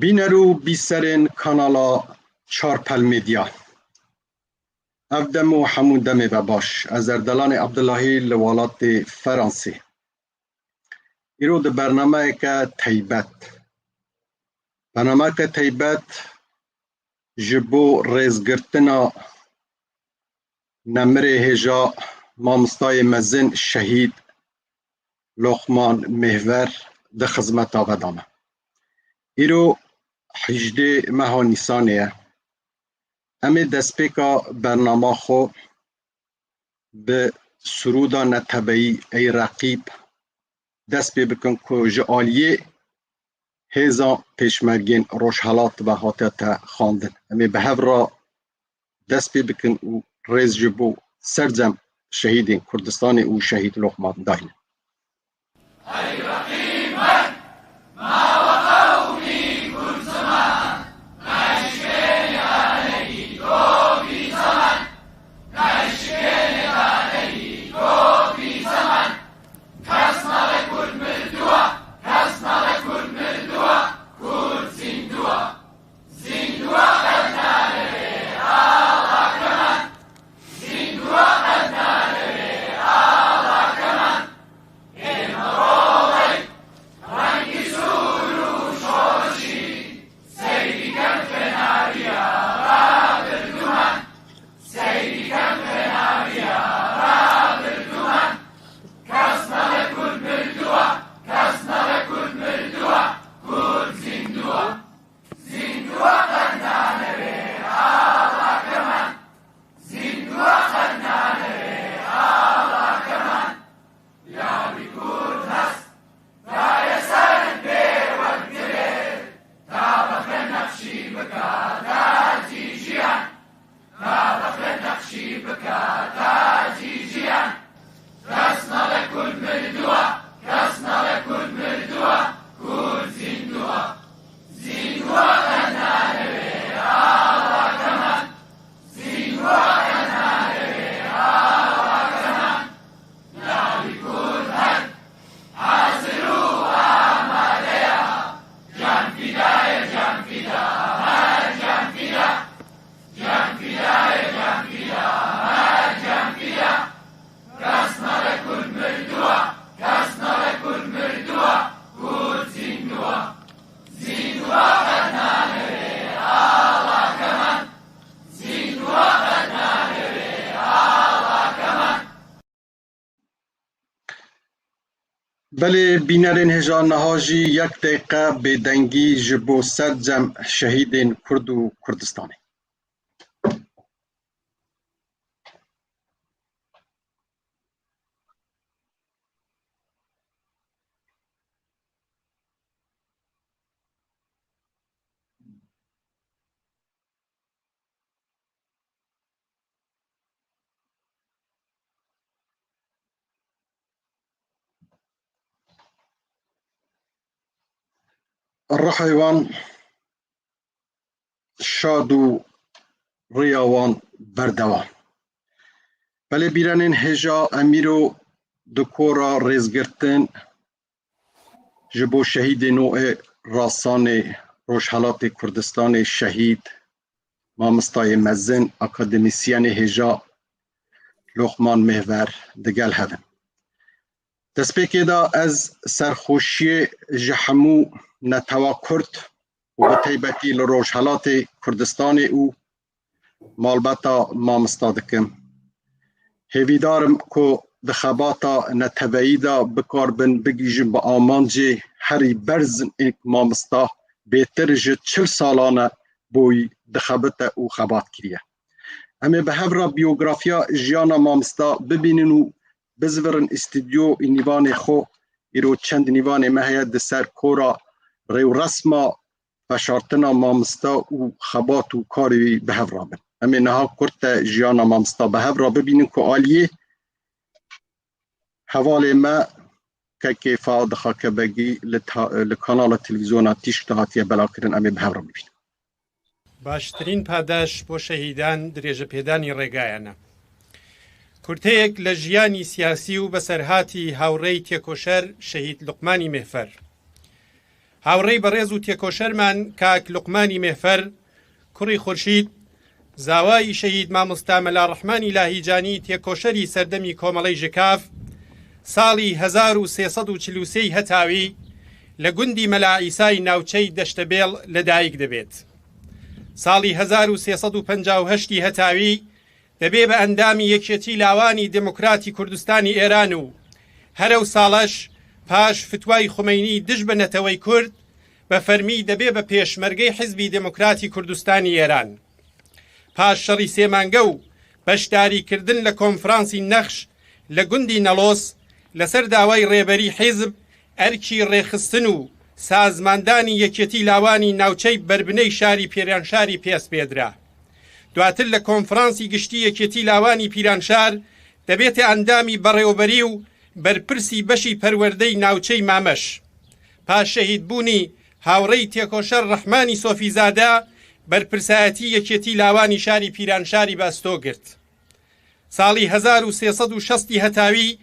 بینرو بیسرین کانالا چارپل میدیا افدم و حمود دم و باش از اردلان عبداللهی لوالات فرانسه ایرو ده برنامه که تیبت جبو ریزگرتنا نمر هجا مامستای مزن شهید لقمان محور ده خدمت آبادانه ایرو 18 ماه نیسانیه امی دستپیکا برنامه خو به سرودا نتبعی ای رقیب دست پی بکن که جعالیه هیزا پیشمرگین روشحالات و حاتت خواندن امی به هف را دست پی بکن و ریز جبو سرزم شهید کردستان او شهید لقمان داین ای رقیب من ما وقومی كل زمان نشكي علي تو في زمن نشكي علي تو في زمن كسنا لكل مردوة كسنا لكل مردوة كل زندوة زندوة قدنا لبي الله كمان زندوة قدنا لبي الله كمان المروضي رنگ سورو شورشي سيدي كم فناريا راب الدمن سيدي كم فناريا راب الدمن كسنا لكل مردوة كسنا لكل مردوة كل زندوة زندوة قدنا نبي الله كمان زندوة قدنا نبي الله كمان يا بكل ناس لا يسال بي والدري تابخ النقشي بكا تاجي جيان تابخ النقشي بكا تاجي جيان كسنا لكل مردوة كسنا لكل مردوة كل زندوة زندوة قدنا نبي الله كمان زندوة قدنا نبي الله كمان يا بكل هد حاضروا آماديا جان فداية جان فدا جان فدا جان فداية جان فدا جان فدا كسنا لكل مردوة كسنا لكل مردوة كل زندوة زندوة قدنا نبي الله كمان زندوة قدنا نبي الله كمان بله بینرین هجا نهاجی یک دقیقه بدنگی جبو سرزم شهید کرد و کردستانی رحیوان شاد و ریاوان بردوان بله بیرانین هجا امیرو دکورا ریزگرتن جبو شهید نوع راسان روشحالات کردستان شهید مامستای مزن اکادمیسیان هجا لقمان محور دگل هدن دست پیکی دا از سرخوشی جحمو نتوا کرد و به تیبتی لروشحالات کردستان او مالبتا مامستا دکم هیویدارم که دخباتا نتبعی دا بکار بن بگیجم با آمانجی هری برزن ایک مامستا بهتر جه 40 سالانه بوی دخبت او خبات کریه همه به هفرا بیوگرافیا جیانا مامستا ببینن و بزورن استودیو نیوان خو ایرو چند نیوان مهیت ده سر کورا ریو رسما فشارتنا مامستا و خبات و کاری به هفرا بن همه نها کرت جیانا مامستا به هفرا ببینن که آلیه حوال ما که فاض خاکبگی لکانال تلویزیون تیشک تهاتیه بلا کرن همه به هفرا ببینن باشترین پاداش بۆ شەهیدان درێژە پێدانی ڕێگایانە. کورتەیەک لە ژیانی سیاسی و بەسەرهاتی هاوڕێی تێکۆشەر شەهید لوقمانی مێفەر. هاوڕێی بەڕێز و تێکۆشەرمان کاک لوقمانی مێفەر کوڕی خورشید زاوای شەهید مامۆستا مەلا ڕەحمانی لاهیجانی تێکۆشەری سەردەمی کۆمەڵەی ژکاف ساڵی 1343 هەتاوی لە گوندی مەلا ئیسای ناوچەی دەشتەبێڵ لەدایک دەبێت. ساڵی 1358 هەتاوی دەبێ بە ئەندامی یەکێتی لاوانی دموکراتی کوردستانی ئێران و هەرەو ساڵەش پاش فتوای خومەینی دژ بە نەتەوەی کورد بە فەرمی دەبێ بە پێشمەرگەی حیزبی دموکراتی کوردستانی ئێران. پاش شەڕی سێمانگە و بەشداریکردن لە کۆنفرانسی نەخش لە گوندی نەڵۆس لەسەر داوای ڕێبەری حیزب ئەرکی ڕێخستن و سازماندانی یەکێتی لاوانی ناوچەی بربنەی شاری پیرانشاری پێس پێدرا. دواتر لە کۆنفرانسی گشتی یەکێتی لاوانی پیرانشار دەبێتە ئەندامی بەڕێوەبەری و بەرپرسی بەشی پەروەردەی ناوچەی مامەش. پاش شەهیدبوونی هاوڕێی تێکۆشەر ڕەحمانی سۆفیزادە بەرپرسایەتی یەکێتی لاوانی شاری پیرانشاری باستۆ گرت. ساڵی 1360 هەتاوی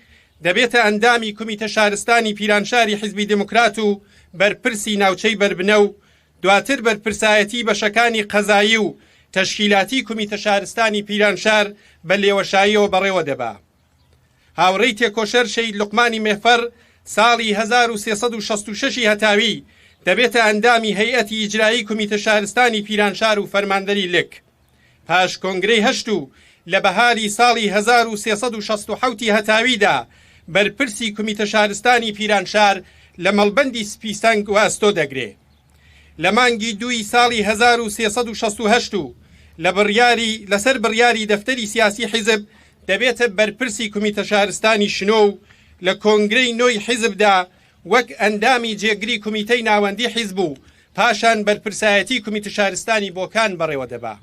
دەبێتە ئەندامی کومیتە شارستانی پیرانشاری حیزبی دموکرات و بەرپرسی ناوچەی بربنە و دواتر بەرپرسایەتی بەشەکانی قەزایی و تەشکیلاتی کومیتە شارستانی پیرانشار بە لێوەشاییەوە بەڕێوە دەبا. هاوڕێی تێکۆشەر شەهید لوقمانی مێفەر ساڵی 1366 هەتاوی دەبێتە ئەندامی هەیئەتی ئیجرایی کومیتە شارستانی پیرانشار و فەرماندەری لک. پاش کۆنگرەی هەشت و لە بەهاری ساڵی 1367 هەتاویدا بەرپرسی کومیتە شارستانی پیرانشار لە مەڵبەندی سپیسەنگ واستۆ دەگرێ. لە مانگی دووی ساڵی 1368 و لەسەر بڕیاری دەفتەری سیاسی حیزب دەبێتە بەرپرسی کومیتە شارستانی شنۆ و لە کۆنگرەی نۆی حیزبدا وەک ئەندامی جێگری کومیتەی ناوەندی حیزب و پاشان بەرپرسایەتی کومیتە شارستانی بۆکان بەڕێوە دەبا.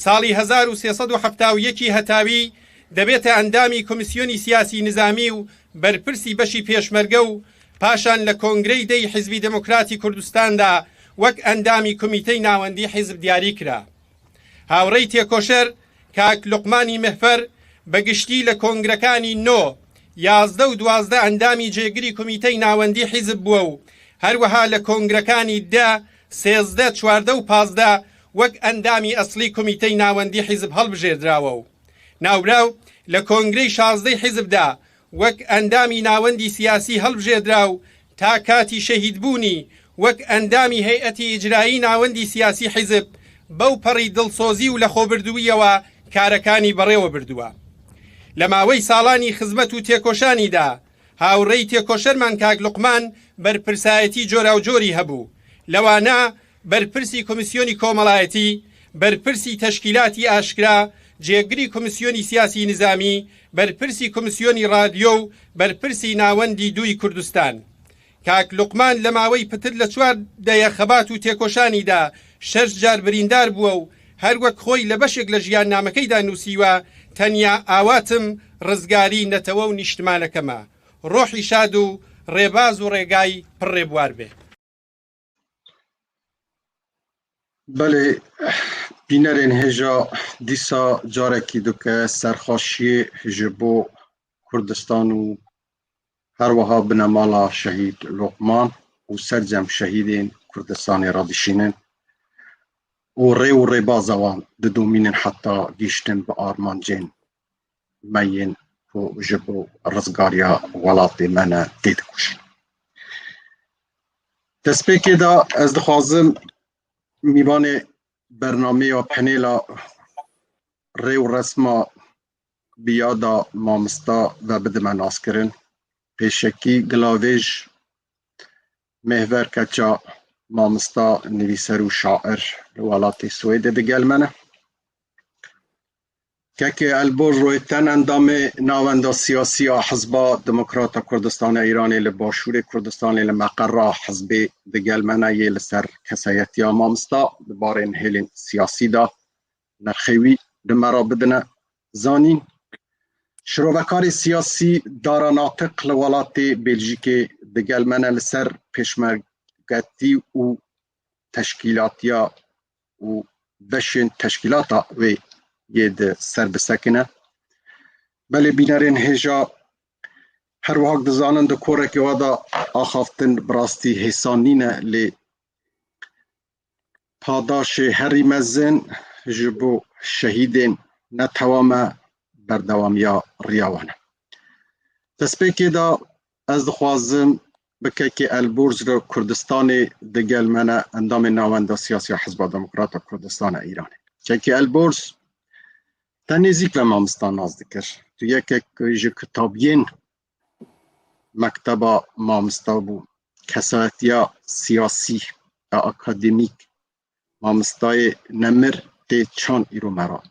ساڵی 1371 هەتاوی دەبێتە ئەندامی کۆمیسیۆنی سیاسی نظامی و بەرپرسی بەشی پێشمەرگە و پاشان لە کۆنگرەی دەی حیزبی دموکراتی کوردستاندا وەک ئەندامی کومیتەی ناوەندی حیزب دیاری کرا. هاوڕێی تێکۆشەر کاک لوقمانی مێفەر بەگشتی لە کۆنگرەکانی 9، 11 و 12 ئەندامی جێگری کومیتەی ناوەندی حیزب بووە و هەروەها لە کۆنگرەکانی 10، 13، 14 و 15 وەک ئەندامی ئەسڵی کومیتەی ناوەندی حیزب هەڵبژێردراوە و ناوراو لە کۆنگرەی 16 حیزبدا وەک ئەندامی ناوەندی سیاسی هەڵبژێردرا و تا کاتی شەهیدبوونی وەک ئەندامی هەیئەتی ئیجرایی ناوەندی سیاسی حیزب بەو پەڕی دڵسۆزی و لە خۆبردوویەوە کارەکانی بەڕێوە بردووە. لە ماوەی ساڵانی خزمەت و تێکۆشانیدا هاوڕێی تێکۆشەرمان کاک لوقمان بەرپرسایەتی جۆرا و جۆری هەبوو. لەوانە بەرپرسی کۆمیسیۆنی کۆمەڵایەتی، بەرپرسی تەشکیلاتی ئاشکرا، جێگری کۆمیسیۆنی سیاسی نظامی، بەرپرسی کۆمیسیۆنی رادیۆ و بەرپرسی ناوەندی دووی کوردستان. کاک لوقمان لە ماوەی پتر لە 4 دەیە خەبات و تێکۆشانیدا 6 جار بریندار بووە و هەروەک خۆی لە بەشێک لە ژیان نامەکەیدا نووسیوە تەنیا ئاواتم ڕزگاری نەتەوە و نیشتمانەکەمە. ڕۆحی شاد و ڕێباز و ڕێگای پڕێبوار بێ. بەڵێ بینەرێن هێژا دیسا جارێکی دوکە سەرخۆشیێ ji بۆ کوردستان و هەروەها بنەماڵا شەهید لوقمان و سەرجەم شەهیدên کوردستانê radişînin û rê û rêbaza wan didomînin heta gîştin bi armancên me yên ku ji bo rizgariya welatê me ne tê dikuşin. Destpêkê de ez dixwazim mîvanê bernameya panêla rê û resma biyada mamosta ve bidime naskirin. Pêşekî gilavêj Mehver Keça mamosta nivîser û şair li welatê Swêdê digel me ne. Kekê elbor royten endamê navenda siyasî a Hizba Demokrata Kurdistana Îranê li Başûrê Kurdistanê li meqera hizbê digel me ne yê li ser kesayetiya mamosta di barên hêlên siyasî da nirxê wî di me re bidine zanîn. Şirovekarê siyasî dara natiq li welatê Bêljîkê digel me ne li ser pêşmergetî û teşkîlatiya û beşên teşkîlata wê yê di ser bisekine. Belê bînerên hêja هر وقت دزانن د کورک وادا آخافتن براستی حسانینه لی پاداش هری مزن جبو شهیدین نتوامه بردوامیا ریاوانه. تسپیکی دا از دخوازم بکه که البرز رو کردستان دگل منه اندام ناونده سیاسی حزب دموکرات کردستان ایرانه. چه که البرز تنیزیک و مامستان نازدکر. تو یک کتابین مکتبا مامستا بو کسایتیا سیاسی یا اکادمیک مامستای نمر تی چان ایرو مرا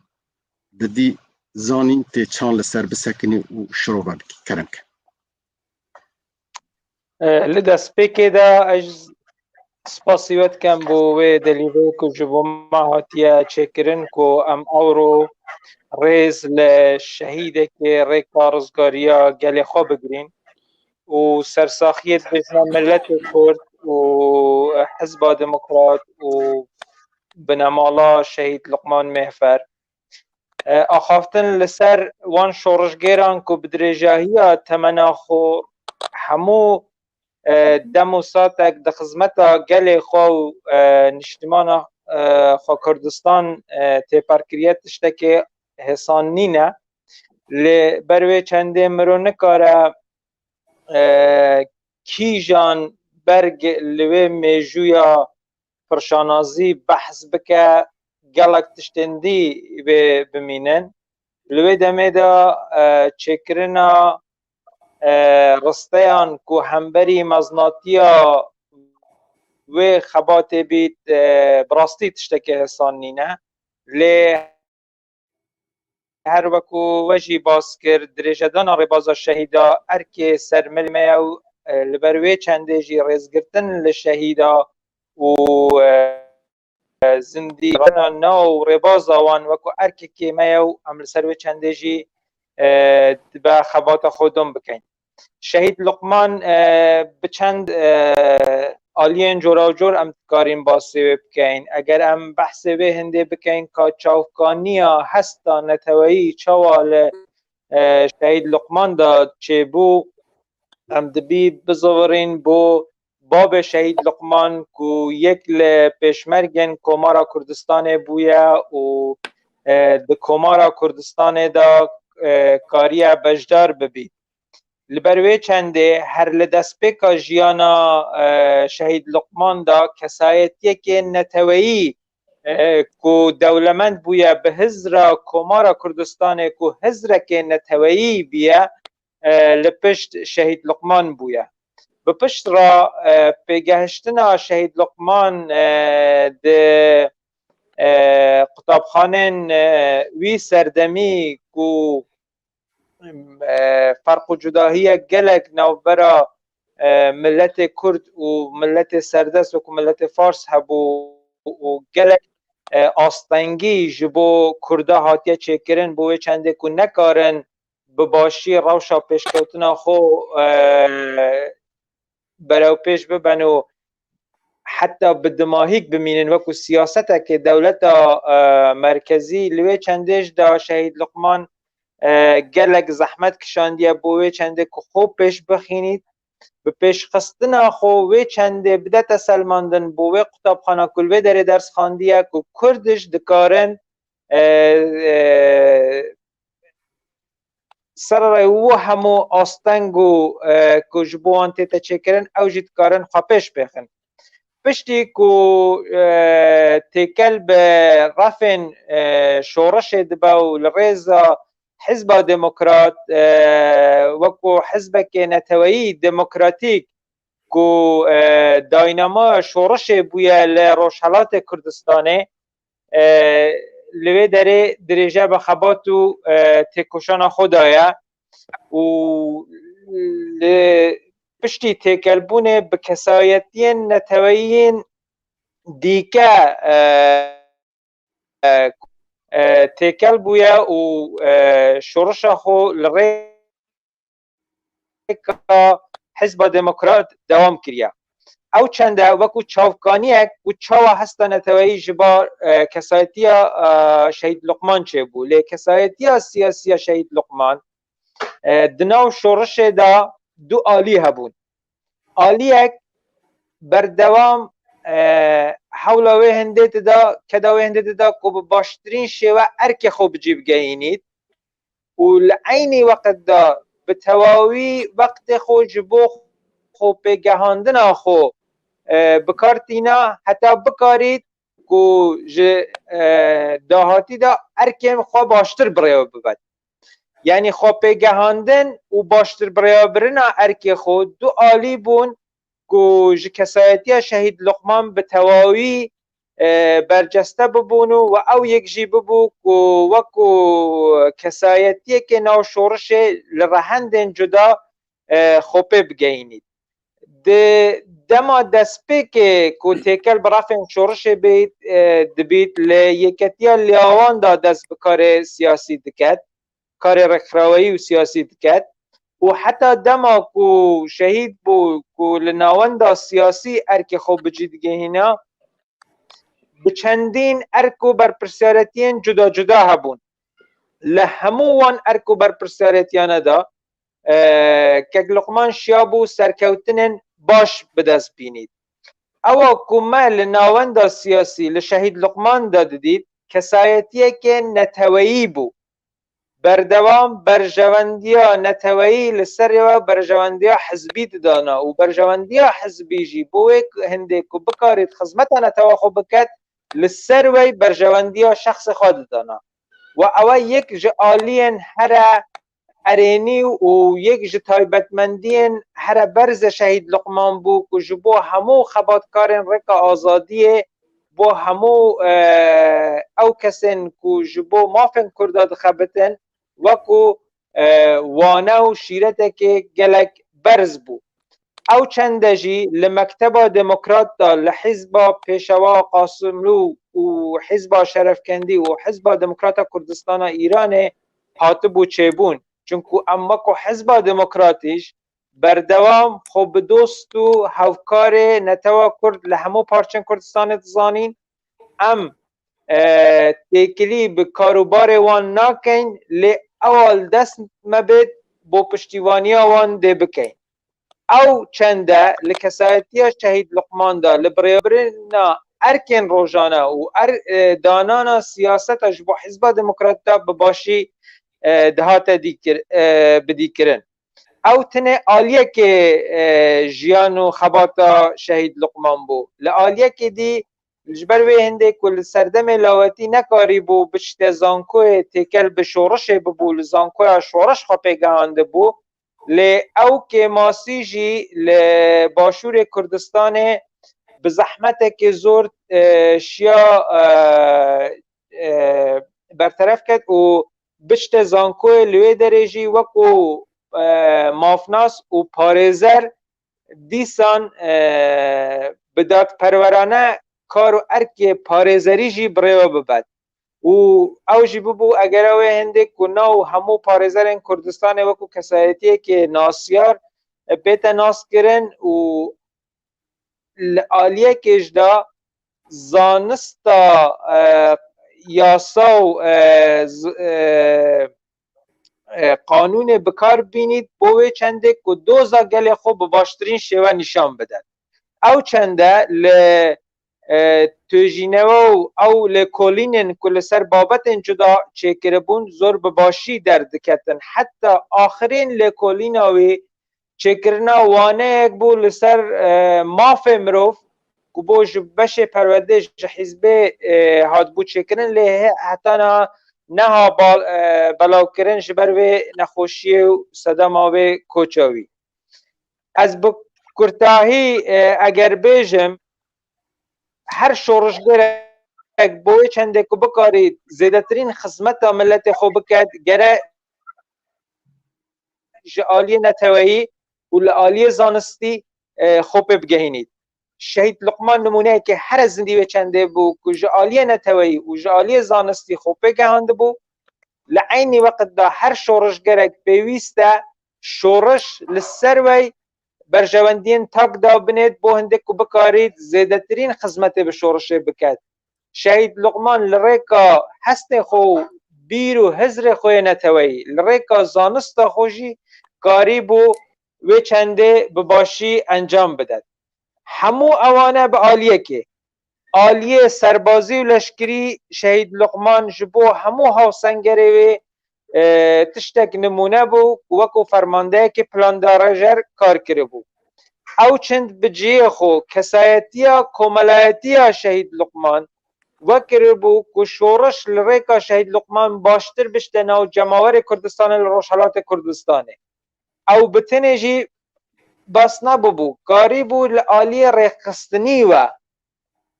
ددی زانین تی چان لسر بسکنی و شروع بکی کرم که لدست پیکی دا اجز سپاسیوت کم بو و دلیوه که جبو مهاتیا چکرن که ام اورو ریز لشهیده که ری کارزگاریا گلی خواه بگرین و سرساخیت بجنا ملت کرد و حزب دموکرات و بنمالا شهید لقمان مهفر آخافتن لسر وان شورشگیران که بدرجاهی تمنا خو همو دم و ساتک د خزمتا گل خو نشتمان خو کردستان تیپار کریت تشتک حسان نینه لی بروی چنده مرو نکاره کی جان برگ لوی میجویا پرشانازی بحث بکه گلک تشتندی بمینن لوی دمه دا چکرنا رستیان کو همبری مزناتیا و خبات بیت براستی تشتکی حسان نینه لی هر وکو وجی باز کرد درجدان ربازا شهیدا ارک سرمل میو لبروی چنده جی رزگرتن لشهیدا و زندی نو ربازا وان وکو ارک که میو عمل سروی چنده جی با خبات خودم بکن شهید لقمان بچند آلین جورا جور ام کارین باسی بکن اگر ام بحث به هنده بکن که چاوکانیا هستا نتوایی چوال شهید لقمان دا چه بو ام دبی بزورین بو باب شهید لقمان کو یک لپشمرگن کمارا کردستان بویا و د کمارا کردستان دا کاریا بجدار ببید لبروی چنده هر لدست بکا جیانا شهید لقمان دا کسایتی که نتوایی کو دولمند بویا به هزرا کمارا کردستان کو هزرا که نتوایی بیا لپشت شهید لقمان بویا به پشت را پیگهشتنا شهید لقمان ده قطابخانه وی سردمی کو فرق و جداهی گلک نوبرا ملت کرد و ملت سردست و ملت فارس هبو و گلک آستنگی جبو کرده هاتیه چکرن بوی چنده که نکارن بباشی روشا پیشکوتنا خو براو پیش ببن و حتی بدماهیک بمینن وکو سیاسته که دولت مرکزی لوی چندش دا شهید لقمان گلک زحمت کشاندیه بوی چنده که خوب پیش بخینید به پیش خستنا خوی چنده بدت سلماندن بوی قطابخانه کلوی در درس خاندیه که کردش دکارن سر و همو آستنگو که جبوان تیتا چکرن او جید کارن خواپش بخن پشتی که تیکل به رفن شورش دباو لرزا حزب دموکرات وکو حزب که نتوایی دموکراتیک کو دایناما شورش بویا لروشالات کردستانه لوی داره درجه بخباتو تکوشان خدایا و پشتی تکلبونه بکسایتین نتوایین دیکه تکل بویا و شورش خو لغی حزب دموکرات دوام کریا او چنده وکو چاوکانیه و چاو هستا نتوایی جبا کسایتی شهید لقمان چه بو لی کسایتی سیاسی شهید لقمان دناو شورش دا دو آلی هبون. آلیک بردوام حول وی هندیت دا کدا وی هندیت دا کو باشترین شیوه ارک خوب جیب گینید و لعینی وقت دا به تواوی وقت خو جبو خو پیگهاندن خو بکارتینا حتی بکارید کو داهاتی دا ارکم خو باشتر برای ببد. یعنی خو پیگهاندن و باشتر برای برنا ارک خو دو آلی بون کو کسایتی شهید لقمان به تواوی برجسته ببونو و او یک جی ببو کو وکو کسایتی که ناو شورش لرهندن جدا خوبه بگینید. دما دسپی که کو تیکل برافن شورش بید دبید لیکتیا لیاوان دا دست بکار سیاسی دکت، کار رخراوی و سیاسی دکت، و حتی دما کو شهید بو کو لناوندا سیاسی ارک خوب بجیدگه هینا بچندین ارکو برپرسیارتین جدا جدا هبون. لهموان ارکو برپرسیارتیانه دا که لقمان شیابو سرکوتنن باش بدست بینید. او کومه لناوندا سیاسی لشهید لقمان دا دید کسایتیه که نتویی بو بردوام برجواندیا نتویی لسر و برجواندیا حزبی دانا و برجواندیا حزبی جی بوی هنده کو بکارید خدمت نتوا خو بکت لسر و برجواندیا شخص خود دانا و او یک جالین هر ارینی و یک تایبتمندین هر برز شهید لقمان بو کو جبو همو خباتکارن رکا آزادیه بو همو او کسن کو جبو مافن کرداد خبتن وکو وانه و شیرته که گلک برز بو. او چنده جی لمکتبا دموکرات دا لحزبا پیشوا قاسملو و حزبا شرفکندی و حزبا دموکراتا کردستان ایران هاتبو چیبون چونکو اما کو حزبا دموکراتیش بردوام خوب دوست و هفکار نتوا کرد لهمو پارچن کردستان تزانین ام تیکلی به کاروبار وان ناکن لی اول دست مبید با پشتیوانی وان ده بکن. او چنده لکسایتی شهید لقمان دا لبریبرنا ارکن روزانه و دانانا سیاست اجبو حزب دموکرات دا بباشی دهات بدی کرن. او تنه آلیه که جیانو خباتا شهید لقمان بو لآلیه که دی جبر وی هنده کل سردم لاوتی نکاری بو بشت زانکوی تیکل به شورش ببو لزانکوی شورش خواه گهانده بو لی او که ماسی جی باشور کردستان بزحمت که زور شیا برطرف کرد و بشت زانکوی لوی درجی وکو مافناس و پارێزەر دیسان بدات پەروەرانە کار و ئەرکێ پارێزەریژی بڕێوە ببات و ئەو ژی ببوو ئەگەرەوەی هەندێک و ناو هەموو پارێزەرên کوردستانê وەکو کەسایەتیەکێ ناسیار بێتە ناسکردن و لە ئالیەکێشدا زانستا یاسا و قانون بکار بینید بوی چنده که دوزا گل خوب باشترین شیوه نشان بدن او چنده توجینه او لکولینن کل سر بابتن جدا چکره بون زور بباشی در دکتن حتی آخرین لکولیناوی چکرنا وانه یک بو لسر ماف مروف که بوش بشه پرودش حزبه هاد بو چکرن له حتی نها بلاو کرن جبر و نخوشی و صدما و کوچاوی. از بکرتاهی اگر بیجم هر شورشگر بوی چنده که بکارید زیدترین خدمت ملت خوب بکرد گره جعالی نتوایی و لعالی زانستی خوب بگهینید. شهید لقمان نمونه که هر زندی و چنده بو که جعالی نتوایی و جعالی زانستی خوب بگهانده بو لعینی وقت دا هر شورشگرک پیوسته شورش لسروی برجواندین تاک دا بنید بو هنده که بکارید زیده ترین خدمت به شورش بکد. شهید لقمان لریکا هست خو بیر و هزر خوی نتوایی لریکا زانستا خوشی کاری بو وی چنده بباشی انجام بدد. همو اوانه به آلیه که آلیه سربازی و لشکری شهید لقمان جبو همو هاوسنگره و تشتک نمونه بو وکو فرمانده که پلاندارجر کار کرده بو. او چند بجیه خو کسایتیا کوملایتیا شهید لقمان وکر بو که شورش لریکا شهید لقمان باشتر بشته ناو جماور کردستان لروشالات کردستانه او بتنجی بس نبو کاری بو لآلی ریخستنی و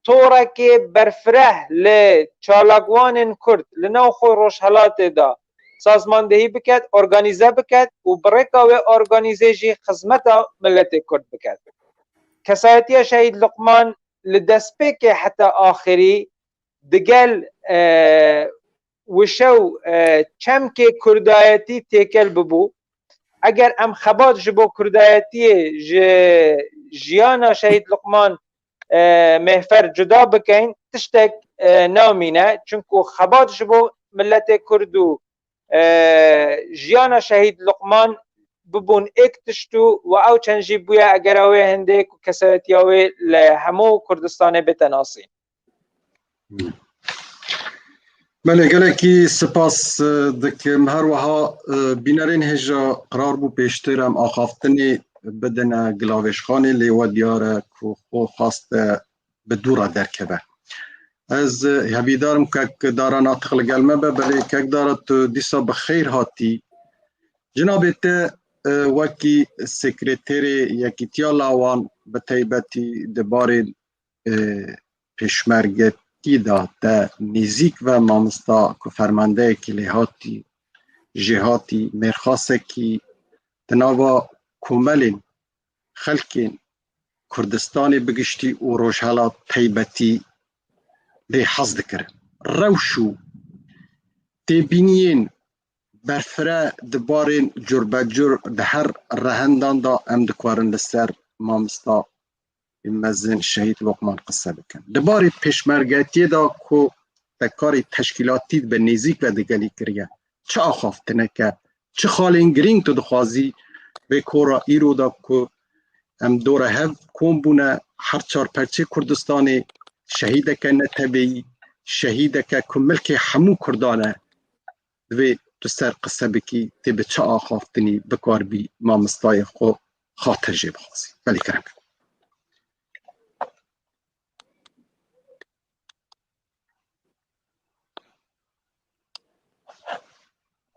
طوره که برفره لچالاگوان کرد لناو خو روشالات دا سازماندهی بکد ارگانیزه بکد و برکا و ارگانیزه جی خدمت ملت کرد بکد. کسایتی شهید لقمان لدسپه که حتی آخری دگل وشو چم که کردایتی تیکل ببو اگر ام خبات جبو کردایتی جیانا شهید لقمان محفر جدا بکن تشتک نامینه چونکو خبات جبو ملت کردو جیانا شهید لقمان ببون ایک تشتو و او چنجی بویا اگر اوی هنده کسایتی اوی لهمو کردستان بتناسین. بله گلکی سپاس دکم هر وها بینرین هجا قرار بو پیشتر هم آخافتنی بدن گلاوش خانی لیو دیاره که خو خواست به دورا درکبه. از هبیدارم که دارا ناطق لگلمه به بله که دارت دیسا بخیر هاتی جناب ته وکی سکرتری یکیتیا لاوان به تیبتی دبار پشمرگتی دا ده نزیک و مامستا که فرمانده کلی هاتی جهاتی مرخصه کی تناوا کوملین خلکین کردستان بگشتی و روشهلا تیبتی به حضد کرد روشو تبینین برفره دبارین جربجر ده هر رهندان دا ام دکوارن لسر مامستا مزن شهید لقمان قصه بکن دباری پشمرگتی دا که دکاری تشکیلاتی به نزیک و دگلی کریه چه آخافتنه که چه خالین گرینگ تو دخوازی به کورا ایرو دا که ام دوره هف کون بونه هر چار پرچه کردستانی شهیده که نتبی شهیده که ملک همو کردانه دوی تو سر قصه بکی تی به چه آخافتنی بکار بی مامستای خو خاطر جیب خوازی ولی کرم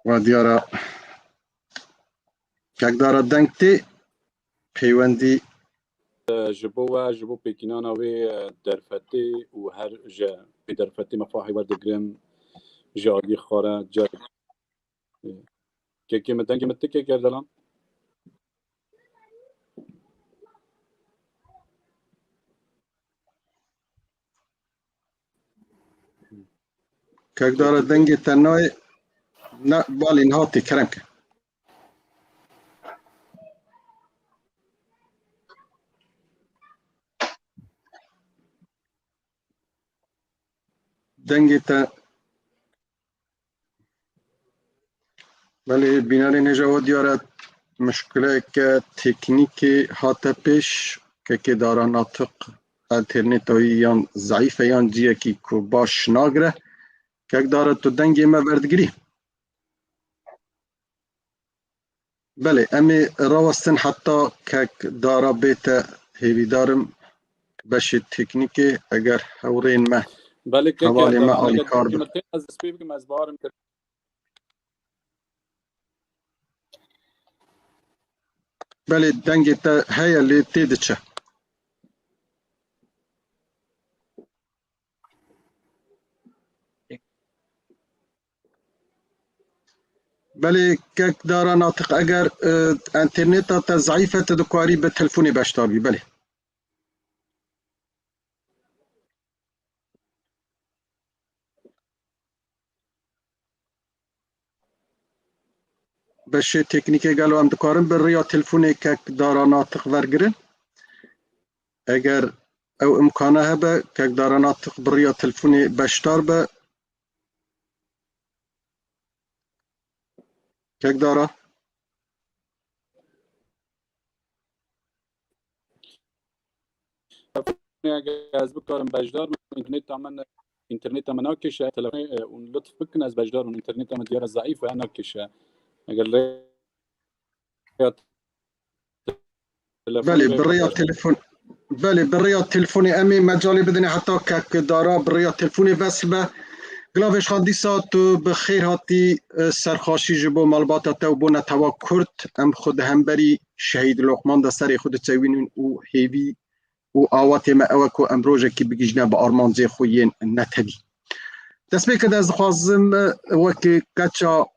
و دیارا یک دارا دنگ تی پیوندی جبو پیکینانا وی درفتی و هر جا به درفتی مفاهی وردگرم جاگی خورا جا که مدنگی متکی کردلان که دارا دنگ تنوی نه بالی نهاتی کرم که دنگی تا ولی بیناری نجا و دیارت مشکله که تکنیکی هاته پیش که دارا ناطق انترنتوی یا ضعیفه یا جیه که باش ناگره که دارت تو دنگی ما وردگری بله امی راوستن حتی که دارا بیت هیوی دارم بشه تکنیکی اگر هورین ما بله که حوالی ما آلی کار بگم از دستی بگم از بارم بله دنگی تا هیا لی تیده چه بله که دارا ناطق اگر انترنت تا ضعیفه تدکواری به تلفونی بشتابی بله بشه تکنیکی گلو هم دکارم بر ریا تلفونی که دارا ناطق ورگرن اگر او امکانه هبه که دارا ناطق بر ریا تلفونی بشتار به که دارا از بکارم بجدار اینترنت من ناکشه تلفن اون لطف بکن از بجدار اون اینترنت من دیار ضعیف و ناکشه اگر بله برای تلفن بله برای تلفنی امی مجالی بدنی حتی که دارا برای تلفنی وصل به گلاوش خاندی تو بخیر هاتی سرخاشی جبو مالبات تو بو نتوا کرد ام خود هم بری شهید لقمان دا سری خود تسوین او هیوی او آوات ما اوکو امروزه کی بگیجنا با آرمان زی خوین نتبی دست بکرد از خوازم وکی کچا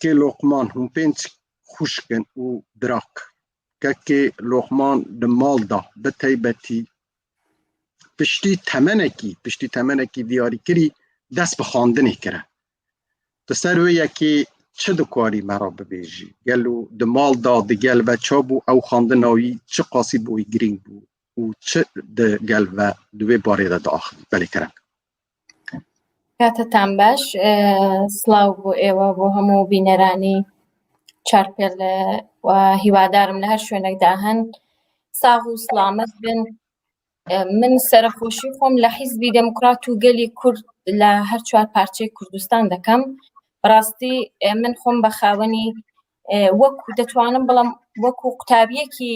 که لقمان هم پنج خوشکن او دراک که لقمان دمال دا بتایبتی پشتی تمنکی دیاری کری دست به خواندنی کرد دستر وی یکی چه دکاری مرا ببیجی گلو دمال دا دگل و چا بو او خواندناوی چه قاسی بوی گرینگ بو و چه دگل و دوی باری دا آخر بلی کرم کاتتان باش سلااو بۆ ئێوە بۆ هەموو بینەرانی چارپێل و هیوادارم لە هەر شوێنێکدا هەن ساغ و سلامەت بن من سەرخۆشی خۆم لە حیزبی دموکرات و گەلی کورد لە هەر چوار پارچەی کوردستان دەکەم بەڕاستی من خۆم بە خاوەنی وەکو دەتوانم بەڵام وەکو قوتابیەکی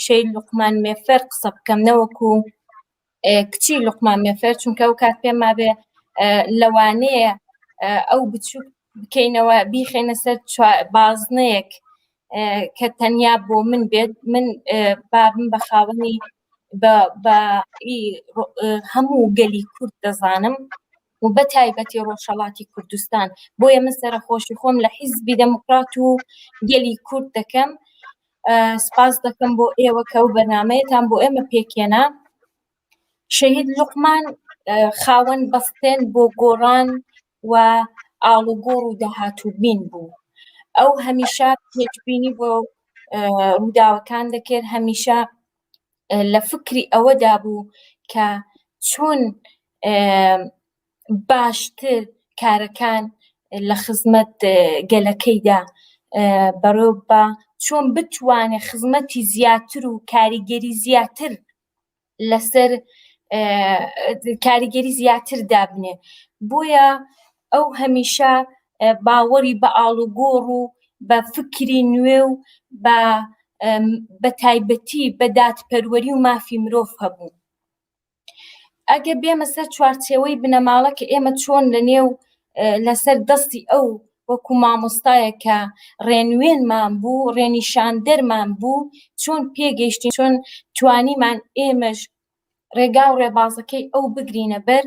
شەید لوقمان مێفەر قسە بکەم نەوەکو کچی لوقمان مێفەر چونکە ئەو کات پێم مابێ لەوانەیە ئەو بچووک بکەینەوە بیخێنە سەر بازنەیەک کە تەنیا بۆ من بێت من بابم بە خاوەنی بە هەموو گەلی کورد دەزانم و بە تایبەتی ڕۆژهەڵاتی کوردستان بۆیە من سەرخۆشی خۆم لە حیزبی دموکرات و گەلی کورد دەکەم سپاس دەکەم بۆ ئێوە کە ئەو بەرنامەیەتان بۆ ئێمە پێکێنا شەهید لوقمان خاوەن بەستێن بۆ گۆڕان و ئاڵوگۆڕ و داهاتووبین بوو ئەو هەمیشە پێشبینی بۆ ڕووداوەکان دەکرد هەمیشە لە فکری ئەوەدا بوو کە چۆن باشتر کارەکان لە خزمەت گەلەکەیدا بەڕێوە بە چۆن بتوانێت خزمەتی زیاتر و کاریگەری زیاتر لەسەر کاریگەری زیاتر دابنێ بۆیە ئەو هەمیشە باوەڕی بە ئاڵوگۆڕ و بە فکری نوێ و بە تایبەتی بە دادپەروەری و مافی مرۆڤ هەبوو ئەگە بێمە سەر چوارچێوەی بنەماڵە کە ئێمە چۆن لەنێو لەسەر دەستی ئەو وەکو مامۆستایە کە ڕێنوێنمان بوو ڕێنیشاندەرمان بوو چۆن پێگەیشتین چۆن توانیمان ئێمەش ڕێگا و ڕێبازەکەی ئەو بگرینە بەر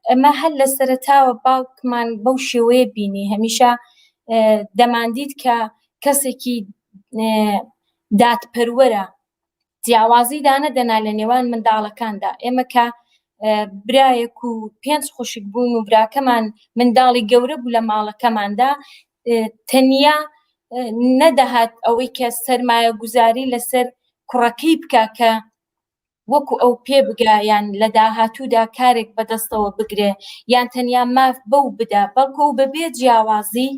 ئەمە هەر لە سەرەتاوە باوکمان بەو شێوەیە بینی هەمیشە دەماندید کە کەسێکی دادپەروەرە جیاوازی دانەدەنا لە نێوان منداڵەکاندا ئێمە کە برایەک و پێنج خوشک بوون و براکەمان منداڵی گەورە بوو لە ماڵەکەماندا تەنیا نەدەهات ئەوەی کە سەرمایە گوزاری لەسەر کوڕەکەی بکە کە وەکو ئەو پێ بگا یان لە داهاتوودا کارێک بەدەستەوە بگرێ یان تەنیا ماف بەو بدا بەڵکو ئەو بەبێ جیاوازی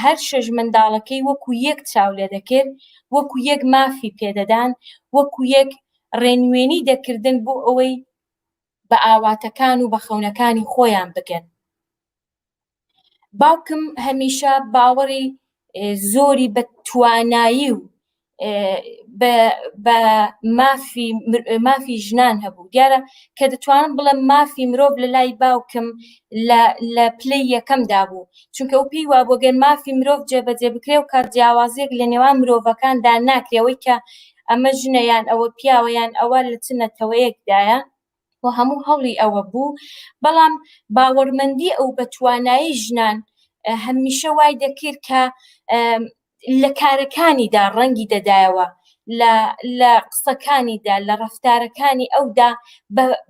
هەر شەژ منداڵەکەی وەکو یەک چاو لێ دەکرد وەکو یەک مافی پێدەدان وەکو یەک ڕێنوێنی دەکردن بۆ ئەوەی بە ئاواتەکان و بە خەونەکانی خۆیان بگەن باوکم هەمیشە باوەڕی زۆری بە توانایی و بە مافی ژنان هەبوو دیارە کە دەتوانم بڵێم مافی مرۆڤ لە لای باوکم لە پلەی یەکەمدا بوو چونکە ئەو پێی وا بۆ گەر مافی مرۆڤ جێبەجێ بکرێ و کات جیاوازیەک لە نێوان مرۆڤەکاندا ناکرێەوەی کە ئەمە ژنە یان ئەوە پیاوە یان ئەوە لە چ نەتەوەیەکدایە و هەموو هەوڵی ئەوە بوو بەڵام باوەڕمەندی ئەو بە توانایی ژنان هەمیشە وای دەکرد کە لە کارەکانیدا ڕەنگی دەدایەوە لە قسەکانیدا لە ڕەفتارەکانی ئەودا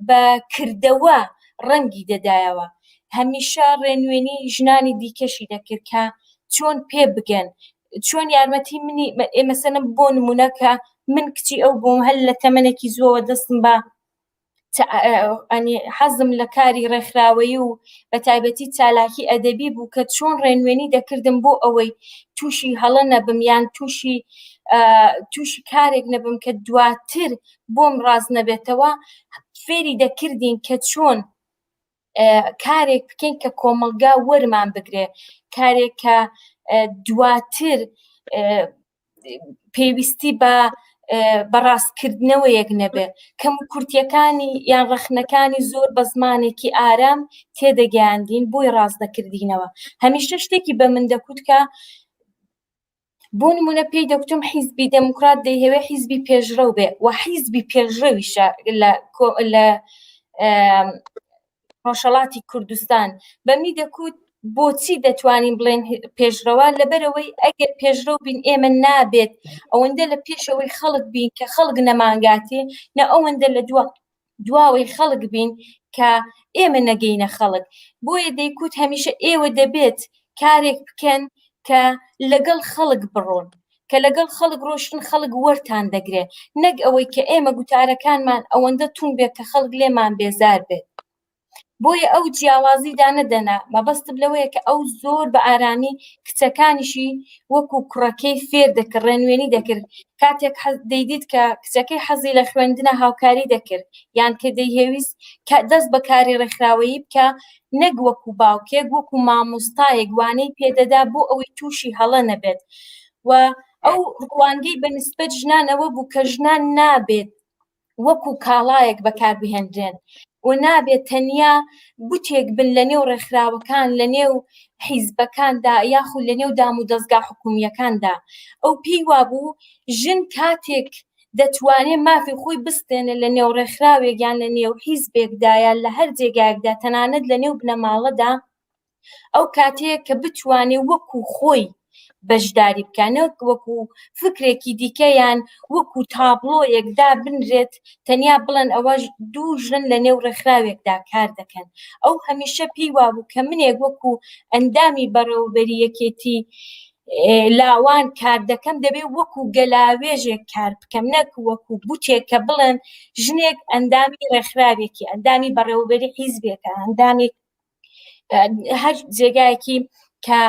بە کردەوە ڕەنگی دەدایەوە هەمیشە ڕێنوێنی ژنانی دیکەشی دەکرد کە چۆن پێ بگەن چۆن یارمەتی منی مەسەلەن بۆ نمونە کە من کچی ئەو بووم هەر لە تەمەنێکی زۆوە دەستم بە ئەنی حەزم لە کاری ڕێکخراوەیی و بە تایبەتی چالاکی ئەدەبی بوو کە چۆن ڕێنوێنی دەکردم بۆ ئەوەی تووشی هەڵە نەبم یان تووشی کارێک نەبم کە دواتر بۆم ڕاز نەبێتەوە. فێری دەکردین کە چۆن کارێک بکەین کە کۆمەلگا وەرمان بگرێ، کارێک کە دواتر پێویستی بە بەڕاستکردنەوەیەک نەبێ. کەم و کورتیەکانی یان ڕەخنەکانی زۆر بە زمانێکی ئارام تێدەگەیاندین بۆی ڕاست دەکردینەوە. هەمیشە شتێکی بە من دەکوت کە بۆ نمونە پێی دەکوتم حیزبی دەموکرات دەیهەوێ حیزبی پێشڕەو بێ و حیزبی پێشڕەویشە لە ڕۆژهەڵاتی کوردستان. بەمی دەکوت بۆچی دەتوانین بڵێن پێشڕەوە؟ لەبەرەوەی ئەگەر پێشڕەو بین ئێمە نابێت ئەوەندە لە پێشەوەی خەڵک بین کە خەڵک نەمانگاتێ، نە ئەوەندە لە دواوەی خەڵک بین کە ئێمە نەگەینە خەڵک. بۆیە دەیکوت هەمیشە ئێوە دەبێت کارێک بکەن کە لەگەڵ خەڵک بڕۆن، کە لەگەڵ خەڵک ڕۆشتن خەڵک وەرتان دەگرێ، نەک ئەوەی کە ئێمە گوتارەکانمان ئەوەندە تون بێت کە خەڵک لێمان بێزار بێت. بۆیە ئەو جیاوازیدا نەدەنا. مەبەستم لەوەیە کە ئەو زۆر بە ئارامی کچەکانیشی وەکو کوڕەکەی فێر دەکرد، ڕێنوێنی دەکرد. کاتێک دەیدیت کە کچەکەی حەزی لە خوێندنە هاوکاری دەکرد یان کە دەیهێویست دەست بە کاری ڕێکخراوەیی بکە، نەک وەکو باوکێک وەکو مامۆستایەک وانەی پێدەدا بۆ ئەوەی تووشی هەڵە نەبێت. و ئەو ڕوانگەی بەنسبەت ژنانەوە بوو کە ژنان نابێت وەکو کاڵایەک بەکاربهێنرێن و نابێت تەنیا بوتێک بن لە نێو ڕێکخراوەکان، لە نێو حیزبەکاندا یاخود لە نێو دام و دەستگا حکومیەکاندا. ئەو پێی وابوو ژن کاتێک دەتوانێت مافی خۆی بستێنێ لە نێو ڕێکخراوێک یان لە نێو حیزبێکدا یان لە هەر جێگایەکدا، تەنانەت لە نێو بنەماڵەدا، ئەو کاتەیە کە بتوانێت وەکو خۆی بەشداری بکەنەوە، وەکو فکرێکی دیکەیان وەکو تابلۆیەکدا بنرێت، تەنیا بڵێن ئەوە دوو ژن لە نێو ڕێکخراوێکدا کار دەکەن. ئەو هەمیشە پێی وابوو کە منێک وەکو ئەندامی بەڕێوەبەری یەکێتی لاوان کار دەکەم دەبێت وەکو گەلاوێژێک کار بکەم، نەک وەکو بوتێک کە بڵێن ژنێک ئەندامی ڕێکخراوێکی، ئەندامی بەڕێوەبەری حیزبێکە، ئەندامی هەر جێگایەکی کە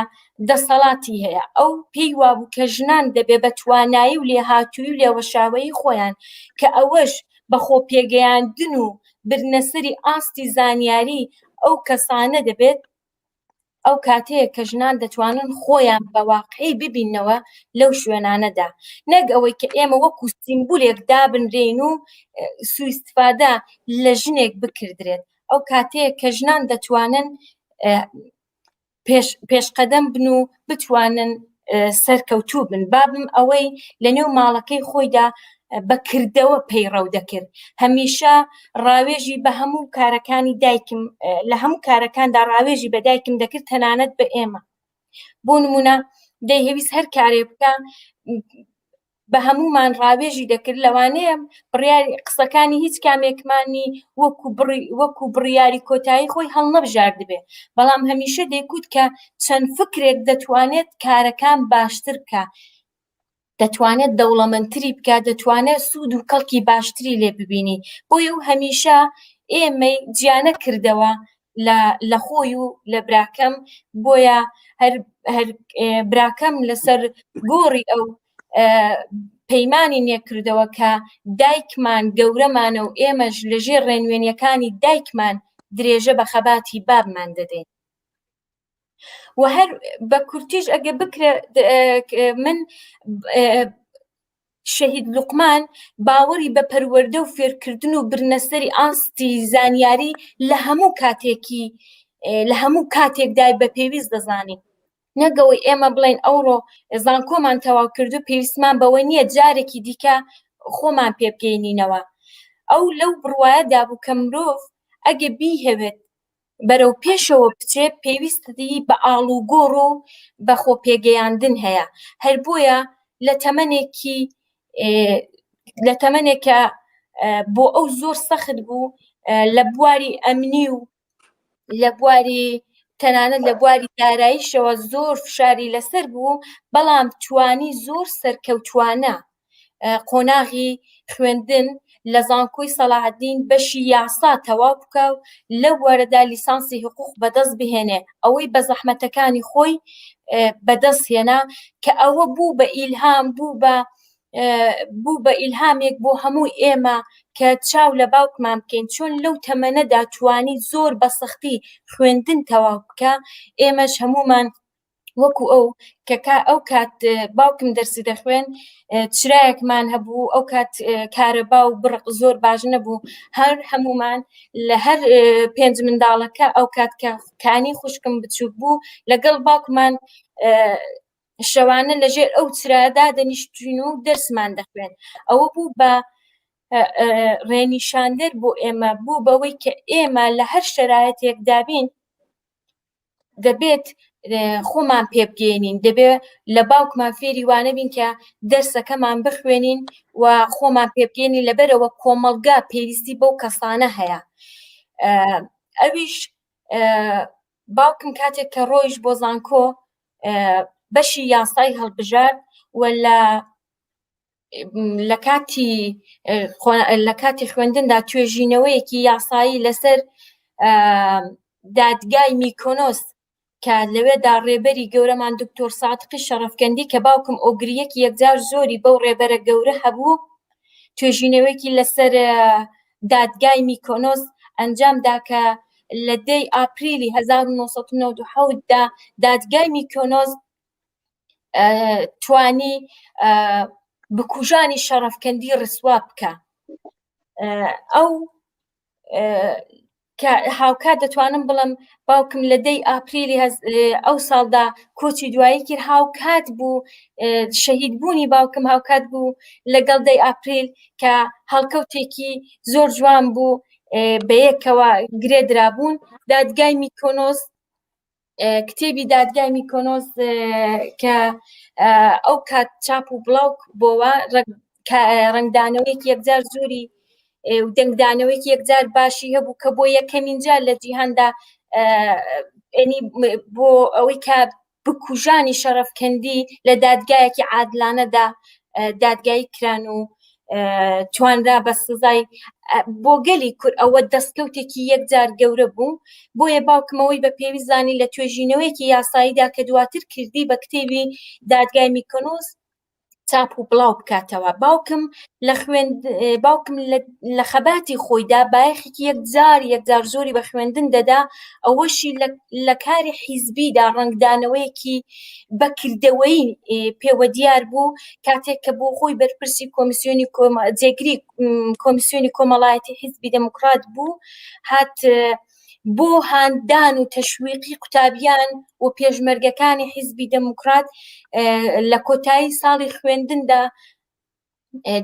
دەسەڵاتی هەیە. ئەو پێی وابوو کە ژنان دەبێ بە توانایی و لێهاتووی و لێوەشاوەی خۆیان کە ئەوەش بە خۆپێگەیاندن و برنەسەری ئاستی زانیاری ئەو کەسانە دەبێت ئەو کاتەیە کە ژنان دەتوانن خۆیان بە واقعی ببینەوە لەو شوێنانەدا، نەک ئەوەی کە ئێمە وەکو سیمبولێک دابنرێن و سوء-ئیستیفادە لە ژنێک بکردرێت. ئەو کاتەیە کە ژنان دەتوانن پێشقەدەم بن و بتوانن سەرکەوتوو بن. بابم ئەوەی لە نێو ماڵەکەی خۆیدا بەکردەوە پەیڕەو دەکرد. هەمیشە ڕاوێژی بە هەموو کارەکانی دایکم، لە هەموو کارەکاندا ڕاوێژی بە دایکم دەکرد، تەنانەت بە ئێمە. بۆ نمونە دەیهەویست هەر کارێ بکە بە هەمومان ڕاوێژی دەکرد، لەوانەیە بڕیاری قسەکانی هیچ کامێکمانی وەکو بڕیاری کۆتایی خۆی هەڵنەبژار دەبێ، بەڵام هەمیشە دەیکوت کە چەند فکرێک دەتوانێت کارەکان باشتر بکە، دەتوانێت دەوڵەمەندتری بکە، دەتوانێت سوود و کەڵکی باشتری لێ ببینی. بۆیە و هەمیشە ئێمەی جیانە کردەوە لە خۆی و لە براکەم. بۆیە هەر براکەم لەسەر گۆڕی ئەو پەیمانی نێکردەوە کە دایکمان گەورەمانە و ئێمەش لەژێر ڕێنوێنیەکانی دایکمان درێژە بە خەباتی بابمان دەدەین. و هەر بە کورتیش ئەگە بکرێ من شەهید لوقمان باوەڕی بە پەروەردە و فێرکردن و برنەسەری ئاستی زانیاری لە هەموو کاتێکدای بە پێویست دەزانین، نەگەوەی ئێمە بڵین ئەوڕۆ زانکۆمان تەواو کردو پێویستمان بەوە نییە جارێکی دیکە خۆمان پێ بگەینینەوە. ئەو لەو بڕوایەدا بوو کە مرۆڤ ئەگە بیهەوێت بەرەو پێشەوە بچێ پێویستی بە ئاڵوگۆڕ و بە خۆپێگەیاندن هەیە. هەر بۆیە لە تەمەنێکە بۆ ئەو زۆر سەخت بوو لە بواری ئەمنی و لە بواری تەنانەت لە بواری داراییشەوە زۆر فشاری لەسەر بوو، بەڵام توانی زۆر سەرکەوتوانە قۆناغی خوێندن لە زانکۆی سەلاحەدین بەشی یاسا تەواو بکە و لەو وەرەدا لیسانسی حقوق بەدەست بهێنێ ئەوەی بە زەحمەتەکانی خۆی بەدەست هێنا کە ئەوە بوو بە ئیلهام بوو بە ئیلهامێک بۆ هەموو ئێمە کە چاو لە باوکمان بکەین چۆن لەو تەمەنەدا توانی زۆر بە سەختی خوێندن تەواو بکە ئێمەش هەمومان وەکو ئەو کە ئەو کات باوکم دەرسی دەخوێن چرایەکمان هەبوو ئەو کات کارەبا و بڕق زۆر باش نەبوو هەمومان لە هەر 5 منداڵەکە ئەو کات کە کانی خوشکم بچووک بوو لەگەڵ باوکمان شەوانە لەژێر ئەو چرایەدا دەنیشتین و دەرسمان دەخوێن ئەوە بوو بە ڕێنیشاندەر بۆ ئێمە بوو بەوەی کە ئێمە لە هەر شەرایەتێکدا بین دەبێت خۆمان پێ بگەێنین دەبێت لە باوکمان فێری وانە بین کە دەرسەکەمان بخوێنین و خۆمان پێ بگەێنین لەبەرەوە کۆمەڵگا پێویستی بەو کەسانە هەیە ئەویش باوکم کاتێک کە ڕۆیش بۆ زانکۆ بەشی یاسای هەڵبژار و لە کاتی خوێندندا توێژینەوەیەکی یاسایی لەسەر دادگای میکۆنۆس کە لەوێدا ڕێبەری گەورەمان دکتۆر ساتقی شەرەفکەندی کە باوکم ئۆگریەکی یەکجار زۆری بەو ڕێبەرە گەورە هەبوو توێژینەوەیەکی لەسەر دادگای میکۆنۆس ئەنجامدا کە لە 10 ئاپریلی 1997 دا دادگای میکۆنۆس توانی بکوژانی شەرەفکەندی ڕسوا بکە ئەو هاوکات دەتوانم بڵم باوکم لە 10 ئاپریلی ئەو ساڵدا کۆچی دوایی کرد هاوکات بوو شەهید بوونی باوکم هاوکات بوو لەگەڵ 10 ئاپریل کە هەڵکەوتێکی زۆر جوان بوو بەیەکەوە گرێدرابوون دادگای میکۆنۆس کتێبی دادگای میکۆنۆس کە ئەو کات چاپ و بڵاو بۆەوە ڕنگدانەوەیەکی یەکجار زۆری و دەنگدانەوەیەکی یەکجار باشی هەبوو کە بۆ یەکەمین جار لە جیهاندا بۆ ئەوەی کە بکوژانی شەرەفکەندی لە دادگایەکی عادلانەدا دادگایی کران و توانرا بە سزای بۆ گەلی کورد ئەوە دەستکەوتێکی یەکجار گەورە بوو بۆیە باوکمەوەی بە پێویست زانی لە توێژینەوەیەکی یاساییدا کە دواتر کردی بە کتێبی دادگای میکۆنۆس چاپ و بڵاو بکاتەوە باوکم لە خەباتی خۆیدا بایەخێکی یەکجار زۆری بە خوێندن دەدا ئەوەشی لە کاری حیزبیدا ڕنگدانەوەیەکی بەکردەوەی پێوە دیار بوو کاتێک کە بۆ خۆی بەرپرسی کۆمیسیۆنی جێگری کۆمیسیۆنی کۆمەڵایەتی حیزبی دموکرات بوو هات بۆ هاندان و تەشویقی قوتابیان و پێشمەرگەکانی حیزبی دموکرات لە کۆتایی ساڵی خوێندندا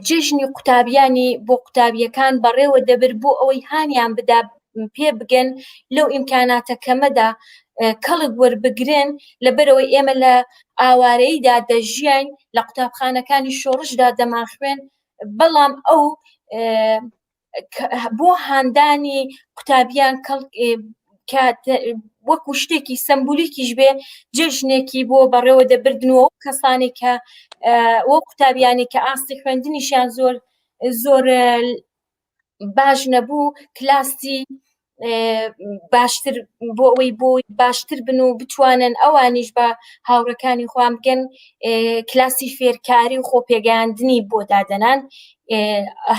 جژنی قوتابیانی بۆ قوتابیەکان بەڕێوە دەبر بۆ ئەوەی هانیان بدا پێ بگەن لەو ئیمکاناتە کەمەدا کەڵک وەربگرن لەبەرەوەی ئێمە لە ئاوارەییدا دەژیان لە قوتابخانەکانی شۆڕشدا دەماخوێن بەڵام ئەو بۆ هاندانی قوتابیان وەکو شتێکی سمبولیکیش بێ جژنێکی بۆ بەڕێوە دەبردنەوە و کەسانی کە وە قوتابیانی کە ئاستی خوێندنیشیان زۆر باش نەبوو کلاسی باشتر بۆ ئەوەی بۆ باشتر بن و بتوانن ئەوانیش بە هاوڕەکانی خۆیان بگەن کلاسی فێرکاری و خۆپێگەیاندنی بۆ دادەنان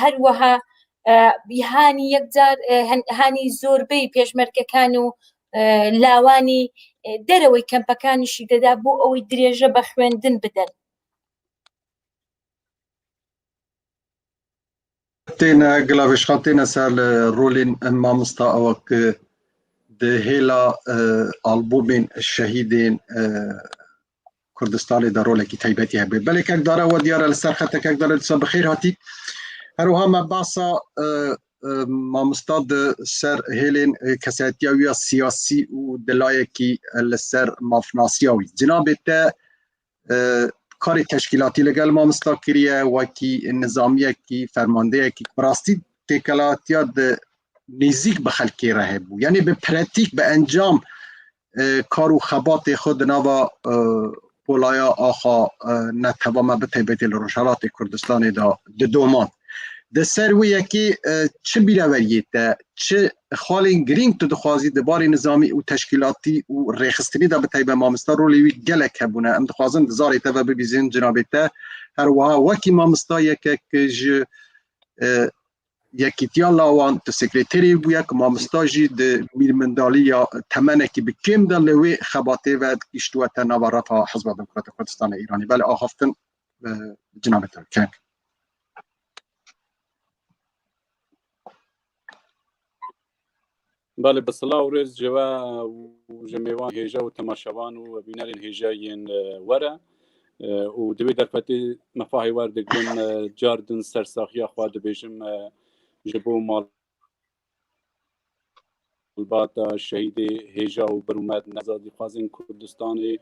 هەروەها هانی زۆربەی پێشمەرگەکان و لاوانی دەرەوەی کەمپەکانیشی دەدا بۆ ئەوەی درێژە بە خوێندن بدەن تێنە گلاوێشخان تێنە سەر ڕۆلین مامۆستا ئەوە کە هێلا ئالبومین شەهیدین کوردستانی دا ڕۆلێکی تایبەتی هەبێ بەڵێ کەکدارەوە دیارە لەسەر خەتەکەکدارە دسە بەخێر هاتی هەروها me basa mamosta di ser hêlên kesetiya wî ya siyasî û dilayekî li ser mafnasiya wî cinabê te karê teşkîlatî li gel mamosta kiriye wekî nizamiyekî fermandeyekî rastî têkelatiya di nêzik bi xelkê re hebû yanî bi pratik bi encam kar û xebatê xwe di nava پولایا آخا نتبا ما بتایبتی لروشالات کردستان دا دومان ده سر و یکی چه بیراوریت ده چه خالی گرینگ تو دخوازی دبار نظامی و تشکیلاتی و ریخستنی دا بتایبه مامستا رولیوی گلک هبونه ام دخوازن دزاری تا و ببیزین جنابیتا هر وها وکی مامستا یک یکیتیا لاوان تو سکرتری بویا که مامستاجی ده میرمندالی یا تمنکی بکیم ده لوی خباته و اشتوات نوارات حزب دموکرات کردستان ایرانی بله آخافتن جنابتا کنگ بله بسلا و رز جوا و جمیوان هیجا و تماشاوان و بینارین هیجاین وره و دوی درفتی مفاهی وردگرن جاردن سرساخی خواه دبیجم جبو مال الباتا شهید هیجا و برومد نزادی خوازین کردستانی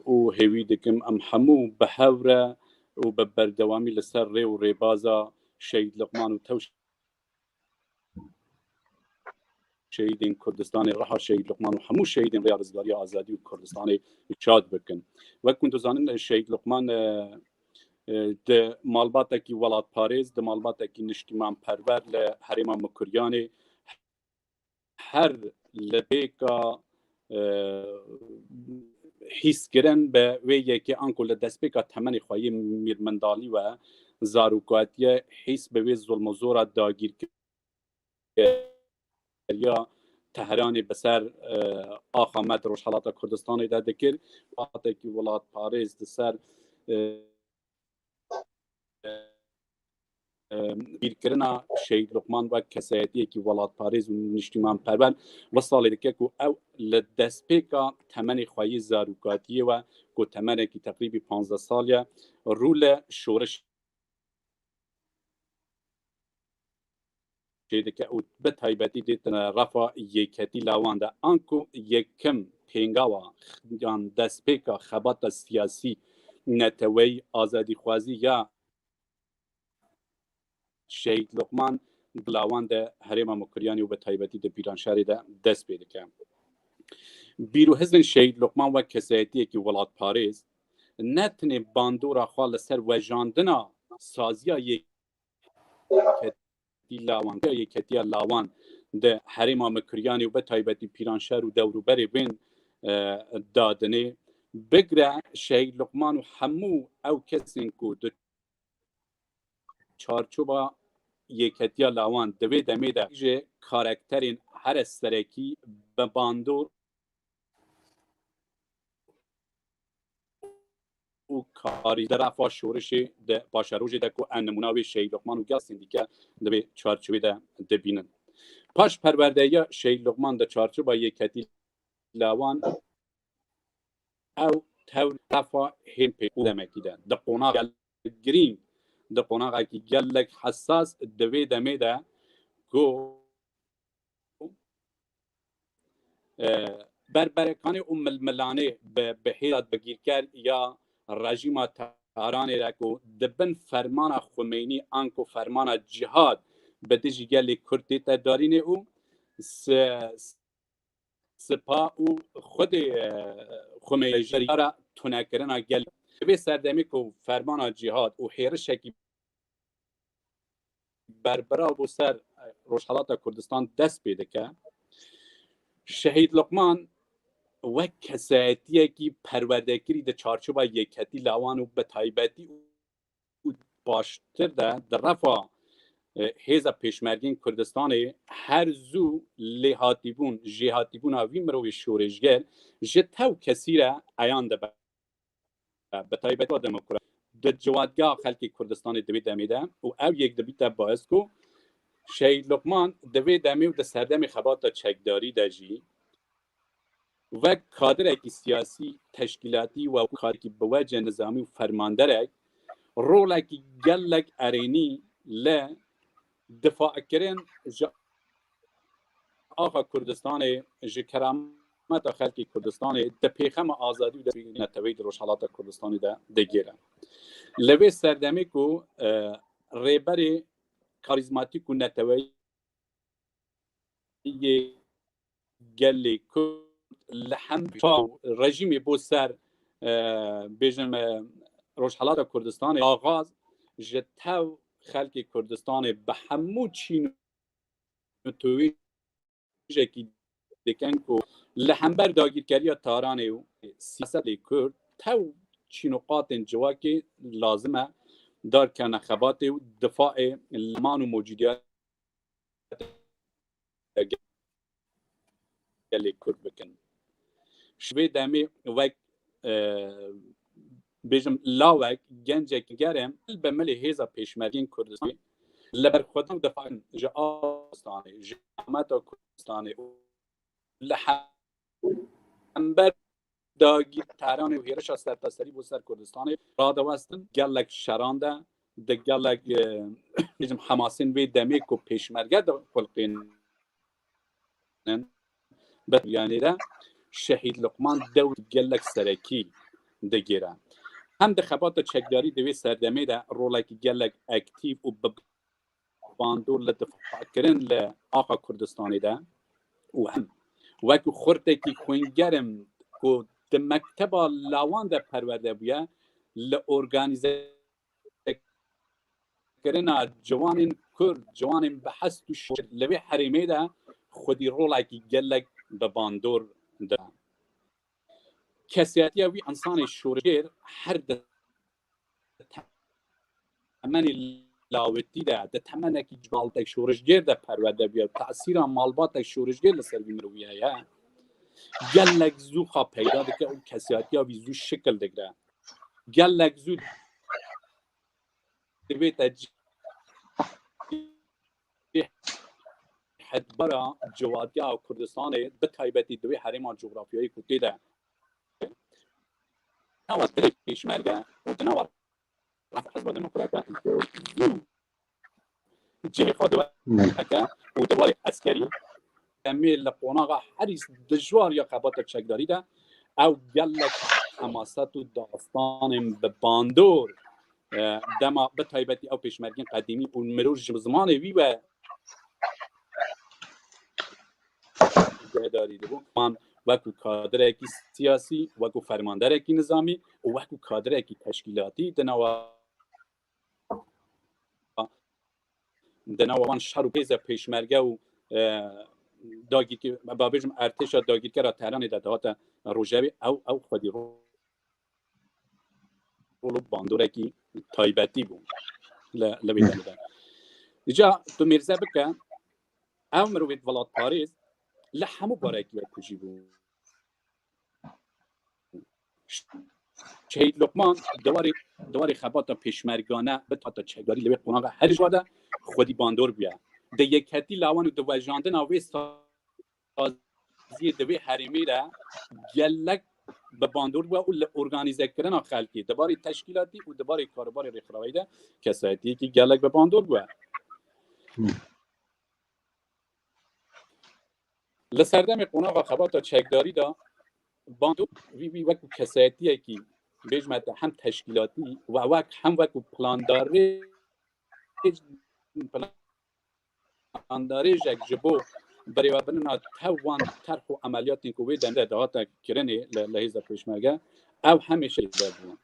و هیوی دکم ام همو بحوره و ببردوامی لسر ری و ریبازا شهید لقمان و توش شهیدین کردستان رها شهید لقمان و همو شهیدین ریا رزگاری آزادی و کردستان چاد بکن و کنتو زانن شهید لقمان ده مالباتا کی ولات پاریز ده مالباتا کی نشتیمان پرور لحریم مکریانی هر لبیکا حس کردن به ویه که آنکو لدسپیکا تمنی خواهی میرمندالی و زاروکاتی حس به وی ظلم و زورا داگیر یا تهرانی بسر آخامت روشحالات کردستانی ده دکر باتا کی ولات پاریز ده سر بیرکرنا شهید لقمان و کسایتی که ولات پاریز و نشتیمان پرور و سالی دکه که او لدسپیکا تمنی خواهی زاروکاتیه و که تمنی که تقریبی 15 سالیه رول شورش شده که او به تایبتی دیتن رفا یکتی لاوانده آنکو یکم پینگاوا یان دسپیکا خبات سیاسی نتوی آزادی خوازی یا شهید لقمان بلاوان ده حریم مکریانی و به تایبتی ده پیرانشاری ده دست پیدا که بیرو حزن شهید لقمان و کسایتی که ولات پاریز نتنه باندورا خواه لسر وجاندنا سازیا یکتی لاوان یکتی لاوان ده حریم مکریانی و به تایبتی پیرانشار و دوروبری بین دادنه بگره شهید لقمان و همو او کسین که ده چارچوبا یکتیا لاوان دوی دمی ده جه کارکترین هر سرکی به باندور و کاری در افا شورش ده باشروج ده که انموناوی شهید لقمان و گلسین دیگه دوی چارچوبی ده دبینن پاش پرورده یا شهید لقمان ده چارچوبا یکتی لاوان او تور افا هم پیقو دمکی ده ده قناق گرین ده قناقه که گلک حساس دوی دمی ده گو بربرکان ململانه به حیلت بگیر کرد یا رژیم تهرانی را که دبن فرمان خمینی آنکو فرمان جهاد به دجی گل کردی تدارین او سپا او خود خمینی جریه را تونکرنا گل به سردمی که فرمان جهاد و حیرشکی بربرا و سر روشحالات کردستان دست پیدا که شهید لقمان و کسایتیه که پروردگری ده چارچوبا یکتی لاوان و به تایبتی و باشتر ده در رفا حیزه پیشمرگین کردستان هر زو لحاتیبون جهاتیبون هاوی مروی شورشگر جتاو کسی را ایان ده به تایبتی و دموکرات ده جوادگاه خلکی کردستان دوی دمیده و او یک دبیتا باعث کو شهید لقمان دوی دمی و ده سردم خبات چکداری دجی و کادر اکی سیاسی تشکیلاتی و کادر اکی بوجه نظامی و فرماندر رول اکی گلک ارینی ل دفاع کرن آخا کردستان جکرامت خلکی کردستان ده پیخم آزادی و ده نتوید روشحالات کردستانی ده دگیره لوی سردمی کو ریبر کاریزماتیک و نتوید گلی کرد لحم رژیم بو سر بێژم ڕۆژهەڵاتە کوردستانی ئاغاز ji tev xelkê Kurdistanê bi hemû çîn û tûjekî dikin ku li hember dagîrkeriya taranê û siyasetê Kurd tev çînûqatên civakê lazim e darkene xebatê û difacê liman û mewcudiyet gelê Kurd bikin. Ji vê demê wek bêjim lawek gencek gerem bi milê hêza pêşmergên Kurdistanê li ber xwedan difacin ji Astanê ji ameta Kurdistanê û li hember dagîr teranê û hêrişa serpeserî bû ser Kurdistanê radewestin gelek şeran de di gelek bêjim hemasên vê demê ku pêşmerge de xulqên yani de Şehîd Luqman dewr gelek serekî digêre. Hem di xebata çekdarî di wê serdemê de rolekî gelek aktiv û bandor li difackirin li axa Kurdistanê de û hem wekû xurtekî xwîngerim ku di mekteba lawan de perwerde bûye li organîzekirina ciwanên Kurd, ciwanên bi hest û şor li wê herêmê de xwedî rolekî gelek bi bandor de. Kesiyetiya wî insanê şoreşgêr her di temenê lawetî de di temenekî malbatek şoreşgêr de perwerde bûye tesîra malbatek şoreşgêr li ser vî miroviya ye gelek zû xa peyda dike û kesiyetiya wî zû şikil digre gelek zû dibête hedbera civatiya Kurdistanê bi taybetî di wê herêma coğrafyayî ku tê de نوع پێشمەرگە نوع حزب دموکراتە جێ خۆدەکە و دوای ئەسکەری ئەمێ لە قۆناغا هەریس دژوار یا قەباتە چەکداریدا ئەو گەلێک حەماسەت و داستانên bi bandor dema bi taybetî ew pêşmergên qedîmî û mirov ji zimanê wî we guhdarî dibû وەکو کادرێکی سیاسی وەکو فەرماندەرێکی نظامی و وەکو کادرێکی تەشکیلاتی دنەوەوان شەڕ و پێزە پێشمەرگە و با بێژم ئەرتێشە داگیرکەرە تەرانێ دەداتە ڕۆژاوی ئەو خودی ڕۆڵ باندۆرێکی تایبەتی بوو لە وێدەدا اینجا تو میرزە بکە ئەو مرۆڤێت وڵات پارێز لە هەموو بارێکی کوژی بوو شهید لقمان دواری خبات پێشمەرگانە بتاتە چەکداری لەوێ قۆناغا هەر ژوادا خودی باندۆر بووە د یەکەتی لاوان و دەواژاندنا وێ سازیە دەوێ هەرێمێدا gelek bi bandor bûye û li organîzekirina xelkê dibarê teşkîlatî û dibarê karûbarê rêxrawayî de kesayetiyekî gelek bi bandor bûye. Li serdemê qonaxa xebata çekdarî da bandor wî wekû kesayetiyekî bêjme te hem teşkîlatî ve wek hem wekû plandarêjek ji bo birêvebirina tewan terx û emeliyatên ku wê demde dihate kirinê li hêza pêşmerge ew hemêşe bûn.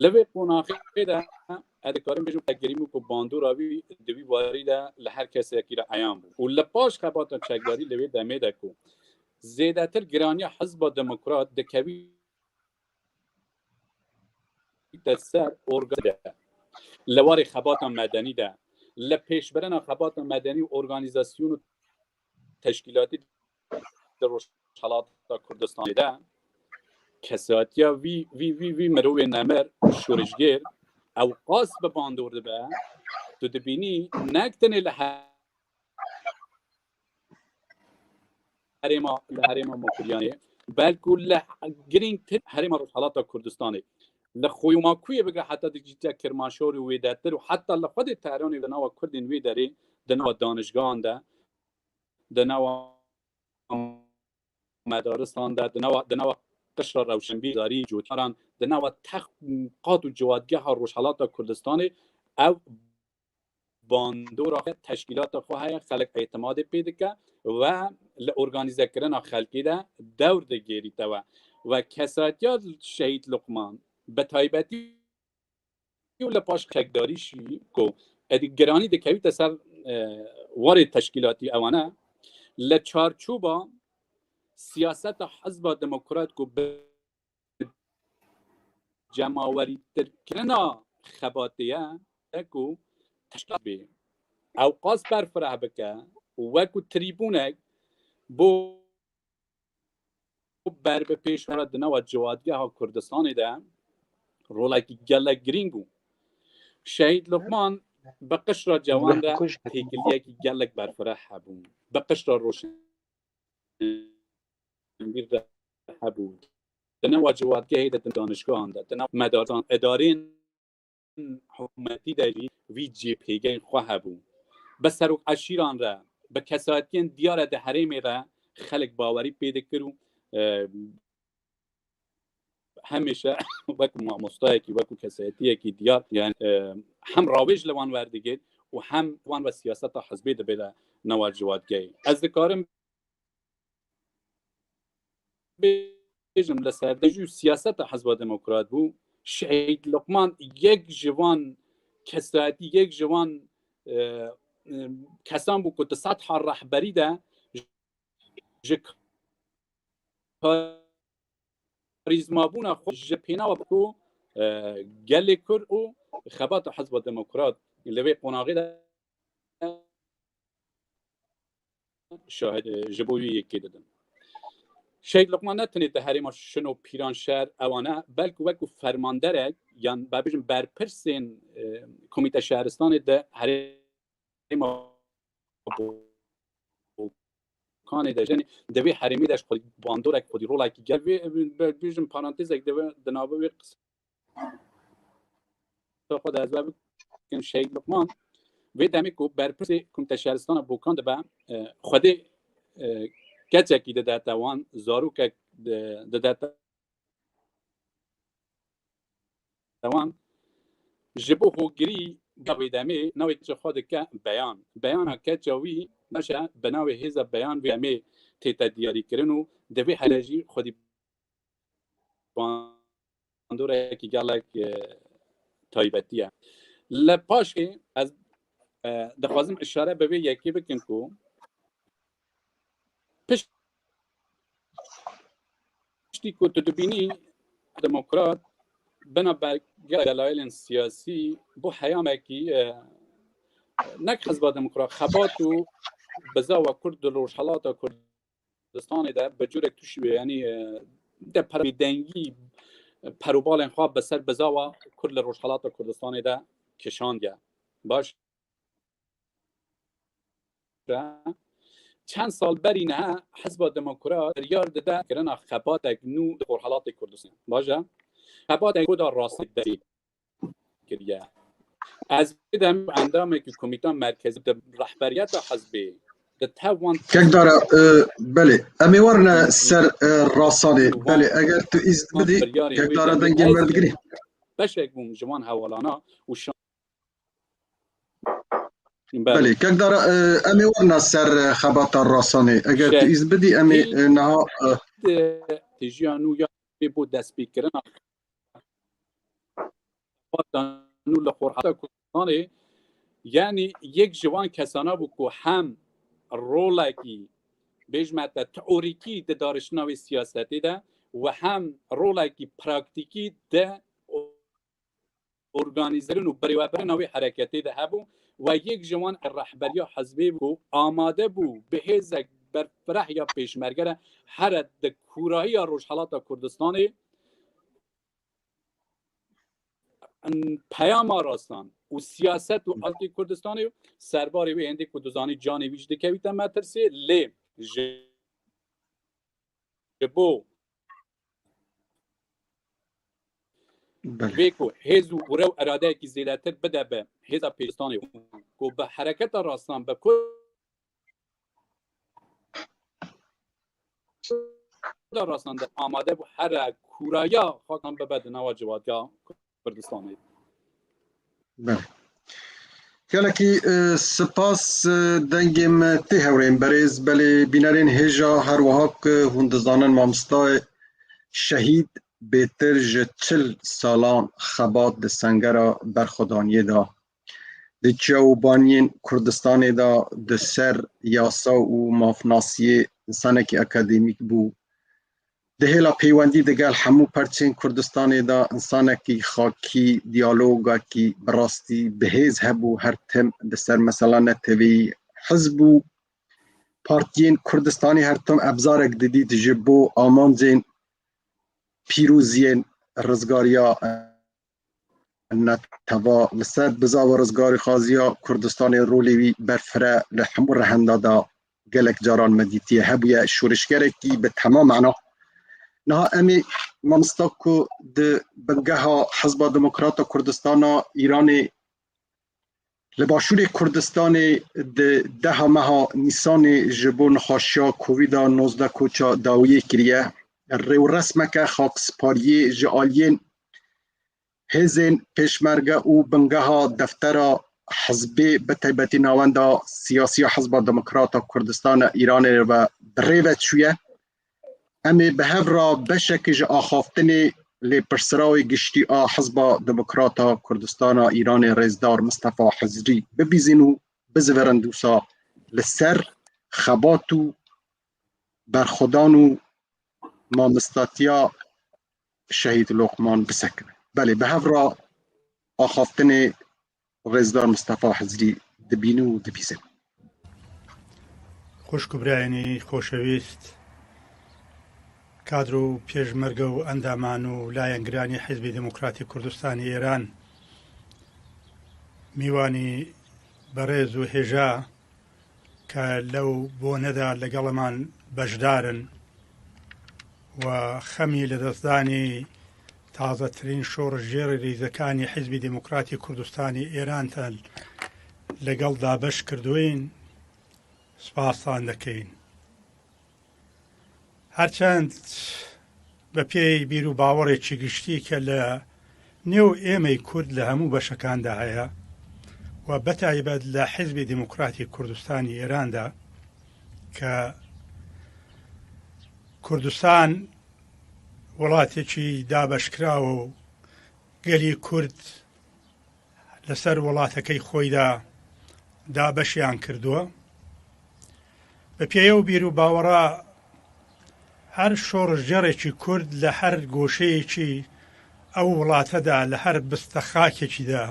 Li vê qonaxê de ez dikarim bêjim tevgerîm ku bandora wî di wî warî de li her kesekî re eyan bû û li paş xebata çekdarî li wê demê de ku zêdetir giraniya Hizba Demokrat dikevî te ser organî li warê xebata medenî de li pêşberena xebata medenî û organîzasyûn û teşkîlatî di Rojhilatê Kurdistanê de kesatiya vî mirovê nemer şoreşgêr ew qas bi bandor dibe tu dibînî nek tenê li herêma Mokiryanê belkû li girîngtir herêma Rojhilata Kurdistanê li Xoymakûyê bige heta dijîtiya Kirmanşorê wê dertir û heta li Xwedê Tehranê di nava Kurdên wê derê di nava danişgahan de di nava medaristan de di nava qişra rewşenbîrdarî cotaran di nava texqat û ciwatgeha Rojhilata Kurdistanê ew باندورا تشکیلات خواه خلق اعتماد پیدا که و لارگانیزه کردن خلقی ده دور ده گیری توا و کساتیات شهید لقمان به تایبتی و لپاش چکداری شی کو ادی گرانی ده کوی تسر وارد تشکیلاتی اوانه لچارچوبا سیاست حزب دموکرات کو به جمعوری ترکنا خباتیه اکو تشکیل بی او قاس برفره بکه وکو تریبونک بو بر به پیش مرد نو جوادگه ها کردستانی ده رولاکی گله گرین بو شهید لقمان به قشر جوان ده تیکلیه که گلک برفره حبون به قشر روشن بیر ده حبون دنو جوادگه هیده دانشگاه آنده دنو مداران ادارین حکومتی داری وی جی پیگین خواه بون به سروک عشیران را به کساتین دیاره ده حریمی را خلق باوری پیدا کرو همیشه وکو ماموستایی که وکو کساتیه که دیار یعنی هم راویج لوان وردگید و هم وان و سیاست حزبی ده بیده نوال جوادگی از دکارم بیجم لسردجو سیاست حزب دموکرات بو شهید لقمان یک جوان کساتی یک جوان کسان بو که سطح رهبری ده کاریزما بونا خود جپینا و بکو گلی کر و خبات حزب دموکرات لوی قناغی ده شاهد جبوی یکی دادن شهید لقمان نتونید ده حریم شنو پیران شهر اوانه بلکه وکو فرماندره یعنی ببیجم برپرسین کمیته شهرستان ده حریم کانی ده جنی دوی حریمی داشت خودی باندورک خودی رولکی گل ببیجم پارانتیزک دوی دنابه وی قصه خود از وی کن شهید لقمان وی دمی که برپرس کمیته شهرستان بوکان ده با خودی کچکی ده داتوان زارو که ده داتوان جبو خوگری گویدمی نوی چه خود که بیان که جوی نشه بناوی هیزا بیان ویمی تیتا دیاری کرنو دوی حراجی خودی باندوره که گلک تایبتیه لپاش که از دخوازم اشاره به وی یکی بکن که پشتی که تو بینی دموکرات بنابر دلایل سیاسی بو حیامه که نک حزب دموکرات خبات و بزا و کرد روشحالات و کردستان ده بجورک توش یعنی ده پردنگی پروبال خواب بسر بزا و کرد روشحالات و کردستان ده کشانده باش چند سال بری نه حزب دموکرات ریار ده کرنا خبات اگنو ده روشحالات کردستان باشه خبات اگنو ده راست ده کریه از بدم اندامه که کمیته مرکزی ده رهبریت حزبی کک داره بله امی ورنه سر راسانه بله اگر تو ایست بدی کک داره دنگی مردگری بشه بوم جوان حوالانا و شان بله کک داره امی ورنه سر خبات راسانه اگر تو ایست بدی امی نها تجیانو یا بود دست بیکرن نو لخورحتا کردستانه یعنی یک جوان کسانا بود که هم رولاکی بیجمت تئوریکی ده دارشناوی سیاستی ده و هم رولاکی پراکتیکی ده ارگانیزرن و بریوابرناوی حرکتی ده هبو و یک جوان رهبری حزبی بو آماده بو به هزک بر فرح یا پیشمرگره هر ده کورایی روشحالات کردستانی پیام راستان و سیاست و آلتی کردستانی سرباری وی هندی کردستانی جانی ویجده که ویتا مترسی لی جبو ویکو هزو ورو اراده که زیده تر بده به هزا پیستانی که به حرکت راستان به راستان ده آماده بو هر کورایا خواهان ببد نوا جوادگاه کردستانی بله gelekî spas dengê me tê hewrên berêz belê bînerên hêja her wiha ku hûn dizanin mamostayê şehîd bêtir ji 40 salan xebat di sengera berxwedaniyê da di Çawobaniyên Kurdistanê da di ser yasa û mafnasiyê insanekî akademîk bû. Di hêla peywendî digel hemû perçên Kurdistanê da insanekî xakî, diyalogekî bi rastî bihêz hebû her tim di ser mesela netewî hizb û partiyên Kurdistanê her tim ebzarek didît ji bo amancên pîroziyên rizgariya neteva li ser bizava rizgarîxwaziya Kurdistanê rolê wî berfire li hemû rehenda da gelek caran me dîtiye hebûye şûrişgerekî bi temam mena. Niha em ê mamosta ku di bingeha Hizba Demokrata Kurdistana Îranê li başûrê Kurdistanê di deha meha Nîsanê ji bo nixweşiya Covid-19 koça dawiyê kiriye. Rêwresmeke xakspariyê ji aliyên hêzên pêşmerge û bingeha deftera hizbê bi taybetî navenda siyasî Hizba Demokrata Kurdistana Îranê ve bi rê ve çûye. Em ê bi hev re beşekî ji axaftinê lêpirsirayê giştî a Hizba Demokrata Kurdistana Îranê Rêzdar Mustefa Hizrî bibîzin û biziverin dûsa li ser xebat û berxwedan û mamostatiya Şehîd Luqman bisekin. Belê bi hev re axaftinê Rêzdar Mustefa Hizrî dibînin û dibîzin. خوشک و برایانی خۆشەویست کادر و پێشمەرگە و ئەندامان و لایەنگرانی حیزبی دموکراتی کوردستانی ئێران میوانی بەڕێز و هێژا کە لەو بۆنەدا لەگەڵەمان بەشدارن و خەمی لە دەستدانی تازەترین شۆڕژێڕی ریزەکانی حیزبی دموکراتی کوردستانی ئێرانتان لەگەڵدا بەش کردوین سپاسان دەکەین. هەرچەند بە پێی بیر و باوەڕێکی گشتی کە لە نێو ئێمەی کورد لە هەموو بەشەکاندا هەیە و بەتایبەت لە حیزبی دموکراتی کوردستانی ئێراندا کە کوردستان وڵاتێکی دابەشکراوە و گەلی کورد لەسەر وڵاتەکەی خۆیدا دابەشیان کردووە. بە پێیە و بیر و باوەڕە هەر شۆڕژێڕێکی کورد لە هەر گۆشەیەکی ئەو وڵاتەدا لە هەر بستە خاکێکیدا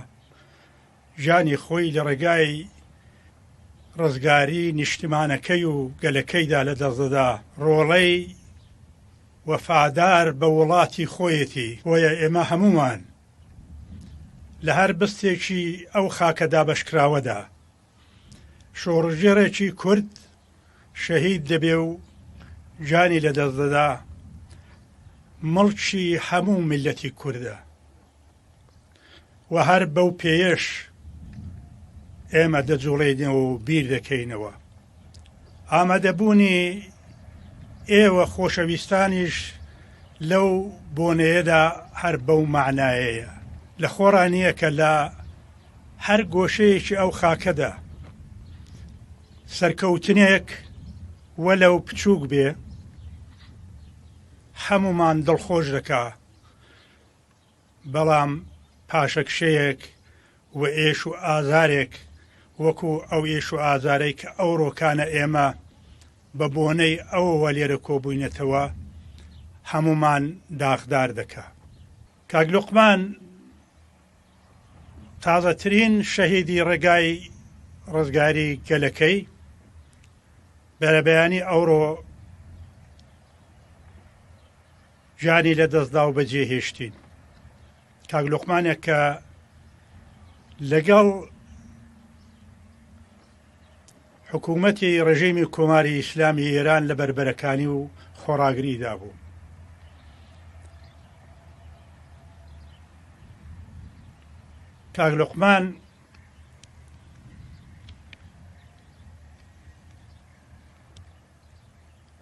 ژانی خۆی لە ڕێگای ڕزگاری نیشتیمانەکەی و گەلەکەیدا لە دەستدەدا ڕۆڵەی وەفادار بە وڵاتی خۆیەتی بۆیە ئێمە هەمومان لە هەر بستێکی ئەو خاکەدا بەشکراوەدا شۆڕژێڕێکی کورد شەهید دەبێ و جانی لە دەستدەدا مڵکی هەموو میلەتی کوردە و هەر بەو پێیەش ئێمە دەجوڵێنەوە و بیر دەکەینەوە. ئامادەبوونی ئێوە خۆشەویستانیش لەو بۆنەیەدا هەر بەو معنایەیە لە خۆڕانیە کە لە هەر گۆشەیەکی ئەو خاکەدا سەرکەوتنێک وەلەو بچووک بێ هەمومان دڵخۆش دەکا، بەڵام پاشەکشەیەک و ئێش و ئازارێک وەکو ئەو ئێش و ئازارەی کە ئەو ڕۆکانە ئێمە بە بۆنەی ئەوەوە لێرە کۆبووینەتەوە هەمومان داغدار دەکا. کاک لوقمان تازەترین شەهیدی ڕێگای ڕزگاری گەلەکەی بەرەبەیانی ئەوڕۆ جانی لە دەستدا و بەجێهێشتین. کاک لوقمانێک کە لەگەڵ حکوومەتی ڕژیمی کۆماری ئیسلامی ئێران لە بەربەرەکانی و خۆڕاگریدا بوو. کاک لوقمان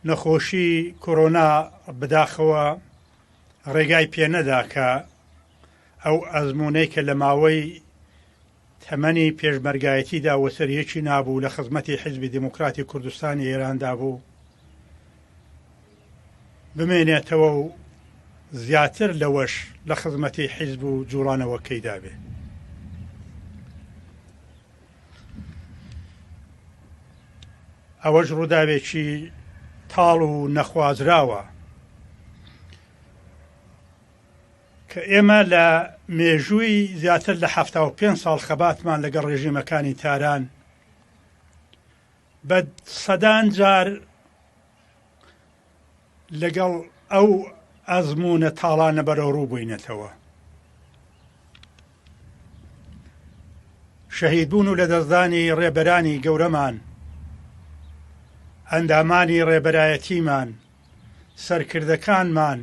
نەخۆشی کۆرۆنا بداخەوە ڕێگای پێ نەدا کە ئەو ئەزموونەی کە لە ماوەی تەمەنی پێشمەرگایەتیدا وەسەریەکی نابوو لە خزمەتی حیزبی دموکراتی کوردستانی ئێراندا بوو بمێنێتەوە و زیاتر لەوەش لە خزمەتی حیزب و جوڵانەوەکەیدا بێ. ئەوەش ڕووداوێکی تاڵ و نەخوازراوە کە ئێمە لە مێژووی زیاتر لە 75 ساڵ خەباتمان لەگەڵ ڕێژیمەکانی تاران بە سەدان جار لەگەڵ ئەو ئەزمونە تاڵانە بەرەو ڕوو بووینەتەوە. شەهیدبوون و لە دەستدانی ڕێبەرانی گەورەمان، ئەندامانی ڕێبەرایەتیمان، سەرکردەکانمان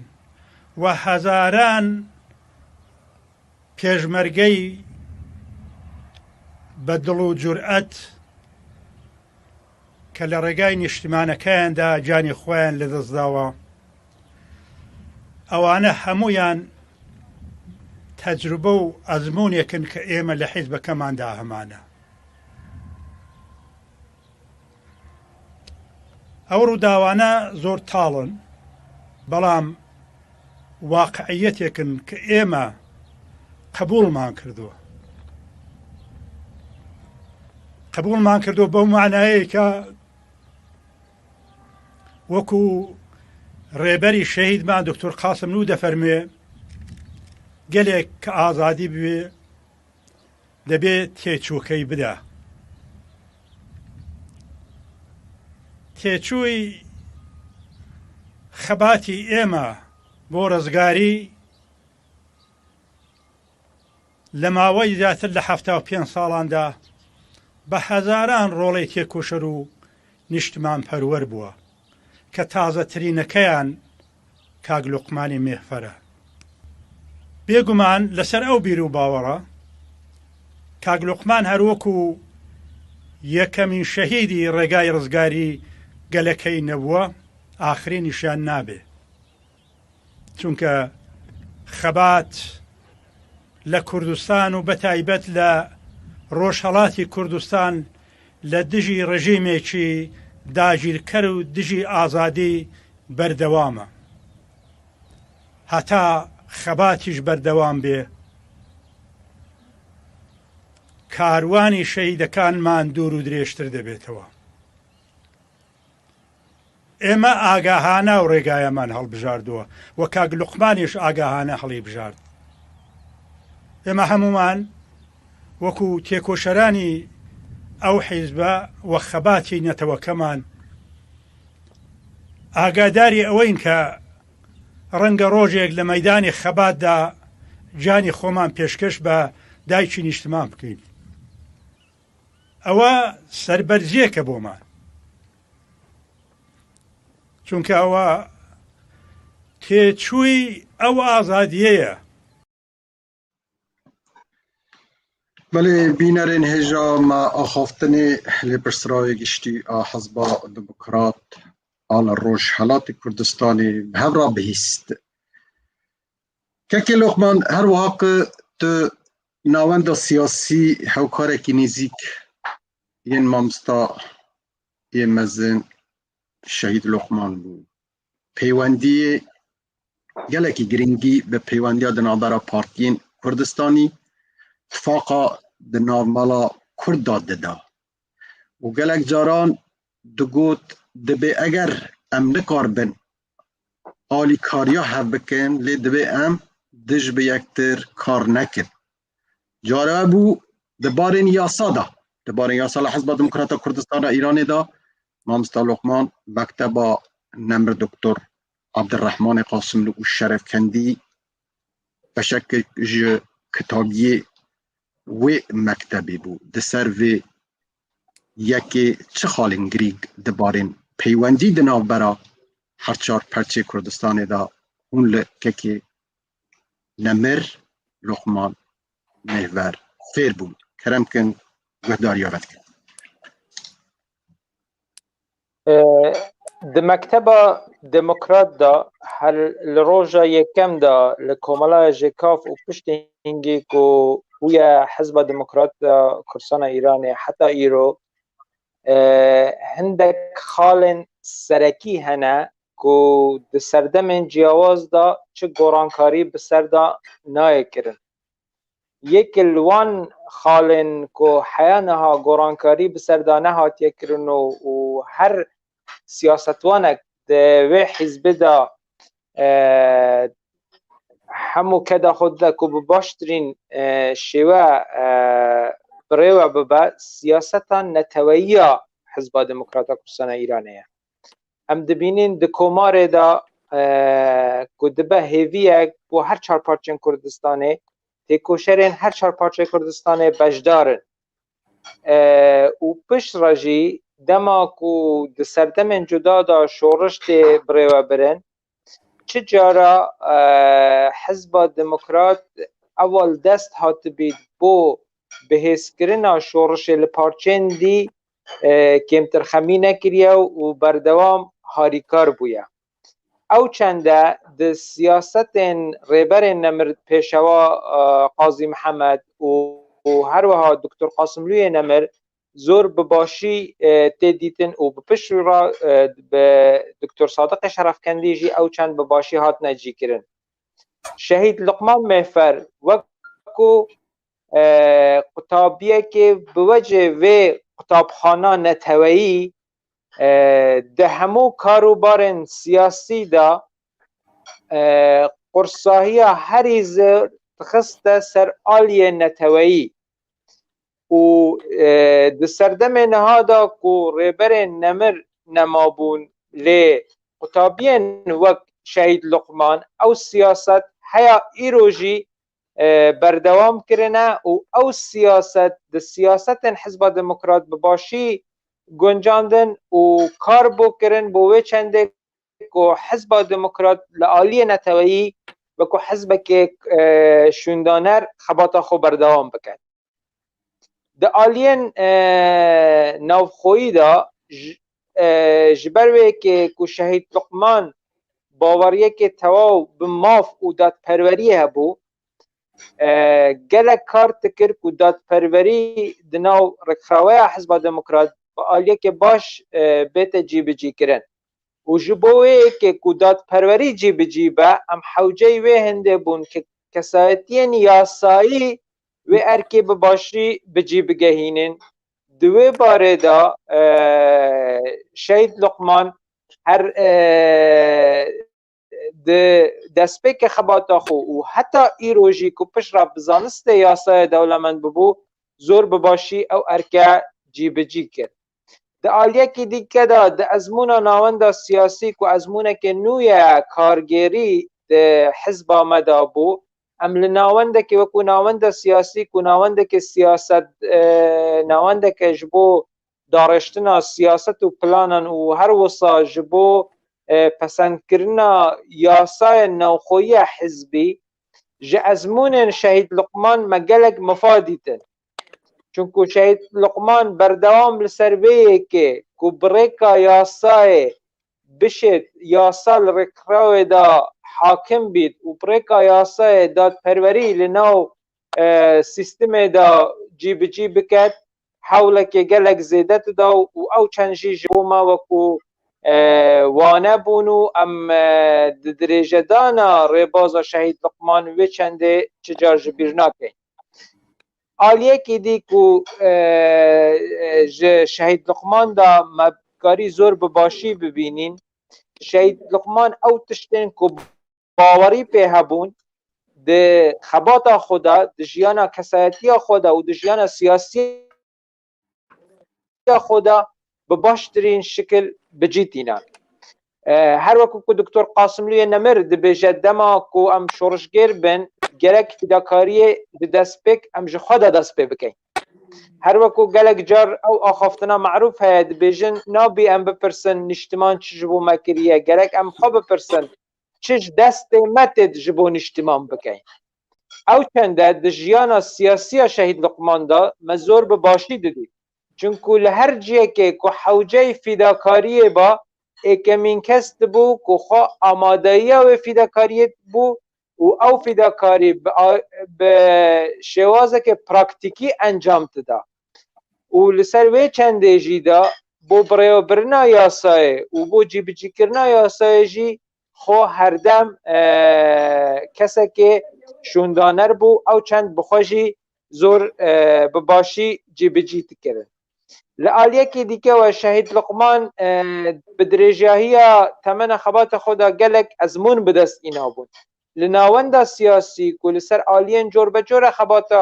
و هەزاران پێشمەرگەی بە دڵ و جورئەت کە لە ڕێگای نیشتیمانەکەیاندا جانی خۆیان لەدەستداوە، ئەوانە هەمویان تەجروبە و ئەزمونێکن کە ئێمە لە حیزبەکەماندا هەمانە. ئەو ڕووداوانە زۆر تاڵن، بەڵام واقعیەتێکن کە ئێمە قبوڵمان کردووە. قبوڵمان کردووە بەو معنایەیە کە وەکو ڕێبەری شەهیدمان دکتۆر قاسم نو دەفەرمێ گەلێک کە ئازادی بوێ دەبێت تێچووکەی بدا. تێچووی خەباتی ئێمە بۆ ڕزگاری لە ماوەی زیاتر لە 75 ساڵاندا بە هەزاران ڕۆڵەی تێکۆشەر و نیشتمان پەروەر بووە کە تازەترینەکەیان کاک لوقمانی مێفەرە. بێگومان لەسەر ئەو بیر و باوەڕە کاک لوقمان هەروەکو یەکەمین شەهیدی ڕێگای ڕزگاری گەلەکەی نەبووە، ئاخرینیشیان نابێ، چونکە خەبات لە کوردستان و بەتایبەت لە ڕۆژهەڵاتی کوردستان لە دژی ڕژیمێکی داگیرکەر و دژی ئازادی بەردەوامە. هەتا خەباتیش بەردەوام بێ، کاروانی شەهیدەکانمان دوور و درێژتر دەبێتەوە. ئێمە ئاگاهانە و ڕێگایەمان هەڵبژاردووە و کاک لوقمانیش ئاگاهانە هەڵی بژارد. ئێمە هەمومان وەکو تێکۆشەرانی ئەو حیزبە و خەباتی نەتەوەکەمان ئاگاداری ئەوەین کە ڕەنگە ڕۆژێک لە مەیدانی خەباتدا جانی خۆمان پێشکەش بە دایکی نیشتمان بکەین. ئەوە سەربەرزیەکە بۆمان، چونکە ئەوە تێچووی ئەو ئازادیەیە. بەڵێ بینەرێن هێژا مە ئاخافتنێ لێپرسراوێ گشتی ئا حەزبا دموکرات ئاڵە ڕۆژهەڵاتی کوردستانی هەڤرا بihîst. Kekê Loqman her wiha ku tu navenda siyasî hewkarekî nêzik yên mamosta yê mezin Şehîd Loqman bû. Peywendiyê gelekî giringî bi peywendiya di navbera partiyên Kurdistanî tifaqa di navmala Kurd da dida û gelek caran digot dibe eger em nikarbin alîkariya hev bikin lê dibe em dij bi yektir kar nekin. Cara bû di barên yasa da, di barên yasa li Hizba Demokrata Kurdistana Îranê da Mamosta Loqman mekteba Nemr Doktor Abdirrehmanê Qasimlû û Şerefkendî beşek ji kitabiyê wê mektebê bû. Di ser vê yekê çi xalên girîg di barên peywendî di navbera her çar perçê Kurdistanê da hûn li kekê Nemr Loqman Mehver fêr bûn. Kerem kin guhdariya vedkin. Di mekteba demokrat da li roja yekem da li Komelaya Jêkaf û piştî hingê ku ويا حزب ديمقراط كردستان إيران حتى إيرو هندك خالن سرکی هنه کو د سردمن جیاواز دا چه گورانکاری به سردا نای کرن یک الوان خالن کو حیانها گورانکاری به سردا نهات کرن و هر سیاستوانک و حزب دا همو کدا خود دا کو بباشترین شیوه بریوه ببا سیاستا نتوییا حزب دموکرات کردستان ایرانیه ام دبینین د کومار دا کو دبه هیویه و هر چهار پارچن کردستانه تیکوشرین هر چهار پارچه کردستانه بجدارن و پشت راجی دما کو د سردمن جدا دا شورش تی بریوه برن چه جارا حزب دموکرات اول دست هات بید بو بهس کرنا شورش لپارچن دی کمتر خمی نکریه و بردوام هاریکار بویا او چنده د سیاست ریبر نمر پیشوا قاضی محمد و هر وها دکتر قاسم لوی نمر زور بباشی تدیتن و بپش را به دکتر صادق شرفکندی جی او چند بباشی هات نجی کرن شهید لقمان محفر وکو قطابیه که بوجه و قطابخانه نتویی ده همو کاروبار سیاسی دا قرصاهی هری زر تخست سر آلی نتویی و ده سردم نهادا کو ریبر نمر نمابون لی قطابین وک شهید لقمان او سیاست هیا ایروژی بردوام کرنه و او سیاست د سیاست حزب دموکرات بباشی گنجاندن و کار بو کرن بو چنده کو حزب دموکرات لعالی نتویی و کو حزب که شوندانر خباتا خو بردوام بکن د آلین نوخویی دا جبروی که کو شهید لقمان باوریه که تواو بماف و داد پروریه بو گلک کار تکر کو داد پروری دناو رکخراوی حزب دموکرات با آلیه که باش بیت جی بجی کرن و جبوی که کو داد پروری جی بجی با ام حوجه وی هنده بون که کسایتین یاسایی و ارکی بباشی بجی بگهینن دوی باره دا شهید لقمان هر دسپیک خباتا خو و حتی ایروژی کو پش را بزانست یاسای دولمند ببو زور بباشی او ارکه جی بجی کرد ده آلیه که دیگه دا ده ازمون ناوند سیاسی کو ازمونه که نوی کارگیری ده حزب آمده بو امل ناونده که وکو ناونده سیاسی کو ناونده که سیاست ناونده که جبو دارشتنا سیاست و پلانن و هر وصا جبو پسند کرنا یاسای نوخوی حزبی جه ازمون شهید لقمان مگلک مفادیتن چونکو شهید لقمان بردوام لسرویه که کو بریکا یاسای بشت یاسال رکراوی دا حاکم بید و بریکا یاسای داد پروری لنو سیستم دا جیب جیب کد حوله که گلک زیدت دا و او چنجی جبو ما وکو وانه بونو ام درجه دانا ریباز شهید لقمان و چنده چجار جبیر ناکن آلیه که دی کو شهید لقمان دا مبکاری زور بباشی ببینین شهید لقمان او تشتین کو باوری په هبون د خباتا خدا د جیانا کسایتی خدا و د جیانا سیاسی خدا به باشترین شکل بجیتینا هر وقت کو دکتر قاسم لوی نمر د بجدما کو ام شورشگیر بن گرک فداکاری د دسپک ام ج خدا دسپ بکین هر وقت گلک جار او اخافتنا معروف هست بیجن نابی ام بپرسن نشتمان چجبو مکریه گرک ام خواب بپرسن چج دست متد جبو نشتمان بکین او چنده د جیانا سیاسی شهید لقمان دا مزور به باشی دید چونکو لهر جیه که که حوجه فداکاری با اکمین کست بو که خواه آمادهیه و فداکاریت بو و ئەو فیداکاری بە شێوازێکی پراکتیکی ئەنجام دەدا و لەسەر وێ چەندێژیدا بۆ بڕێوەبرنا یاسایە و بۆ جیبجیکردنا یاسایەژی خۆ هەردەم کەسێکێ شوندانەر بوو ئەو چەند بخۆژی زۆر بباشی جیبجی دکردن. لە ئالیەکی دیکەوە شەهید لوقمان بە درێژیاهیە تەمەنە خەباتە خۆدا گەلێک ئەزمون بەدەست ئینا بوون لە ناوەندا سیاسی و لەسەر ئالیەن جۆر بە جۆرە خەباتە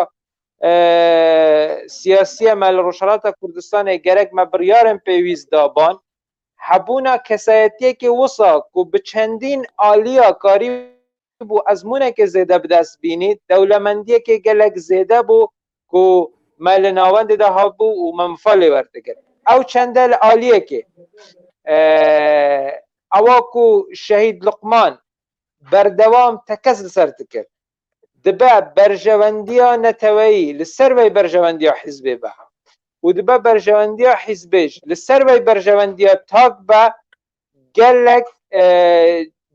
سیاسیە مە لە ڕۆژهەڵاتە کوردستانê gerek me biryarên pêwîst daban hebûna kesayetiyekê wisa ku bi çendîn aliya karî bû ezmûnekê zêde bi dest bînî dewlemendiyekê gelek zêde bû ku me li navendê de habû û me mifalê werdikir ew çend e li aliyekê ewa ku Şehîd Luqman berdewam tekez li ser dikir dibe berjevendiya neteweyî li ser vê berjevendiya hizbê be û dibe berjevendiya hizbêj li ser vê berjevendiya tak be gelek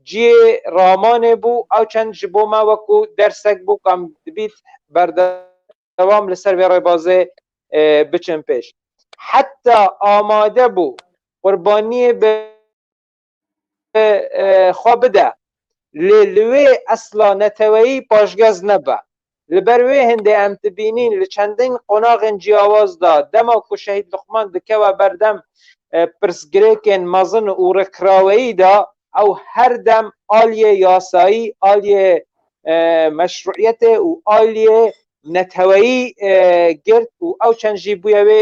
ciyê ramanê bû ew çend ji bo me wekû dersek bû kam dibît berdewam li ser vê rêbazê biçin pêş heta amade bû qurbaniyê bi xwe bide li wê esla neteweyî paşgez nebe li ber wê hindê em dibînîn li çendîn qonaxên ciyawaz da dema ku Şehîd Luqman dikeve berdem pirsgirêkên mezin û rêkiraweyî da ew her dem aliyê yasayî aliyê meşruiyetê û aliyê neteweyî girt û ew çend jî bûye wê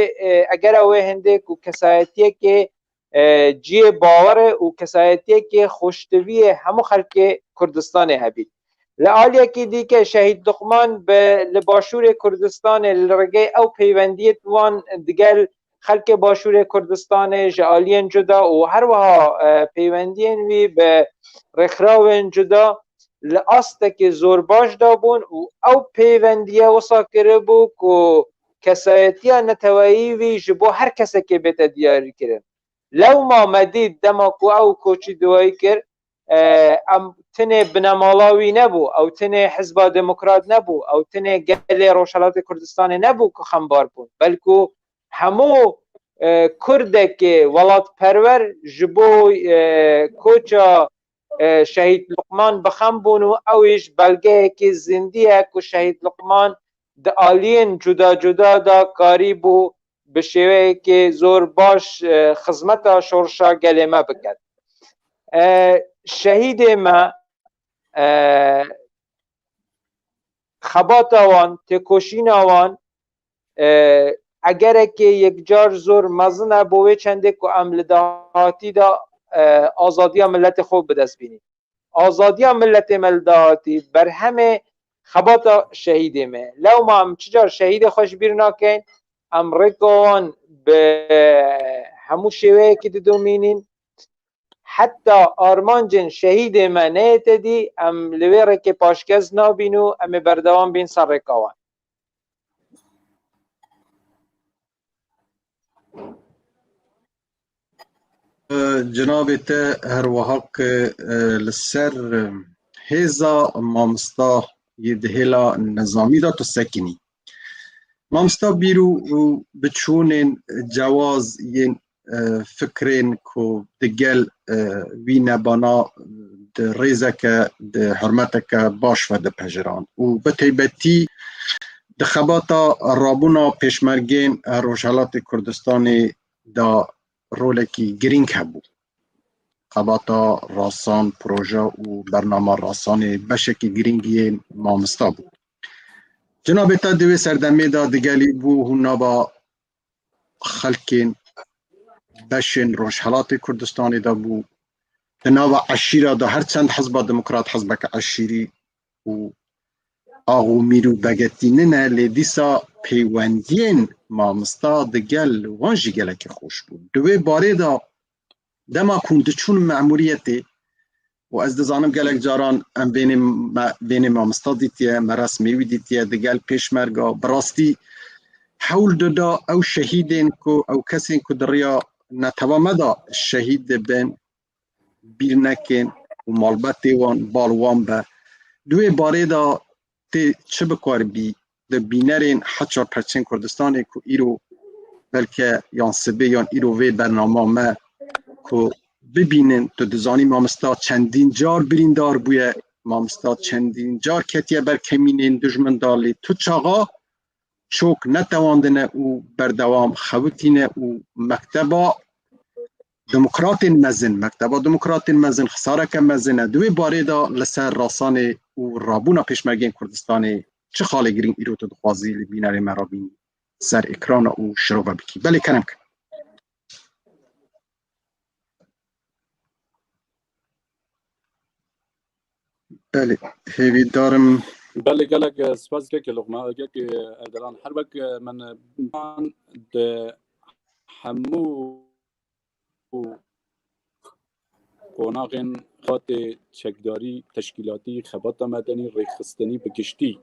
eger wê hindê ku kesayetiyekê ciyê bawerê û kesayetiyekê xoşteviyê hemû xelkê Kurdistanê hebî. Li aliyekî dîke Şehîd Luqman li başûrê Kurdistanê li regê ew peywendiyê wan digel xelkê başûrê Kurdistanê ji aliyên cuda û her wiha peywendiyên wî bi rêxirawên cuda li astekê zor baş dabûn û ew peyvendiye wisa kiribû ku kesayetiya neteweyî wî ji bo her kesekê bête diyarîkirin. Lewma me dît dema ku ew koçî duwayî kir em tinê binemala wî nebû ew tinê Hizba Demokrat nebû ew tinê gelê Rojhilatê Kurdistanê nebû ku xembar bûn belkû hemû Kurdekê welatperwer ji bo koça Şehîd Luqman bixem bûn û ew îş belgeyekî zindî ye ku Şehîd Luqman di aliyên cuda cuda da karî bû bi şêweyekê zor baş xizmeta şorşa gelê me bikin. Şehîdê me xebata wan têkoşîna wan egerekê yekcar zor mezin e bo wê çendê ku em li dahatî da azadiya milletê xwe bi dest bînîn. Azadiya milletê me li dahatî berhemê xebata şehîdê me. Lewma em çi car şehîdê xwe ji bîr nakin em rêka wan bi hemû şêweyekî didomînin heta armancên şehîdê me neyête dî em li wê rekê paşkez nabîn û em ê berdewam bîn ser rêka wan. Cenabê te her wiha li ser hêza mamosta yê dihêla nizamî da tu sekinî. Mamosta bîr û biçûnên cewaz yên fikrên ku digel wî nebana di rêzeke di hurmeteke baş ve dipejiran û bi taybetî di xebata rabûna pêşmergên Rojhilatê Kurdistanê da rolekî girîng hebû. Xebata rasan, proje û bernama rasanê beşekî girîng yên mamosta bû. Cenabê te di wê serdemê da digelî bû hûnava xelkên beşên Rojhilatê Kurdistanê da bû di nava eşîra da her çend Hizba Demokrat hizbeke eşîrî û ax û mîr û vegetînin e lê dîsa peywendiyên mamosta digel wan jî gelekî xweş bû. Di wê barê da dema ku diçûn memûriyetê û ez dizanim gelek caran em vênê mamosta dîtiye me resmê wî dîtiye digel pêşmerga bi rastî hewl dida ew şehîdên ku ew kesên ku di rêya netewa me da şehîd dibin bîr nekin û malbatê wan bal wan be دوی باره دا تی چه بکار بی ده بینرین حچار پرچین کردستان که ایرو بلکه یان سبه یان ایرو وی برنامه ما که ببینن تو دزانی مامستا چندین جار بریندار بویه مامستا چندین جار کتیه بر کمینین دجمن دالی تو چاقا چوک نتواندنه او بردوام خوتینه او مکتبا دموکرات مزن خساره که مزنه دوی باره دا لسر راسان او رابونا پیشمرگین کردستان چه خاله گرین ایرو تو دخوازی لبینار مرابین سر اکران او شروع بکی بله کنم که بله هیوی دارم بله گلک سپاس که لغمه که اردلان هر وقت من ده همو قوناغین خاط چکداری تشکیلاتی خبات مدنی ریخستنی بگشتی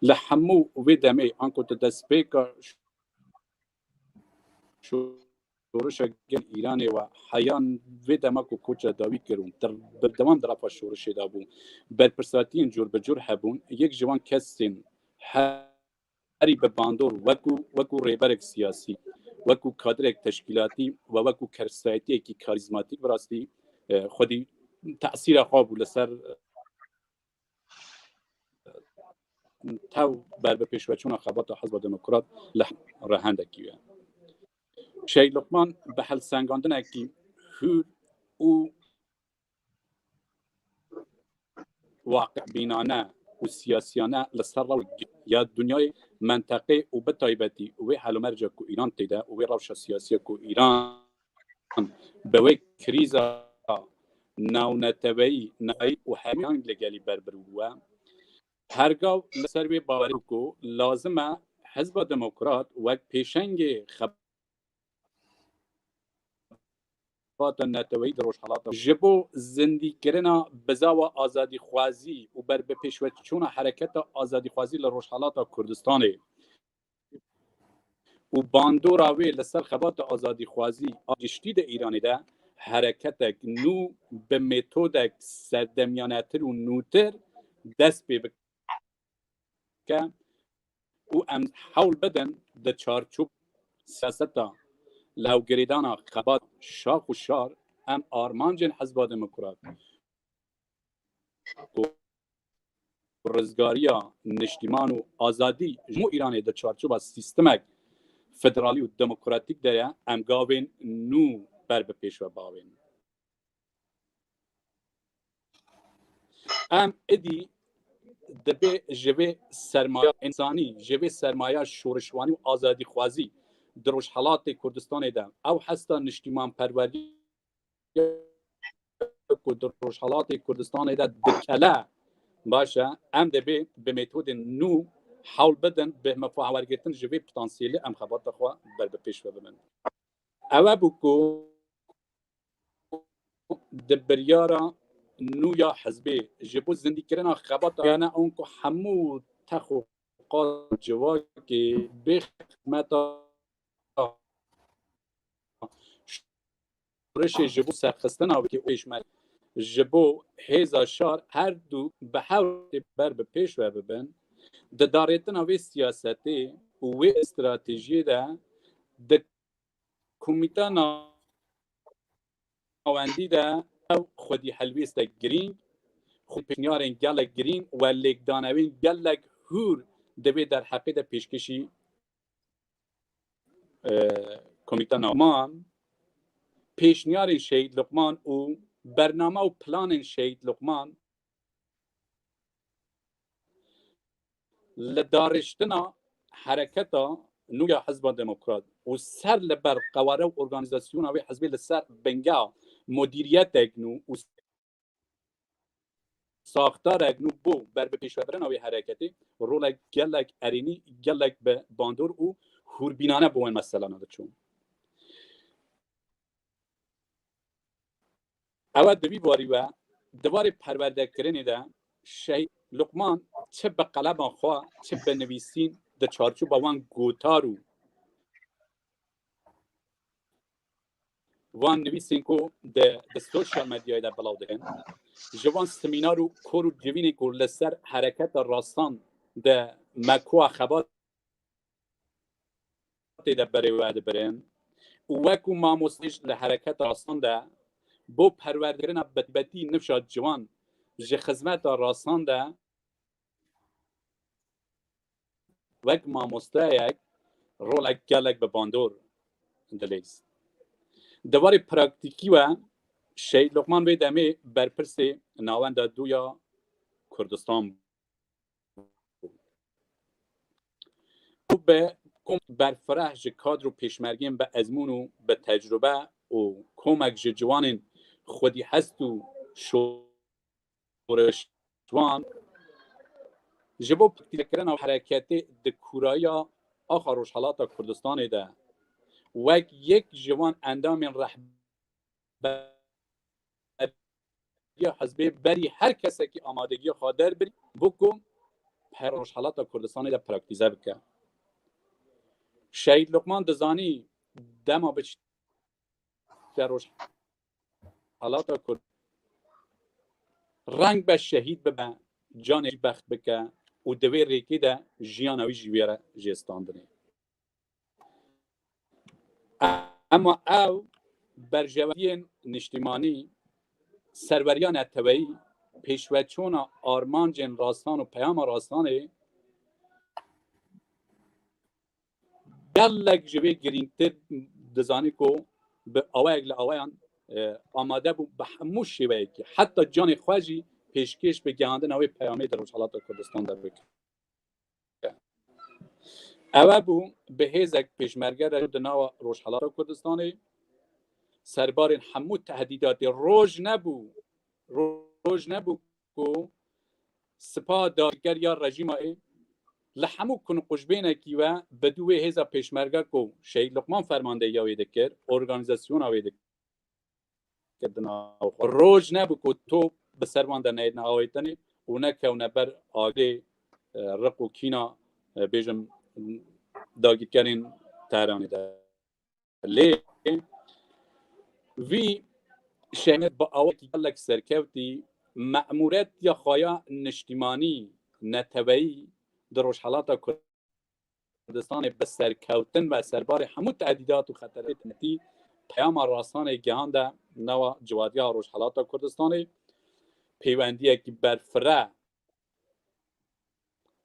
لحمو و دمی آنکو دست پیکا شورش گل ایران و حیان و دمکو کوچه داوی کرون در بردوام درافا شورش دابون برپرساتین جور بجور هبون یک جوان کسین هری به باندور وکو ریبرک سیاسی وکو کادرک تشکیلاتی و وکو کرسایتی کی کاریزماتیک براستی خودی تأثیر خواب لسر تاو بر به پیشوچون خبات حزب دموکرات رهندکیه شهید لقمان به حل سنگاندن اکی هور او واقع بینانه و سیاسیانه لسر رو یا دنیای منطقه و به تایبتی و حل مرجع کو ایران تیده و روش سیاسی کو ایران به وی کریزا ناونتوی نایی و همیان لگلی بربروه هرگاه لسر وی باوری کو لازمه حزب دموکرات و پیشنگ نتوی دروش حالات جبو زندی کرنا بزاو آزادی خوازی و بر به پیشوچون حرکت آزادی خوازی لروش حالات کردستانه و باندورا وی لسر خبات آزادی خوازی گشتی ده ایرانی ده حرکت نو به متد سردمیانتر و نوتر دست به که او ام حول بدن ده چارچوب سیاستا لو گریدانا خبات شاخ و شار ام آرمانجن حزب دموکرات رزگاریا نشتیمان و آزادی جمهور ایران ده چارچوب سیستمک فدرالی و دموکراتیک ده ام گاوین نو بر به پیش و باوین ام ادی دبه جوه سرمایه انسانی جوه سرمایه شورشوانی و آزادی خوازی دروش حالات کردستان ده او حستا نشتیمان پروری دروش حالات کردستان ده دکله باشه ام دبه به متد نو حول بدن به مفاهمه گرفتن جوه پتانسیلی ام خبات خوا بر به پیش ببرن او بکو دبریارا نو یا حزبی جبو زندگی کردن خبات یعنی اونکو همو تخوقات جوا که بخمتا شورش جبو سرخستن آوی که ایشمال جبو هیزا شار هر دو به حول بر به پیش و ببن ده داریتن آوی سیاستی و استراتیجی ده ده کمیته ناوندی ده خودی حلویست گرین خود پیشنیارین گلک گرین و لیک دانوین گلک هور دوی در حقیقت پیشکشی کمیته نامان پیشنیارین شهید لقمان و برنامه و پلان شهید لقمان لدارشتنا حرکتا نویا حزب دموکرات و سر لبر قواره و ارگانیزاسیون اوی حزبی لسر بنگا مدیریت اگنو و ساختار اگنو بو بر به پیشبرن اوی حرکتی رول گلک ارینی گلک به باندور و هوربینانه بوین مثلا نده چون اول دوی باری و دوار پرورده کرنی ده شهید لقمان چه به قلب آنخوا چه به نویسین ده چارچوب وان گوتارو وان نویسین کو د سوشال مدیا د بلاو دکن جوان سمینار و کور و جوین کو لسر حرکت راستان د مکو خبات د بری و د برن وکو ما مستش له حرکت راستان ده بو پروردگرنا بدبتی نفشاد جوان ج خدمت راستان ده وک ما مستایک رول اگلک به باندور دلیس دواری پراکتیکی و شهید لقمان به دمه برپرس ناوند دویا کردستان به برفرح ج کادر و پیشمرگیم به ازمون و به تجربه و کمک ج جوان خودی هست و شورشوان جبو پکتیکرن و حرکت د کورایا آخر روشحالات کردستان ده وک یک جوان اندام رهبری حزب بری هر کسی که آمادگی خادر بری بکن پر روشحالات کردستان ده پراکتیزه بکن شهید لقمان دزانی دما بچ در روشحالات کرد رنگ به شهید ببن جان بخت بکن و دوی ریکی ده جیانوی جویره جستاندنه اما او برجوهی نشتیمانی سروریان اتوایی پیشوچون آرمان جن راستان و پیام راستانه گلک جوی گرینتر دزانی کو به آوائگ لآوائیان آماده بود به همون شیوهی که حتی جان خواجی پیشکش به گهاندن اوی پیامی در روشحالات کردستان در بکن اوه بو به هیزک پیشمرگه در دناو روشحالات کردستانی سربار همو تهدیدات روش نبو که سپاه دادگر یا رژیم ای لحمو کن قشبینه کی و بدوی هیزا پیشمرگه کو شهید لقمان فرمانده یا ویده کرد ارگانیزاسیون ویده کردن روش نبو که تو به سروان در نهید نهایتنی و نکه و نبر آگه رق و کینا بیجم داگید کرین تهرانی ده لی وی شهید با آوه که لک سرکوتی مأمورت یا خوایا نشتیمانی نتوایی در روشحالات کردستان به سرکوتن و سربار همون تهدیدات و خطرات نتی پیام راستان گهانده نوا جوادیا روشحالات کردستان پیوندی که برفره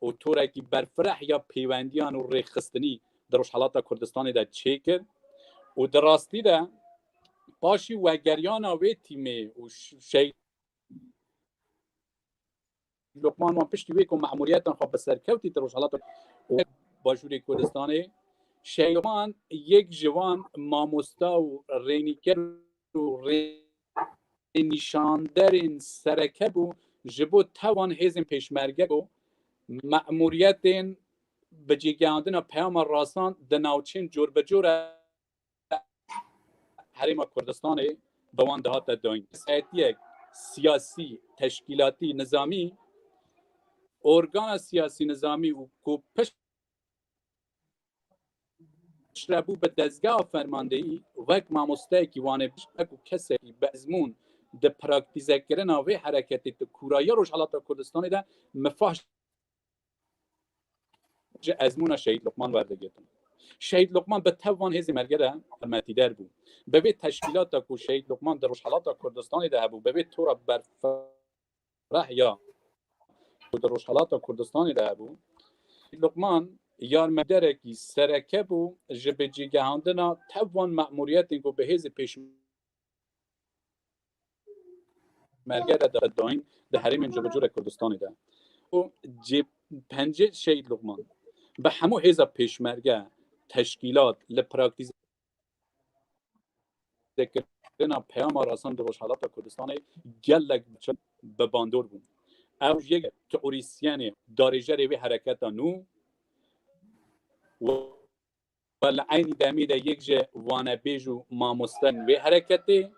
و طوره که برفره یا پیوندیان و ریخستنی در روشحالات کردستان ده چه کرد و در راستی ده پاشی وگریان آوه تیمه و شهید لقمان وان پشتی وی که معمولیتان خواب به سرکوتی در روشحالات باجوری کردستان شهید لقمان یک جوان ماموستا و رینیکر و نشاندرین سرکه بو جبو توان هیزم پیشمرگه بو مأموریتین بجیگاندن پیام راستان دناوچین جور بجور حریم کردستان بوان دهات داین سیاتی سیاسی تشکیلاتی نظامی ارگان سیاسی نظامی و کو پشت ربو به دزگاه فرماندهی وک ماموسته کی وانه بشکو کسی به ازمون د پراکتیزه کردن اوی حرکتی د کورایی روشحالات کردستان ده مفاهش ازمون شهید لقمان ورده گیتن شهید لقمان به توان هزی مرگره فرمتی در بود به وی تشکیلات کو شهید لقمان در روشحالات کردستان ده بود به وی طور برفرح یا در روشحالات کردستان ده بود لقمان یار مدره کی سرکه بو جبه جیگهاندنا توان مأموریت کو به هزی پیش مرگره در داین ده حریم جبجور کردستان ده و جب پنجه شهید لقمان به همو هزا پیشمرگه تشکیلات لپراکتیزه کردن پیام راستان در روشحالات کردستان گلک به باندور بود او یک تئوریسین دارجه وی حرکت نو و لعین دامید یک جه وانه بیجو ماموستن وی حرکتی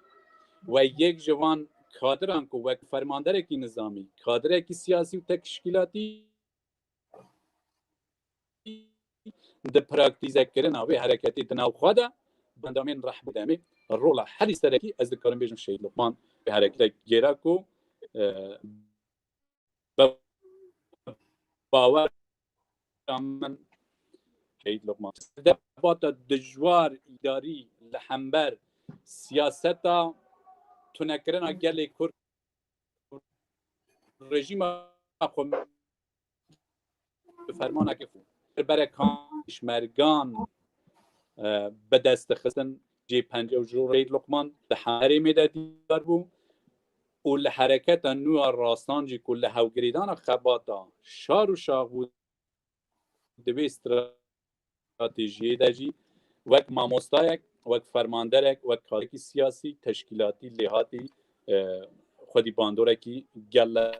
و یک جوان کادران کو وک فرماندره کی نظامی کادره کی سیاسی و تشکیلاتی د پراکتیزه کردن او حرکتی تناو خدا بندامین رحم دمی ڕۆڵە هەری سەرەکی ئەس دەکارم بێژم شەید لوقمان بە هەرەکە گێراک و باوەر من شەید لوقمان دەباتە دژوار ئیداری لە هەمبەر سیاسەتا تونەکردنا gelê Kurd rejîma xwe bi fermanekê berek pêşmergan bi dest dixistin cê pence û Şehîd Luqman li Herêmê de dîwar bû û li hereketa nû a rastan jî ku li hewgirêdana xebata şar û şaxbû di vê stratejiyê de jî wek mamostayek wek fermanderek wek karekî siyasî teşkîlatî lê hatî xwedî bandorekî gelek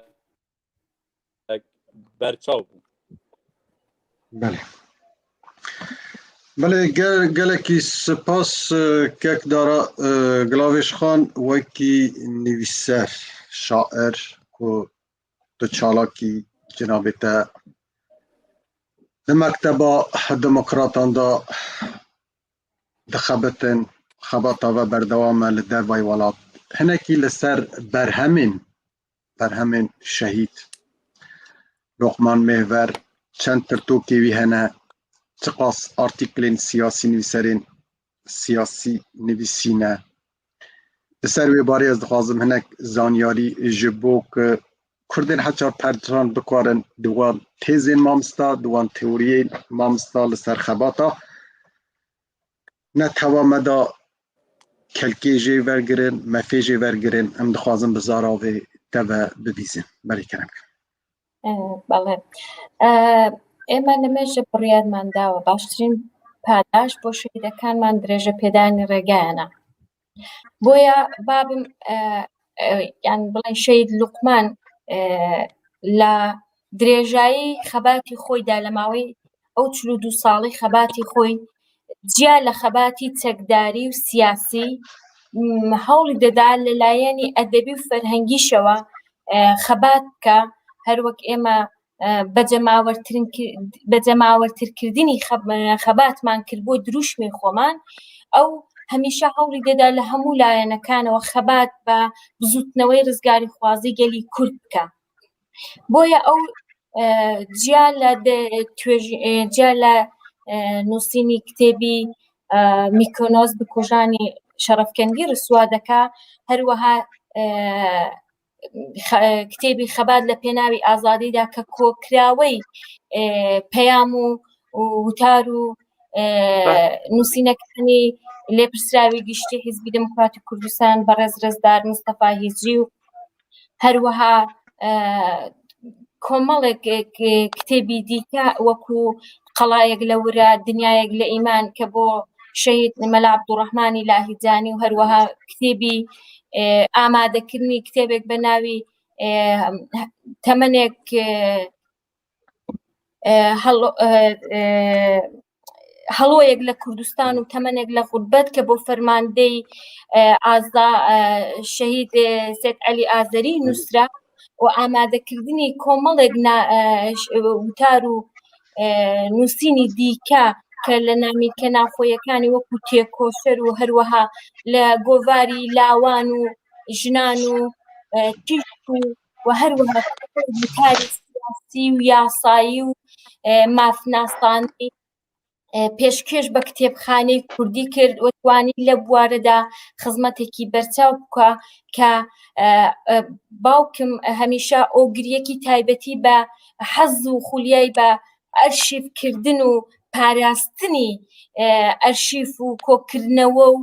berçav bû. بله gelekî spas kekdara Gilavêşxan wekî nivîser şair ku di çalakî cenabê te di mekteba demokratan da dixebitin xebata ve berdewam e li dervayê welat hinekî li ser berhemên Şehîd Luqman Mehver çend pirtûkê wî hene çi qas artîklên siyasî nivîserên siyasî nivîsîne li ser wê barê ez dixwazim hinek zanyarî ji bo ku Kurdên heçar percan bikarin di wan têzên mamosta di wan teoriyên mamosta li ser xebata ne tewa me da kelkê jê wergirin mefê jê wergirin em dixwazim bi zaravê te ve bibîzin berê kerem. بەڵێ ئێمە لەمێژە بڕیارمان داوە باشترین پاداش بۆ شەهیدەکانمان درێژە پێدانی ڕێگایانە بۆیە بابم یان بڵێن شەهید لوقمان لە درێژایی خەباتی خۆیدا لە ماوەی ئەو 42 ساڵی خەباتی خۆی جیا لە خەباتی چەکداری و سیاسی هەوڵی دەدا لەلایەنی ئەدەبی و فەرهەنگیشەوە خەبات بکە هەروەک ئێمە بەجەماوەرترکردنی خەباتمان کرد بۆ دروشمی خۆمان ئەو هەمیشە هەوڵی دەدا لە هەموو لایەنەکانەوە خەبات بە بزوتنەوەی ڕزگاری خوازی گەلی کورد بکە بۆیە ئەو جیا لە نووسینی کتێبی میکۆنۆس بکوژانی شەرەفکەندی ڕسوا دەکا هەروەها کتێبی خەبات لە پێناوی ئازادیدا کە کۆکراوەی پەیام و وتار و نووسینەکانی لێپرسراوی گشتی حیزبی دموکراتی کوردستان بەڕێز ڕێزدار مستەفا هیجری و هەروەها کۆمەڵێک کتێبی دیکە وەکو قەڵایەک لە ورە دنیایەک لە ئیمان کە بۆ شەهید مەلا عەبدوڕەحمانی لاهیجانی و هەروەها کتێبی ئامادەکردنی کتێبێک بە ناوی تەمەنێک هەڵۆیەک لە کوردستان و تەمەنێک لە غوربەت کە بۆ فەرماندەی شەهید سید عەلی ئازەری نووسرا و ئامادەکردنی کۆمەڵێک وتار و نووسینی دیکە کە لە نامیکە ناخۆیەکانی وەکو تێکۆشەر و هەروەها لە گۆڤاری لاوان و ژنان و تیشک و هەروەها وتاری سیاسی و یاسایی و مافناسانی پێشکەش بە کتێبخانەی کوردی کرد و توانی لە بوارەدا خزمەتێکی بەرچاو بکە کە باوکم هەمیشە ئۆگریەکی تایبەتی بە حەز و خولیای بە ئەرشیڤکردن و پاراستنی ئەرشیف و کۆکردنەوە و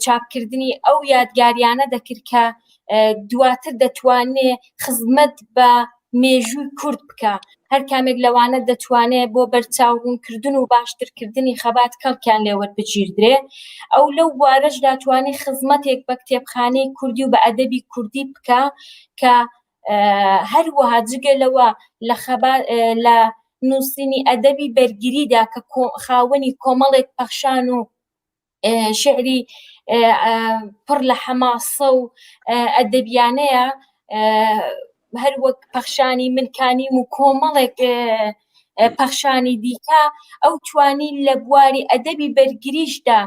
چاپکردنی ئەو یادگاریانە دەکرد کە دواتر دەتوانێت خزمەت بە مێژووی کورد بکە هەر کامێک لەوانە دەتوانێت بۆ بەرچاوبوونکردن و باشترکردنی خەبات کەڵکیان لێوەربگیردرێ ئەو لەو بوارەش داتوانێت خزمەتێک بە کتێبخانەی کوردی و بە ئەدەبی کوردی بکە کە هەروەها جگەلەوە لە نووسینی ئەدەبی بەرگریدا کە خاوەنی کۆمەڵێک پەخشان و شعری پڕ لە حەماسە و ئەدەبیانەیە هەروەک پەخشانی منکانیم و کۆمەڵێک پەخشانی دیکە ئەو توانی لە بواری ئەدەبی بەرگریشدا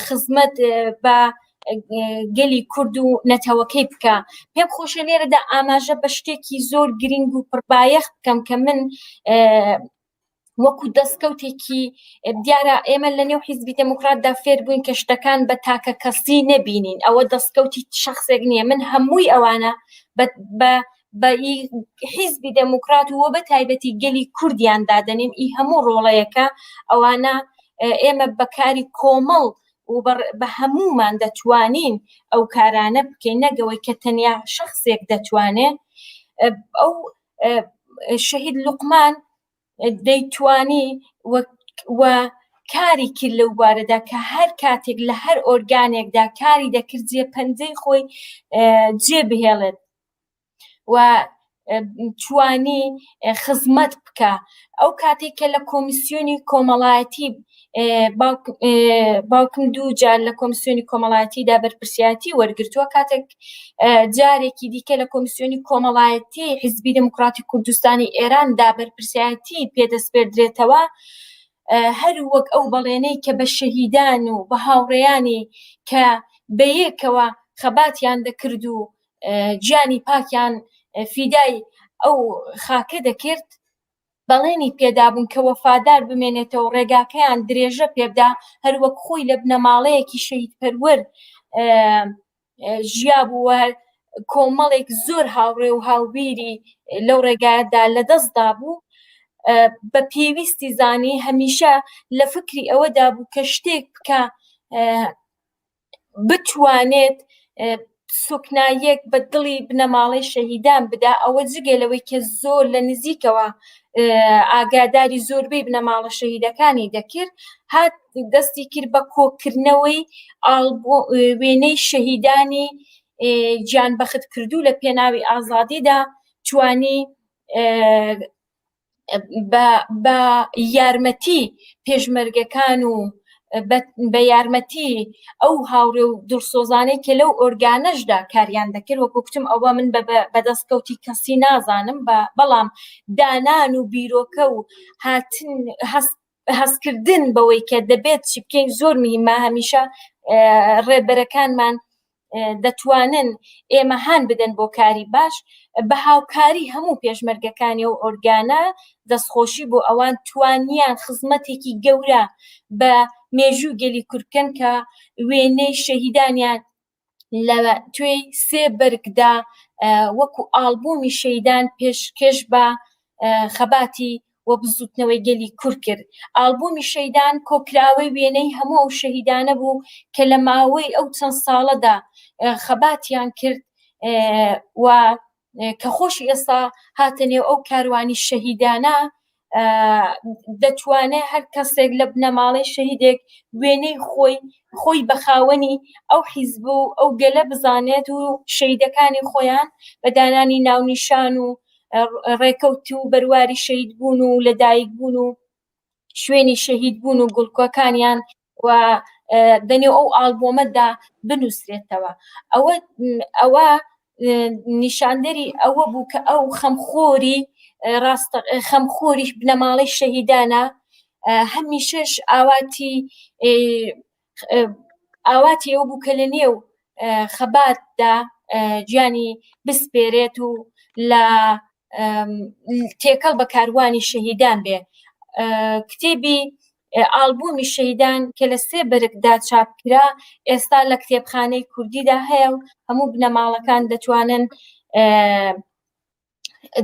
خزمەت بە گەلی کورد و نەتەوەکەی بکە. پێم خۆشە لێرەدا ئاماژە بە شتێکی زۆر گرنگ و پڕبایەخ بکەم کە من وەکو دەستکەوتێکی دیارە ئێمە لە نێو حیزبی دموکراتدا فێر بووین کە شتەکان بە تاکە کەسی نەبینین، ئەوە دەستکەوتی شخصێک نییە. من هەمووی ئەوانە بە حیزبی دموکرات و بە تایبەتی گەلی کوردیان دادەنیم ئی هەموو ڕۆڵەیەکە ئەوانە ئێمە بەکاری کۆمەڵ و بە هەمومان دەتوانین ئەو کارانە بکەین، نەگەوەی کە تەنیا شخصێک دەتوانێت. ئەو شەهید لوقمان دەیتوانی و کاری کرد لەو بارەدا کە هەر کاتێک لە هەر ئۆرگانێکدا کاری دەکرد جێ پەنجەی خۆی جێ بهێڵێت و توانی خزمەت بکە. ئەو کاتێک کە لە کۆمیسیۆنی کۆمەڵایەتی باوکم دوو جار لە کۆمیسیۆنی کۆمەڵایەتیدا بەرپرسیاتی وەرگرتووە، کاتێک جارێکی دیکە لە کۆمیسیۆنی کۆمەڵایەتی حیزبی دموکراتی کوردستانی ئێراندا بەرپرسیاتی پێدەستپێردرێتەوە، هەر وەک ئەو بەڵێنەی کە بە شەهیدان و بە هاوڕێیانی کە بەیەکەوە خەباتیان دەکرد و گیانی پاکیان فیدای ئەو خاکە دەکرد، بەڵێنی پێدابوون کە وەفادار بمێنێتەوە ڕێگاکەیان درێژە پێبدا، هەر وەک خۆی لە بنەماڵەیەکی شەهید پەروەر ژیا بووە، کۆمەڵێک زۆر هاوڕێ و هاوبیری لەو ڕێگایەدا لەدەستدا بوو. بە پێویستی زانی هەمیشە لە فکری ئەوەدا بوو کە شتێک بکە بتوانێت سوکنایەک بە دڵی بنەماڵەی شەهیدان بدا. ئەوە جگە لەوەی کە زۆر لە نزیکەوە ئاگاداری زۆربەی بنەماڵە شەهیدەکانی دەکرد، هات دەستی کرد بە کۆکردنەوەی وێنەی شەهیدانی گیان بەخت کردو لە پێناوی ئازادیدا، توانی بە یارمەتی پێشمەرگەکان و بە یارمەتی ئەو هاوڕێ و دڵسۆزانەی کە لەو ئۆرگانەشدا کاریان دەکرد. وەکو گوتم ئەوە من بەدەستکەوتی کەسی نازانم، بەڵام دانان و بیرۆکە و هاتن هەستکردن بەوەی کە دەبێت چی بکەین زۆر مهمە. هەمیشە ڕێبەرەکانمان دەتوانن ئێمە هان بدەن بۆ کاری باش بە هاوکاری هەموو پێشمەرگەکانی و ئۆرگانە دەستخۆشی بۆ ئەوان توانیان خزمەتێکی گەورە بە مێژوو گەلی کورکن کە وێنەی شەهیدانیان لە توێی 3 بەرگدا وەکو ئالبومی شەهیدان پێشکەش بە خەباتی و بزوتنەوەی گەلی کوور کرد. ئالبومی شەهیدان کۆکراوەی وێنەی هەموو ئەو شەهیدانە بوو کە لە ماوەی ئەو چەند ساڵەدا خەباتیان کرد و کە خۆشی ئێستا هاتنێ ئەو کاروانی شەهیدانە دەتوانێت هەر کەسێک لە بنەماڵەی شەهیدێک وێنەی خۆی بەخاوەنی ئەو حیزب و ئەو گەلە بزانێت و شەهیدەکانی خۆیان بە دانانی ناونیشان و ڕێکەوت و بەرواری شەهید بوون و لەدایک بوون و شوێنی شەهید بوون و گوڵکۆکانیان و دەنێو ئەو ئالبۆمەدا بنووسرێتەوە. ئەوە نیشاندەری ئەوە بوو کە ئەو خەمخۆری بنەماڵەی شەهیدانە هەمیشەش ئاواتی ئەو بوو کە لە نێو خەباتدا گیانی بسپێرێت و لە تێکەڵ بە کاروانی شەهیدان بێ. کتێبی ئالبومی شەهیدان کە لە 3 بەرگدا چاپکرا ئێستا لە کتێبخانەی کوردیدا هەیە و هەموو بنەماڵەکان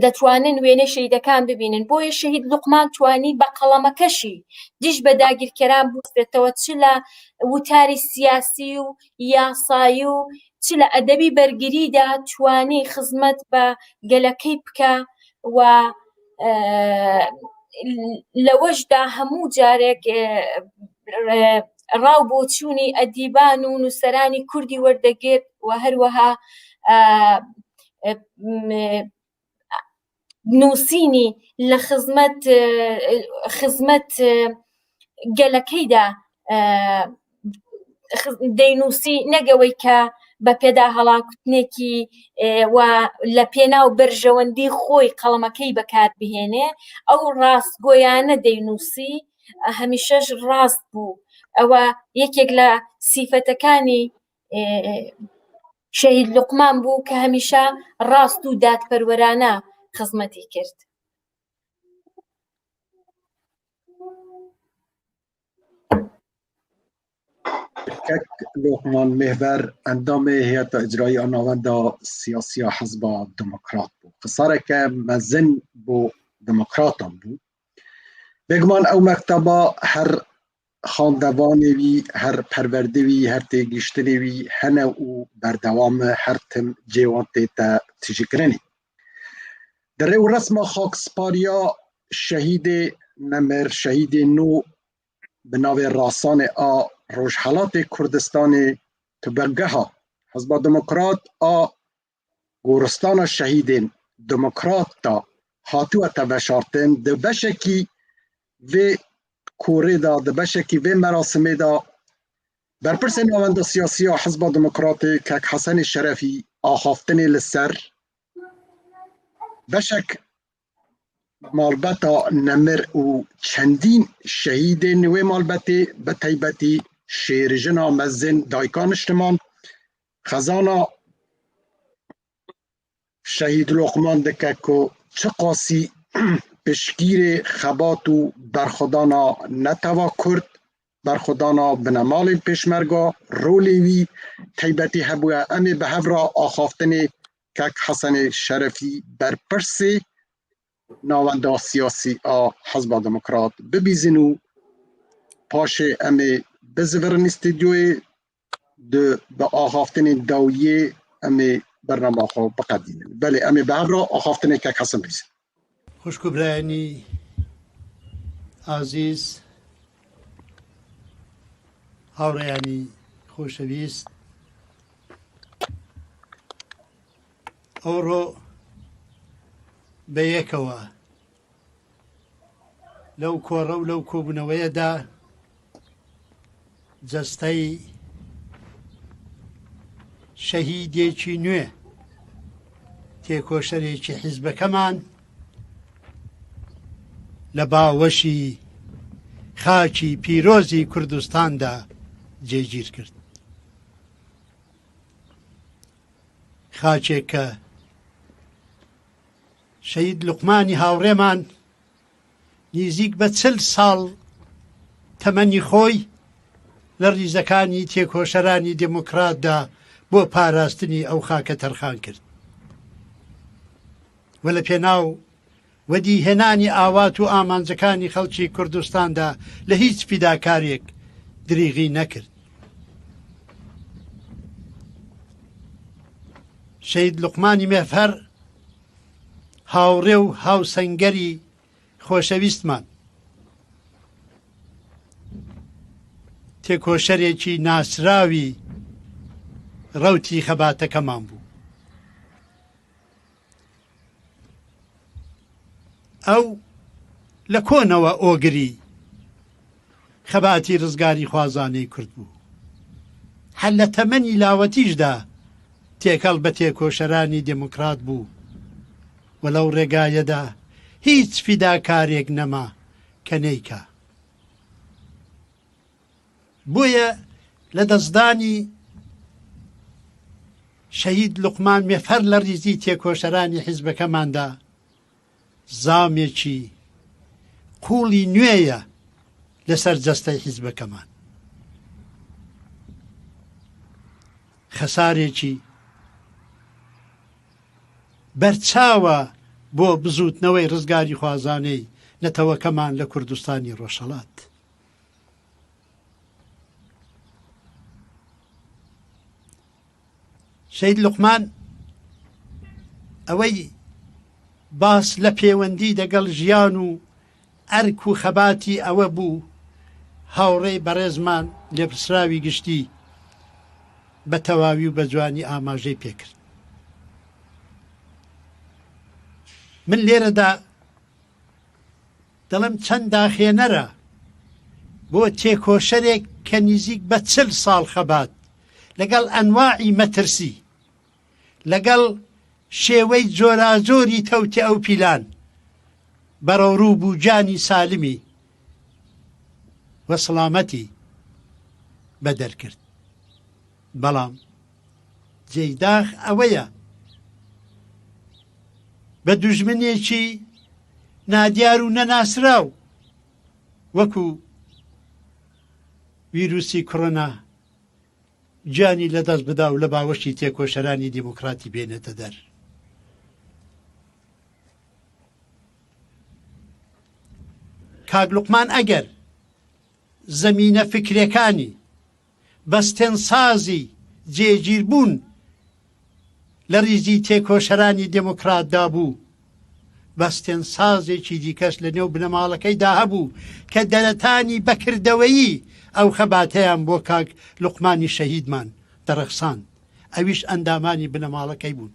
دەتوانن وێنەی شەهیدەکان ببینن. بۆیە شەهید لوقمان توانی بە قەڵەمەکەشی دیش بە داگیرکەران بووستێتەوە، چ لە وتاری سیاسی و یاسایی و چ لە ئەدەبی بەرگریدا توانی خزمەت بە گەلەکەی بکە و لەوەشدا هەموو جارێک ڕاو بۆ چوونی ئەدیبان و نووسەرانی کوردی وەردەگرت و هەروەها نووسینی لە خزمەت گەلەکەیدا دەینووسی، نەگەوەی کە بە پێدا هەڵاکوتنێکی و لە پێناو بەرژەوەندی خۆی قەڵەمەکەی بەکاربهێنێ ئەو ڕاستگۆیانە دەینووسی هەمیشەش ڕاست بوو. ئەوە یەکێک لە سیفەتەکانی شەهید لوقمان بوو کە هەمیشە ڕاست و دادپەروەرانە خزمەتی کرد. کەک لوقمان محور ئەندامێ هەیەتە ئیجرایی ناوەندا سیاسیە حزبا دموکرات بوو. خسارێکە مەزن بۆ دموکراتان بوو. بێگومان ئەو مەکتەبە هەر خاندەوانێوی، هەر پەروەردەوی، هەر تێگەیشتنێوی هەنە و بەردەوامە هەر تم جێوان تێتە تیژیکردنی. دەرێ و ڕەسما خاکسپاریا شەهیدێ نەمر شەهیدێ نو بناوێ ڕاسانێ ئا ڕۆژهەڵاتێ کوردستانê tubelgeha Hizba Demokrat a Goristana Şehîdên Demokrat da hatûye teveşartin di beşekî vê korê da di beşekî vê merasimê da berpirsên navenda siyasî ya Hizba Demokratê Kek Hesenê Şerefî axaftinê li ser beşek malbeta nemir û çendîn şehîdên wê malbetê bi taybetî şêrijina mezin dayika niştiman xezana Şehîd Luqman dike ku çi qasî piştgîrê xebat û berxwedana neteva Kurd, berxwedana binemalên pêşmerga rolê wî taybetî hebûye. Em ê bi hev re axaftinê Kek Hesenê Şerefî berpirsê navenda siyasî a Hizba Demokrat bibîzin û paşê em ê bizivirin stûdyoyê bi axaftinên dawiyê em ê bername xwe biqedînin. Belê em ê bi hev re axaftinê Kek Hesen bîzin. خوشک و برایانی ئازیز، هاوڕێیانی خۆشەویست، ئەوڕۆ بە یەکەوە لەو کۆڕە و لەو کۆبوونەوەیەدا جەستەی شەهیدێکی نوێ تێکۆشەرێکی حیزبەکەمان لە باوەشی خاکی پیرۆزی کوردستاندا جێگیر کرد. خاچێک کە شەهید لوقمانی هاوڕێمان نزیک بە 40 ساڵ تەمەنی خۆی لە ریزەکانی تێکۆشەرانی دموکراتدا بۆ پاراستنی ئەو خاکە تەرخان کرد و لە پێناو وەدیهێنانی ئاوات و ئامانجەکانی خەڵکی کوردستاندا لە هیچ فیداکارێک دریغی نەکرد. شەهید لوقمانی مێفەر هاوڕێ و هاوسەنگەری خۆشەویستمان، تێکۆشەرێکی ناسراوی ڕەوتی خەباتەکەمان بوو. ئەو لە کۆنەوە ئۆگری خەباتی ڕزگاری خوازانەی کورد بوو. هەر لە تەمەنی لاوەتیشدا تێکەڵ بە تێکۆشەرانی دموکرات بوو و لەو ڕێگایەدا هیچ فیداکارێک نەما کە نەیکا. بۆیە لە دەستدانی شەهید لوقمان مێفەر لە ریزی تێکۆشەرانی حیزبەکەماندا زامێکی قوڵی نوێیە لەسەر جەستەی حیزبەکەمان. خەسارێکی بەرچاوە بۆ بزوتنەوەی ڕزگاری خوازانەی نەتەوەکەمان لە کوردستانی ڕۆژهەڵات. شەهید لوقمان ئەوەی باس لە پەیوەندی دەگەڵ ژیان و ئەرک و خەباتی ئەوە بوو هاوڕێی بەڕێزمان لێپرسراوی گشتی بە تەواوی و بە جوانی ئاماژەی پێکرد. من لێرەدا دەڵم چەند داخێنەرە بۆ تێکۆشەرێک کە نزیک بە 40 ساڵ خەبات لەگەڵ ئەنواعی مەترسی لەگەڵ شێوەی جۆرازۆری تەوتی ئەو پیلان بەرەو ڕوو بوو جانی سالمی وە سڵامەتی بەدەرکرد. بەڵام جێداخ ئەوەیە بە دوژمنێکی نادیار و نەناسراو وەکو ڤیرۆسی کۆڕۆنا جانی لەدەست بدا و لە باوەشی تێکۆشەرانی دیموکراتی بێنێتە دەر. کاک لوقمان ئەگەر زەمینە فکرەکانی بەستێنسازی جێگیربوون لە ریزی تێکۆشەرانی دموکراتدا بوو، بەستێنسازێکی دیکەش لە نێو بنەماڵەکەیدا هەبوو کە دەرەتانی بەکردەوەیی ئەو خەباتەیان بۆ کاک لوقمانی شەهیدمان دەرەخساند، ئەویش ئەندامانی بنەماڵەکەی بوون.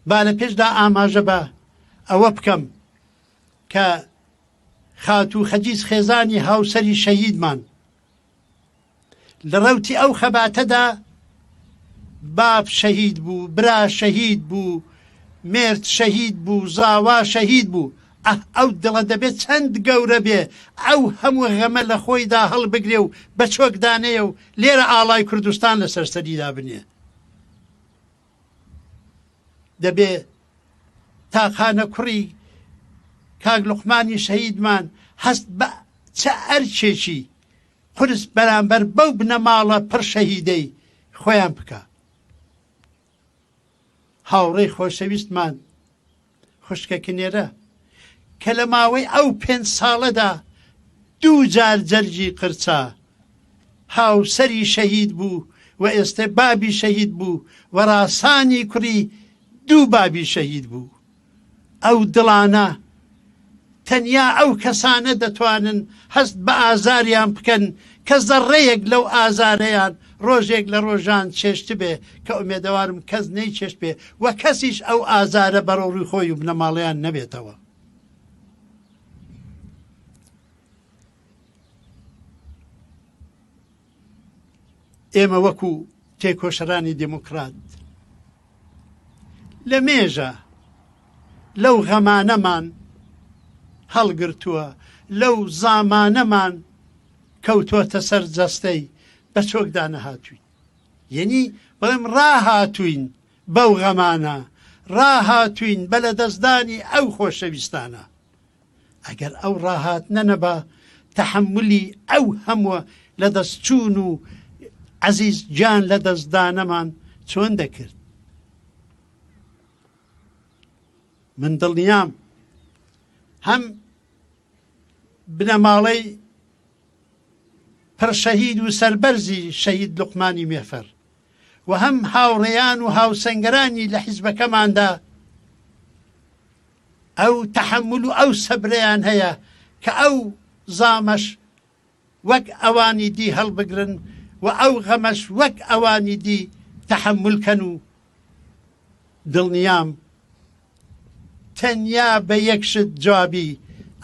با لە پێشدا ئاماژە بە ئەوە بکەم کە خاتوو خەجیز خێزانی هاوسەری شەهیدمان لە ڕەوتی ئەو خەباتەدا باب شەهید بوو، برا شەهید بوو، مرد شەهید بوو، زاوا شەهید بوو. ئەو دڵە دەبێت چەند گەورە بێ ئەو هەموو غەمە لە خۆیدا هەڵبگرێ و بە چۆکدانەیە و لێرە ئاڵای کوردستان لە سەرسەریدا بنێ. دەبێ تاقانە کوڕی کاک لوقمانی شەهیدمان هەست بە چە ئەرچێکی قورس بەرامبەر بەو بنەماڵە پڕ شەهیدەی خۆیان بکە. هاوڕێی خۆشەویستمان خوشکە کنێرە کە لە ماوەی ئەو 5 ساڵەدا 2 جار جەرگی قرچا هاوسەری شەهید بوو و ئێستا بابی شەهید بوو و ڕاسانی کوڕی 2 بابی شەهید بوو. ئەو دڵانە تەنیا ئەو کەسانە دەتوانن هەست بە ئازاریان بکەن کە زەڕەیەک لەو ئازارەیان ڕۆژێک لە ڕۆژان چێشت بێ کە ئومێدەوارم کەس نەی چێشت بێ و کەسیش ئەو ئازارە بەرەو ڕووی خۆی و بنەماڵەیان نەبێتەوە. ئێمە وەکو تێکۆشەرانی دموکرات لە مێژە لەو غەمانەمان هەڵگرتووە، لەو زامانەمان کەوتۆتە سەر جەستەی بە چۆکدا نەهاتووین. یعنی بەڵێم ڕاهاتووین بەو غەمانە، ڕاهاتووین بە لە دەستدانی ئەو خۆشەویستانە. ئەگەر ئەو ڕاهات نەنەبە تەحملی ئەو هەمووە لە دەستچوون و عەزیز جان لە دەستدانەمان چۆن دەکرد؟ من دڵنیام هەم بنەماڵەی پڕشەهید و سەربەرزی شەهید لوقمانی مێفەر و هەم هاوڕێیان و هاوسەنگەرانی لە حیزبەکەماندا ئەو تەحمل و ئەو سەبرەیان هەیە کە ئەو زامەش وەک ئەوانی دی هەڵبگرن و ئەو غەمەش وەک ئەوانی دی تەحملکەن و دڵنیام تەنیا بە یەکشت جوابی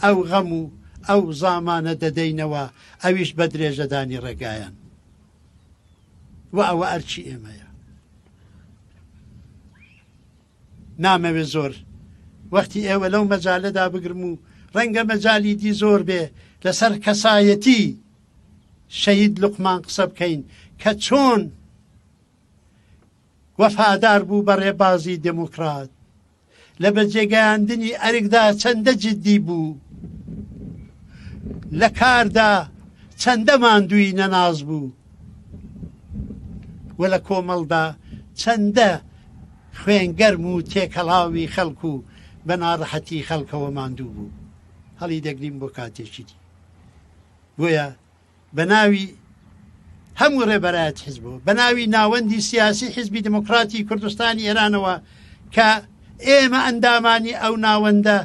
ئەو غەم و ئەو زامانە دەدەینەوە، ئەویش بە درێژەدانی ڕێگایان و ئەوە ئەرچی ئێمەیە. نامەوێ زۆر وەختی ئێوە لەو مەجالەدا بگرم و ڕەنگە مەجالی دی زۆر بێ لەسەر کەسایەتی شەهید لوقمان قسە بکەین کە چۆن وەفادار بوو بە ڕێبازی دموکرات، لە بەجێگەیاندنی ئەرکدا چەندە جددی بوو، لە کاردا چەندە ماندووی نەناز بوو و لە کۆمەڵدا چەندە خوێنگەرم و تێکەڵاوی خەڵک و بە ناڕەحەتی خەڵکەوە ماندوو بوو. هەڵی دەگرین بۆ کاتێکی دی. بۆیە بە ناوی هەموو ڕێبەرایەت حیزبەوە، بە ناوی ناوەندی سیاسی حیزبی دموکراتی کوردستانی ئێرانەوە کە ئێمە ئەندامانی ئەو ناوەندە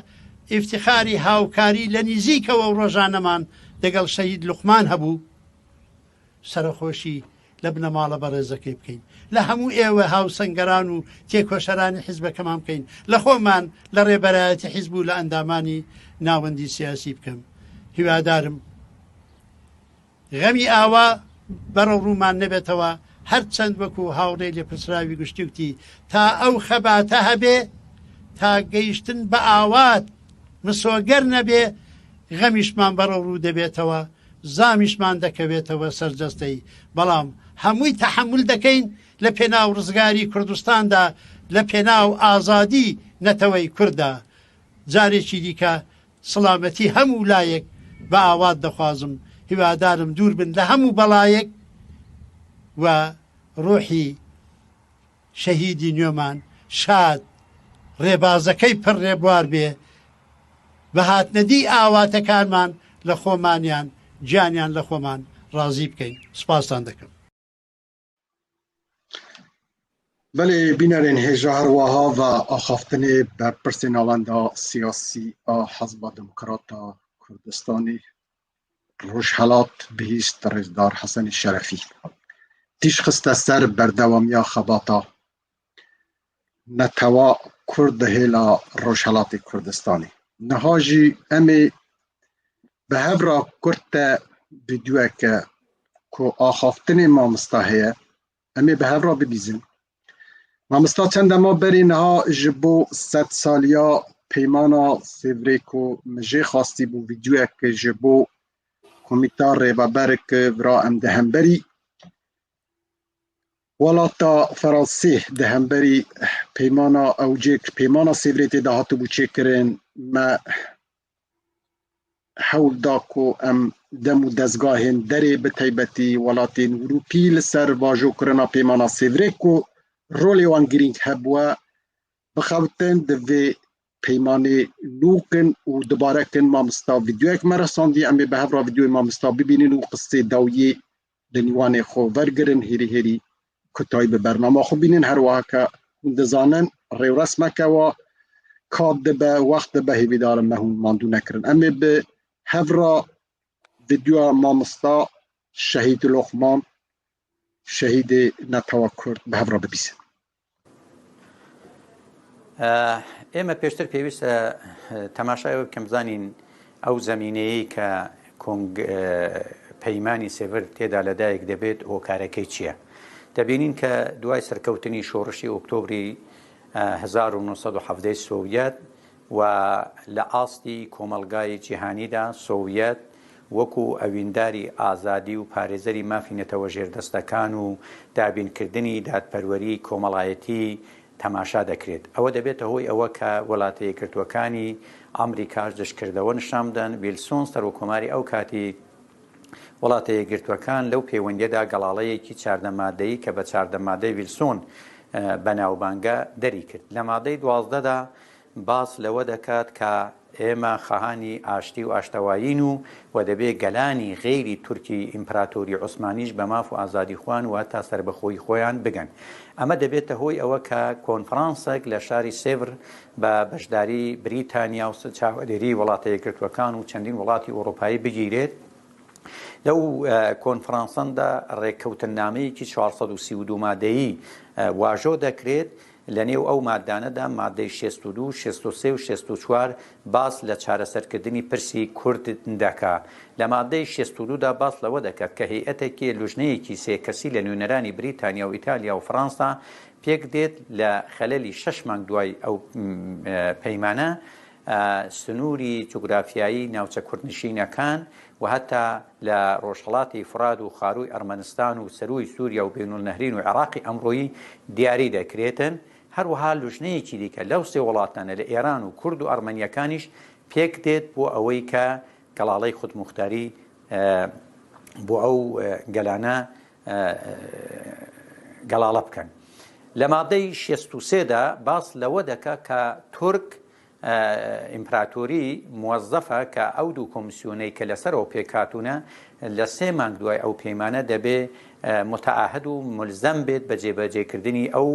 ئیفتیخاری هاوکاری لە نزیکەوە و ڕۆژانەمان دەگەڵ شەهید لوقمان هەبوو، سەرخۆشی لە بنەماڵە بەڕێزەکەی بکەین، لە هەموو ئێوە هاوسەنگەران و تێکۆشەرانی حیزبەکەمان بکەین، لە خۆمان لە ڕێبەرایەتی حیزب و لە ئەندامانی ناوەندی سیاسی بکەم. هیوادارم غەمی ئاوا بەرەو ڕوومان نەبێتەوە هەرچەند وەکو هاوڕێ لێ پرسراوی گشتیوتی تا ئەو خەباتە هەبێ تا گەیشتن بە ئاوات مسۆگەر نەبێ غەمیشمان بەرەو ڕوو دەبێتەوە زامیشمان دەکەوێتەوە سەرجەستەی بەڵام هەمووی تەحمل دەکەین لە پێناو ڕزگاری کوردستاندا لە پێناو ئازادی نەتەوەی کووردا جارێکی دیکە سڵامەتی هەموو لایەک بە ئاوات دەخوازم هیوادارم دوور بن لە هەموو بەڵایەک و ڕۆحی شەهیدی نوێمان شاد ڕێبازەکەی پڕ ڕێبوار بێ بە هاتنەدی ئاواتەکانمان لە خۆمانیان گیانیان لە خۆمان ڕازی بکەین سپاسان دەکەم بەێ بینەرێن هێژە هەروەها و ئاخافتنێ بە پرسێ ناوەندا سیاسی ئا حەزبا دموکراتا کوردستانی ڕۆژهەڵات بihîst ڕێزدار حەسەنی شەرەفی تیش خستە سەر بەردەوامییا خەباتا نەتەوا کورد هێلا ڕۆژهەڵاتی کوردستانی نەها jî em ê bi hev re kurte vîdyoyeke ku axaftinê mamosta heye em ê bi hev re bibîzin mamosta çendema berî niha ji bo sedsaliya peymana Sêvrê ku min jê xwastî bû vîdyoyeke ji bo komîta rêvebereke vira em di hemberî welata Fransê di hemberî peymana ewcêk peymana Sêvrê tê de hatibû çêkirin me hewl da ku em dem û dezgahên derê bi taybetî welatên Ewropî li ser bajokirina peymana Sêvrê ku rolê wan girîng hebûye bixebitin di vê peymanê nûkin û dibarekin mamosta vîdyoyek me resandî em ê bi hev re vîdyoyê mamosta bibînin û qissê dawiyê di nîwanê xwe wergirin hêrî hêrî kutayî bi bername xwe bînin her weheke hûn dizanin rêwresmeke we kat dibe wext dibe hêvîdarin me hûn mandû nekirin em ê bi hev re vîdyoya mamosta Şehîd Luqman şehîdê netewa Kurd bi hev re bibîsin ئێمە پێشتر پێویستە تەماشای بکەم بزانین ئەو زەمینەیە کە پەیمانی سێڤر تێدا لەدایک دەبێت هۆکارەکەی چییە دەبینین کە دوای سەرکەوتنی شۆڕشی ئۆکتۆبری 1970 سۆڤیەت و لە ئاستی کۆمەلگای جیهانیدا سۆڤیەت وەکو ئەوینداری ئازادی و پارێزەری مافی نەتەوە ژێردەستەکان و دابینکردنی دادپەروەری کۆمەڵایەتی تەماشا دەکرێت ئەوە دەبێتە هۆی ئەوە کە وڵاتە یەکگرتووەکانی ئەمریکاش دەشکردەوە نیشان بدەن ویلسۆن سەرۆکۆماری ئەو کاتی وڵاتە یەکگرتووەکان لەو پەیوەندیەدا گەڵاڵەیەکی چاردەمادەیی کە بە چاردەمادەی ویلسۆن بەناوبانگە دەری کرد لە مادەی 12دا باس لەوە دەکات کە ئێمە خەهانی ئاشتی و ئاشتەوایین و دەبێ گەلانی غێری تورکی ئیمپراتۆری عوسمانیش بە ماف و ئازادی خوان و تا سربەخۆی خۆیان بگەن ئەمە دەبێتە هۆی ئەوە کە کۆنفرانسێک لە شاری سێڤر بە بەشداری بریتانیا و چاودێری وڵاتە یەکگرتووەکان و چەندین وڵاتی ئەوروپایی بگیرێت لەو کۆنفرانسەندا ڕێککەوتنامەیەکی 432 مادەیی واژۆ دەکرێت لە نێو ئەو مادانەدا مادەی 62 63 و 64 باس لە چارەسەرکردنی پرسی کورد دەکا لە مادەی 62دا باس لەوە دەکات کە هەیئەتێکی لوژنەیەکی سێکەسی لە نوێنەرانی بریتانیا و ئیتالیا و فەڕەنسا پێک دێت لە خەلەلی 6 مانگ دوای ئەو پەیمانە سنووری جوگرافیایی ناوچە کوردنشینەکان و هەتا لە ڕۆژهەڵاتی فراد و خاروی ئەرمەنستان و سەروی سووریا و بینولنەهرین و عێراقی ئەمڕۆیی دیاری دەکرێتن هەروەها لوژنەیەکی دیکە لەو سێ وڵاتانە لە ئێران و کورد و ئەرمەنیەکانیش پێک دێت بۆ ئەوەی کە گەڵاڵەی خودموختاری بۆ ئەو گەلانە گەڵاڵە بکەن لە مادەی 63دا باس لەوە دەکا کە تورک ئیمپراتۆری موەزەفە کە ئەو دوو کۆمسیۆنەی کە لەسەرەوە پێکاتونە لە 3 مانگ دوای ئەو پەیمانە دەبێ متعاهد و ملزەم بێت بە جێبەجێکردنی ئەو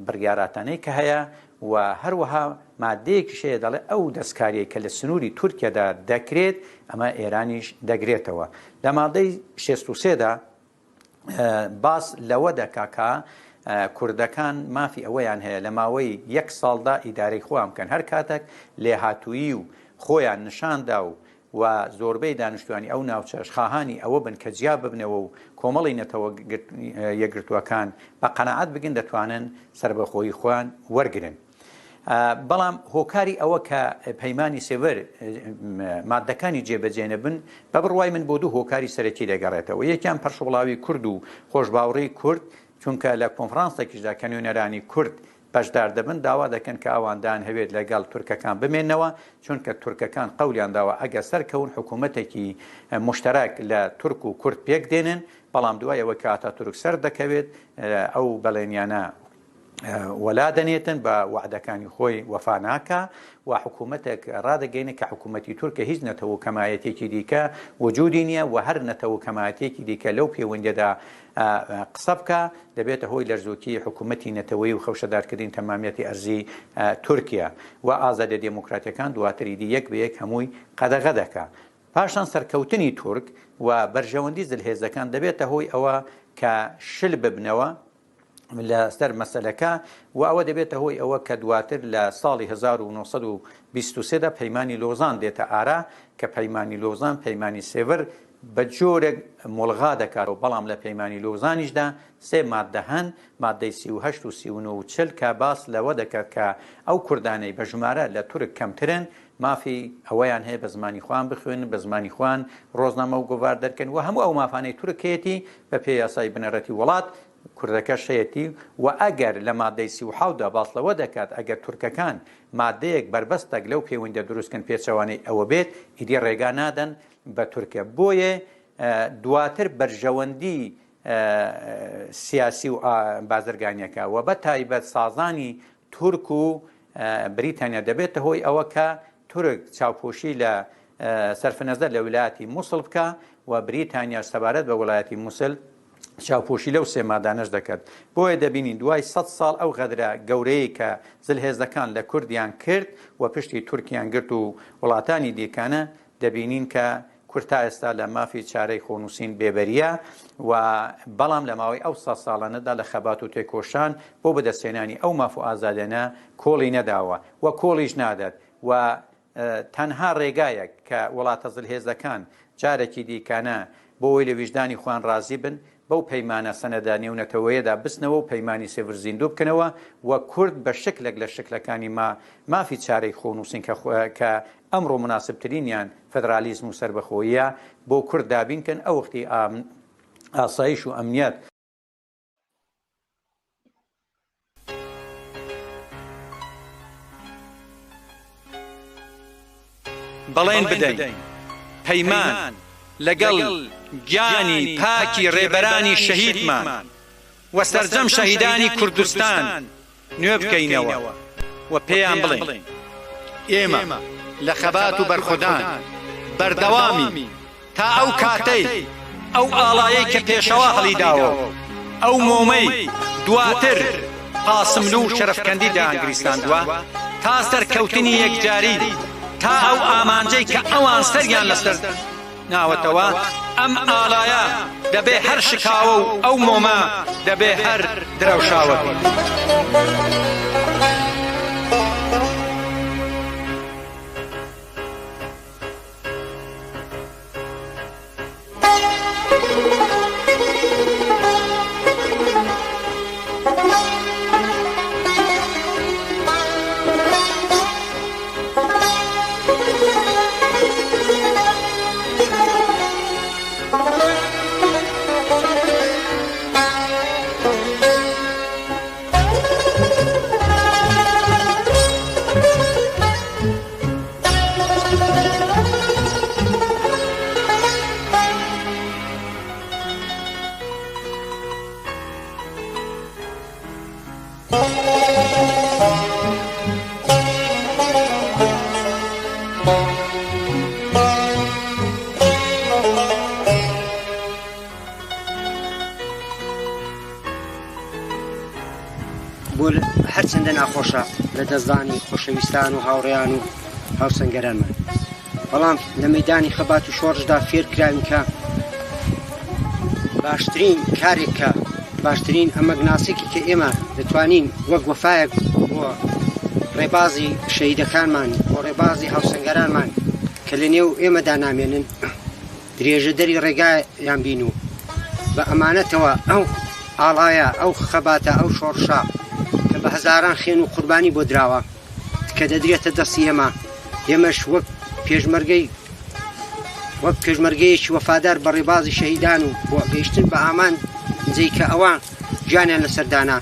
بڕیاراتانەی کە هەیە و هەروەها مادەیەکی شەیە دەڵێ ئەو دەستکاریە کە لە سنووری تورکیادا دەکرێت ئەمە ئێرانیش دەگرێتەوە لە مادەی 63دا باس لەوە دەکا کە کوردەکان مافی ئەوەیان هەیە لە ماوەی 1 ساڵدا ئیدارەی خۆیان بکەن هەر کاتێک لێهاتوویی و خۆیان نیشاندا و و زۆربەی دانیشتوانی ئەو ناوچەش خاهانی ئەوە بن کە جیا ببنەوە و کۆمەڵی نەتەوە یەکگرتووەکان بە قەنەعەت بگن دەتوانن سربەخۆیی خۆیان وەرگرن. بەڵام هۆکاری ئەوە کە پەیمانی سێڤەر مادەکانی جێبەجێ بن بە بڕوای من بۆ دوو هۆکاری سەرەکی دەگەڕێتەوە. یەکیان پەرشەوڵاوی کورد و خۆشباوەڕی کورد، چونکە لە کۆنفرانسێکیشدا کە نوێنەرانی کورد بەشدار دەبن داوا دەکەن کە ئەوان هەوێت لەگەڵ تورکەکان بمێنەوە، چونکە تورکەکان قەولیان داوە ئەگە سەرکەون حکوومەتێکی مشتەرەک لە تورک و کورد پێک دێنن، بەڵام دوایەوە کە ئاتاتورک سەر دەکەوێت ئەو بەڵێنیانە وەلا دەنێتن بە وعدەکانی خۆی وەفا ناکە و حکوومەتێک ڕادەگەینە کە حکوومەتی تورکە هیچ نەتەوە کەمایەتێکی دیکە وجودی نییە و هەر نەتەوە کەمایەتێکی دیکە لەو پەیوەندیدا قسە بکە دەبێتە هۆی لەرزۆکی حکوومەتی نەتەوەی و خەوشەدارکردنی تەمامیەتی ئەرزی تورکیا و ئازادە دموکراتیەکان دواتری دی یەک بە یەک هەمووی قەدەغە دەکا. پاشان سەرکەوتنی تورک و بەرژەوەندی زلهێزەکان دەبێتە هۆی ئەوە کە شل ببنەوە لە سەر مەسەلەکە و ئەوە دەبێتە هۆی ئەوە کە دواتر لە ساڵی 1923دا پەیمانی لۆزان دێتە ئارا کە پەیمانی لۆزان پەیمانی سێڤەر بە جۆرێک مڵغا دەکاتەوە، بەڵام لە پەیمانی لۆزانیشدا سێ ماددە هەن، مادەی 38 و 39 و 40 کە باس لەوە دەکات کە ئەو کوردانەی بە ژمارە لە تورک کەمترن مافی ئەوەیان هەیە بە زمانی خوان بخوێن، بە زمانی خوان ڕۆژنامە و گۆڤار دەرکەن و هەموو ئەو مافانەی تورکێتی بە پێی یاسای بنەڕەتی وڵات کوردەکە شەیەتی و ئەگەر لە مادەی 37دا باس لەوە دەکات ئەگەر تورکەکان مادەیەک بربەستێک لەو پەیوەندیە دروستکەن پێچەوانەی ئەوە بێت ئیدی ڕێگا نادەن بە تورکیا. بۆیە دواتر بەرژەوەندی سیاسی و بازرگانیەکە و بە تایبەت سازانی تورک و بریتانیا دەبێتە هۆی ئەوە کە تورک چاوپۆشی لە سەرفنەزەر لە ویلایەتی مووسڵ بکە و بریتانیا سەبارەت بە وڵایەتی مووسڵ چاوپۆشی لەو سێ مادانەش دەکات. بۆیە دەبینین دوای 100 ساڵ ئەو غەدرە گەورەیە کە زلهێزەکان لە کوردیان کرد و پشتی تورکیان گرت و وڵاتانی دیکانە دەبینین کە کورد تا ئێستا لە مافی چارەی خۆنووسین بێبەریە و بەڵام لە ماوەی ئەو 100 ساڵانەدا لە خەبات و تێکۆشان بۆ بەدەستێنانی ئەو ماف و ئازادێنە کۆڵی نەداوە و کۆڵیش نادات و تەنها ڕێگایەک کە وڵاتە زلهێزەکان جارێکی دیکانە بۆەوەی لە ویژدانی خوان ڕازی بن بەو پەیمانە سەنەدانی و نەتەوەیەدا بستنەوە و پەیمانی سێڤەر زیندوو بکەنەوە و کورد بە شکلێک لە شکلەکانی مافی چارەی خۆنووسین کە ئەمڕۆ مناسبترینیان فەدرالیزم و سربەخۆییە بۆ کورد دابینکەن ئەو وەختی ئاسایش و ئەمنیەت بەڵێن بدەین پەیمان لەگەڵ گیانی پاکی ڕێبەرانی شەهیدمان و سەرجەم شەهیدانی کوردستان نوێ بکەینەوە و پێیان بڵێن ئێمە لە خەبات و بەرخودان بەردەوامی تا ئەو کاتەی ئەو ئاڵایەی کە پێشەوە هەڵیداوە ئەو مۆمەی دواتر قاسملو و شەرەفکەندی داهەنگریستاندووە تا سەرکەوتنی یەکجاری تا ئەو ئامانجەی کە ئەوان سەریان لەسەر ناوەتەوە ئەم ئاڵایە دەبێ هەر شکاوە و ئەو مۆمە دەبێ هەر درەوشاوە. بۆ هەرچەندە ناخۆشە لە دەستدانی خۆشەویستان و هاوڕێیان و هاوسەنگەرانمان، بەڵام لە مەیدانی خەبات و شۆڕشدا فێر کراوین کە باشترین کارێکە باشترین ئەمەگناسێکی کە ئێمە دەتوانین وەک وەفایەک بۆ ڕێبازی شەهیدەکانمان بۆ ڕێبازی هاوسەنگەرانمان کە کە لە نێو ئێمەدا نامێنن درێژە دەری ڕێگایان بین و بە ئەمانەتەوە ئەو ئاڵایە ئەو خەباتە ئەو شۆڕشا کە بە هەزاران خێن و قوربانی بۆ دراوە کە دەدرێتە دەستی ئێمەش وەک پێشمەرگەیەکی وەفادار بە ڕێبازی شەهیدان و بۆ گەیشتن بە ئامان جێی کە ئەوان گیانیان لەسەردانا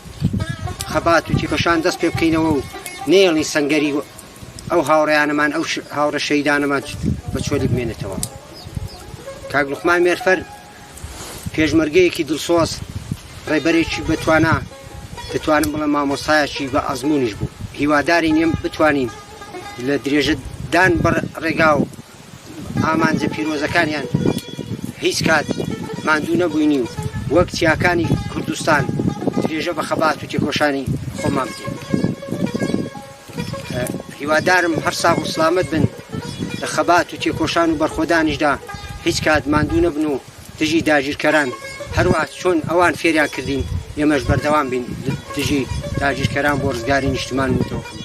خەبات و تێکۆشان دەست پێ بکەینەوە و نێڵی سەنگەری ئەو هاوڕێیانەمان ئەو هاوڕە شەهیدانەمان بە چۆلی بمێنێتەوە. کاک لوقمان مێرفەر پێشمەرگەیەکی دڵسۆز ڕێبەرێکی بەتوانە دەتوانم بڵێم مامۆستایەکی بە ئەزمونیش بوو. هیواداری نیم بتوانین لە درێژەدان بەر ڕێگا و ئامانجە پیرۆزەکانیان هیچ کات ماندوو نەبووینی و وەک چیاکانی کوردستان درێژە بە خەبات و تێکۆشانی خۆمان بدەین. هیوادارم هەر ساغ و سلامت بن لە خەبات و تێکۆشان و بەرخۆدانیشدا هیچ کات ماندوو نەبن و دژی داگیرکەران هەروە چۆن ئەوان فێریان کردین ئێمەش بەردەوام بین دژی داگیرکەران بۆ ڕزگاری نیشتمان وتەوە.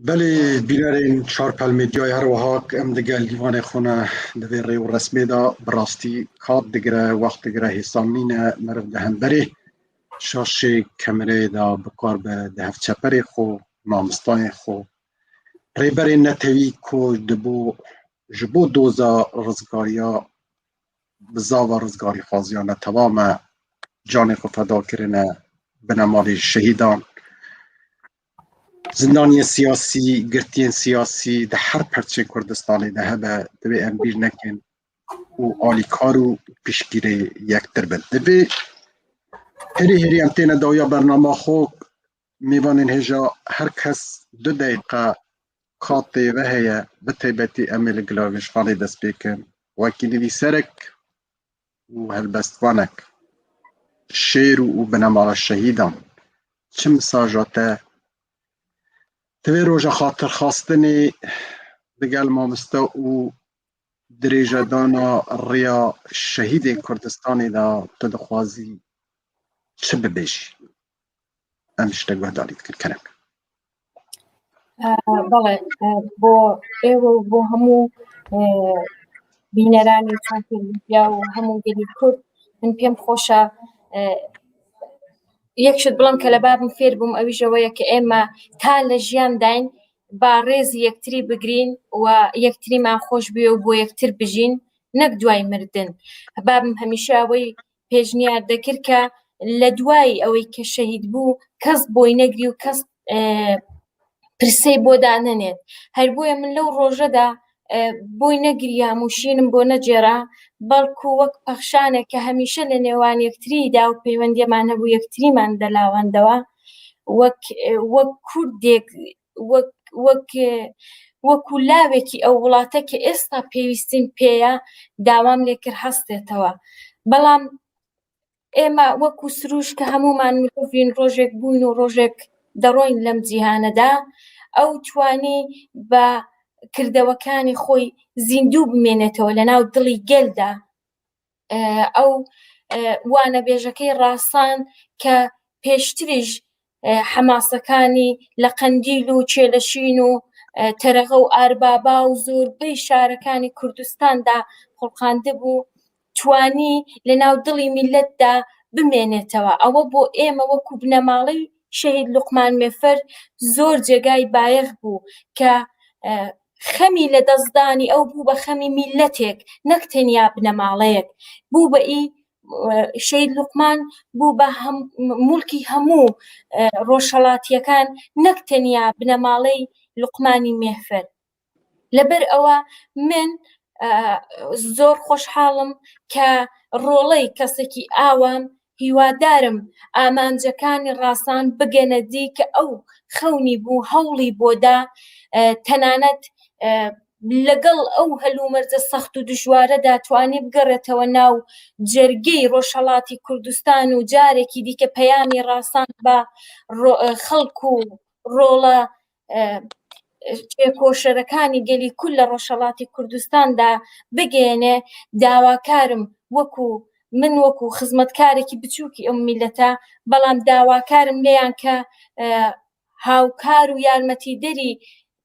بەێ بینەرین چارپەل میدیای هەروەها ئەم دەگەل لیوانێ خۆنە دەبێ ڕێ و ڕسمێدا بڕاستی کات دەگرە وەخت دەگرە هێسامینە مرف لە هەمبەرێ شاشێ کەمرەیەدا بکار بە دەهەف چەپەرێ خۆ مامستایê xwe rêberên netewî ku ji bo doza rizgariya bi zava rizgarî xwaziyane tewame canê xwe feda kirine bine malê şehîdan zindaniyên siyasî girtiyên siyasî di her perçê Kurdistanê de hebe divê em bîr nekin û alîkar û piştgirê yektir bin. Divê herî em têne dawiya bernama xwe mêvanên hêja her kes 2 deqe katê ve heye bi taybetî em ê li gilavêjxanê dest pê bikin wekî nivîserek û helbestvanek şêr û binemala şehîdan çi misaja te divê roja xatirxastinê digel mamoste û dirêjedana rêya şehîdên Kurdistanê da tu dixwazî çi bibêjî? Em ji te guhdarî dikin kerem. بەڵێ بۆ ئێوە و بۆ هەموو بینەرانی چۆنیا و هەموو گەلی کورد من پێم خۆشە یەکشت بڵم کە لە بابم فێر بووم ئەویژەوەیە کە ئێمە تا لە ژیان داین با ڕێزی یەکتری بگرین و یەکتریمان خۆش بێ و بۆ یەکتر بژین نەک دوای مردن. بابم هەمیشە ئەوەی پێشنیار دەکرد کە لە دوای ئەوەی کە شەهید بوو کەس بۆی نەگری و کەس پرسەی بۆ دانەنێت. هەر بۆیە من لەو ڕۆژەدا بۆی نەگریام و شینم بۆ نەجێرا بەڵکو وەک پەخشانێک کە هەمیشە لە نێوان یەکتریدا و پەیوەندیمان هەبوو یەکتریمان دەلاوەندەوە وەک کوردێک وەکو لاوێکی ئەو وڵاتە کە ئێستا پێویستیم پێیە داوام لێکرد هەستێتەوە. بەڵام ئێمە وەکو سروش کە هەمومان مرۆڤین ڕۆژێک بووین و ڕۆژێک دەڕۆین لەم جیهانەدا ئەو توانی بە کردەوەکانی خۆی زیندوو بمێنێتەوە لە ناو دڵی گەلدا ئەو وانە بێژەکەی ڕاستان کە پێشتریش حەماسەکانی لە قەندیل و چێلەشین و تەرەغە و ئاربابا و زۆربەی شارەکانی کوردستاندا خوڵقاندە بوو توانی لە ناو دڵی میلەتدا بمێنێتەوە. ئەوە بۆ ئێمە وەکو بنەماڵی شەهید لوقمان مێفەر زۆر جێگای بایەخ بوو کە خەمی لە دەستدانی ئەو بوو بە خەمی میلەتێک نەک تەنیا بنەماڵەیەک بوو بە شەید لوقمان بوو بە مولکی هەموو ڕۆژهەڵاتیەکان نەک تەنیا بنەماڵەی لوقمانی مێفەر. لەبەر ئەوە من زۆر خۆشحاڵم کە ڕۆڵەی کەسێکی ئاوام هیوادارم ئامانجەکانی ڕاستان بگەنە دی کە ئەو خەونی بوو هەوڵی بۆدا تەنانەت لەگەڵ ئەو هەلومەرجە سەخت و دژوارەدا توانی بگەڕێتەوە ناو جەرگەی ڕۆژهەڵاتی کوردستان و جارێکی دیکە پەیامی ڕاستان بە خەڵک و ڕۆڵە کۆشەرەکانی گەلی کول لە ڕۆژهەڵاتی کوردستاندا بگەێنێ. داواکارم من وەکو خزمەتکارێکی بچووکی ئەم میلەتە، بەڵام داواکارم لێیان کە هاوکار و یارمەتیدەری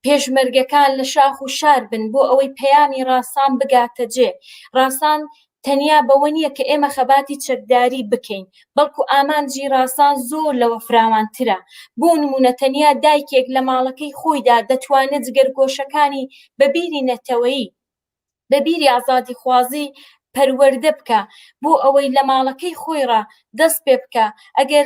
پێشمەرگەکان لە شاخ و شار بن بۆ ئەوەی پەیامی ڕاستان بگاتە جێ. ڕاستان تەنیا بەوە نییە کە ئێمە خەباتی چەکداری بکەین، بەڵکو ئامانجی ڕاستان زۆر لەوە فراوانترە. بۆ نمونە تەنیا دایکێک لە ماڵەکەی خۆیدا دەتوانێت جگەرگۆشەکانی بەبیری نەتەوەیی بەبیری ئازادی خوازی پەروەردە بکە بۆ ئەوەی لە ماڵەکەی خۆیڕا دەست پێ بکە. ئەگەر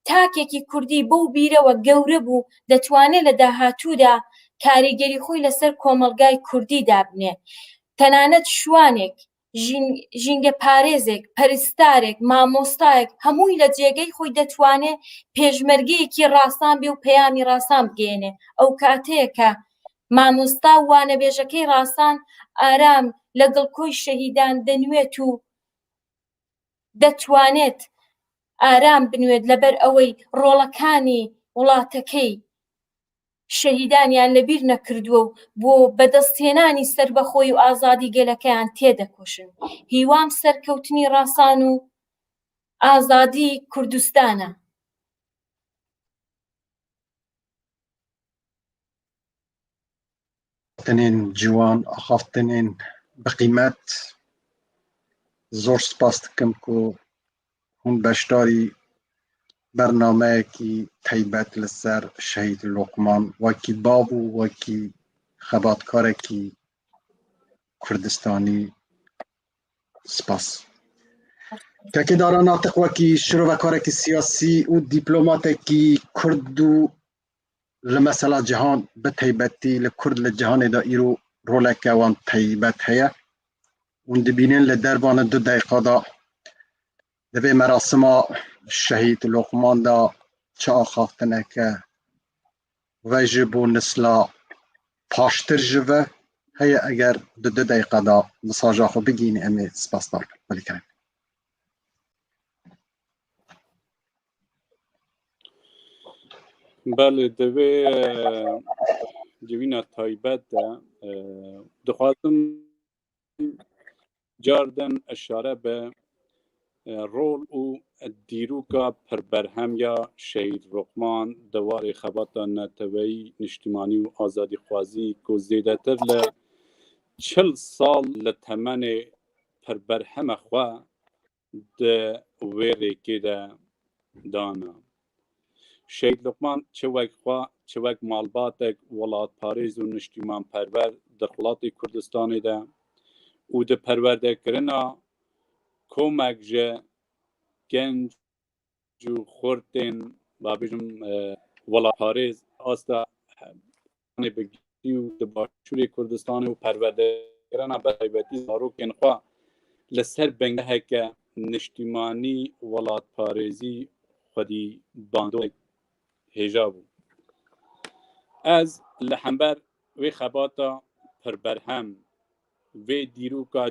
تاکێکی کوردی بەو بیرەوە گەورە بوو دەتوانێت لە داهاتوودا کاریگەری خۆی لەسەر کۆمەلگای کوردی دابنێ. تەنانەت شوانێک، ژینگە پارێزێک، پەرستارێک، مامۆستایەک هەمووی لە جێگەی خۆی دەتوانێت پێشمەرگەیەکی ڕاستان بێ و پەیامی ڕاستان بگەێنێ. ئەو کاتەیە کە مامۆستا وانەبێژەکەی ڕاستان ئارام لەگەڵ کۆی شەهیدان دەنوێت و دەتوانێت ئارام بنوێت لەبەر ئەوەی ڕۆڵەکانی وڵاتەکەی شەهیدانیان لەبیر نەکردووە و بۆ بەدەستهێنانی سەربەخۆی و ئازادی گەلەکەیان تێدەکۆشن. هیوام سەرکەوتنی ڕاستان و ئازادی کوردستانە. تنین جوان ئاخافتنین بقیمت زۆر سپاس دکەم و هون بەشداری بەرنامەیەکی تایبەت لەسەر شەهید لوقمان وەکی باو و وەکی خەباتکارێکی کوردستانی سپاس. کەکێدارا ناتق وەکی شرۆڤەکارێکی سیاسی و دیپلۆماتێکی کورد و لە مەسەلا جیهان بە تایبەتی لە کورد لە جیهانێدا ئیرۆ ڕۆڵێکە وان تایبەت هەیە. ون دبینین لە دەربانە 2 دقیقەدا دەبێ مەراسما شەهید لوقماندا چه ئاخافتنەکە و ji بۆ نسلا پاشتر ji ve heye eger di 2 دقیقەدا misaja xwe bigînî em ê spasdar bikin. بله دوی جوینا تایبەت de dixwazim cardin eşare be rol û dîroka pirberhem ya şehîd Luqman di warê xebata neteweyî niştimanî û azadîxwazî ku zêdetir li 40 sal li temenê pirberhema xwe di wê rêkê de dana. Şehîd Luqman çi wek xwe çi wek malbatek welatparêz û niştîmanperwer di Xulatê Kurdistanê de û di perwerdekirina komek ji genc û xurtên babêjim welatparêz asta bigî û di başûrê Kurdistanê û perwerdekirina betaybetî zarokên xwe li ser bengeheke niştîmanî welatparêzî xwedî bandorek hêja bû. Ez li hember wê xebata pirberhem vê dîroka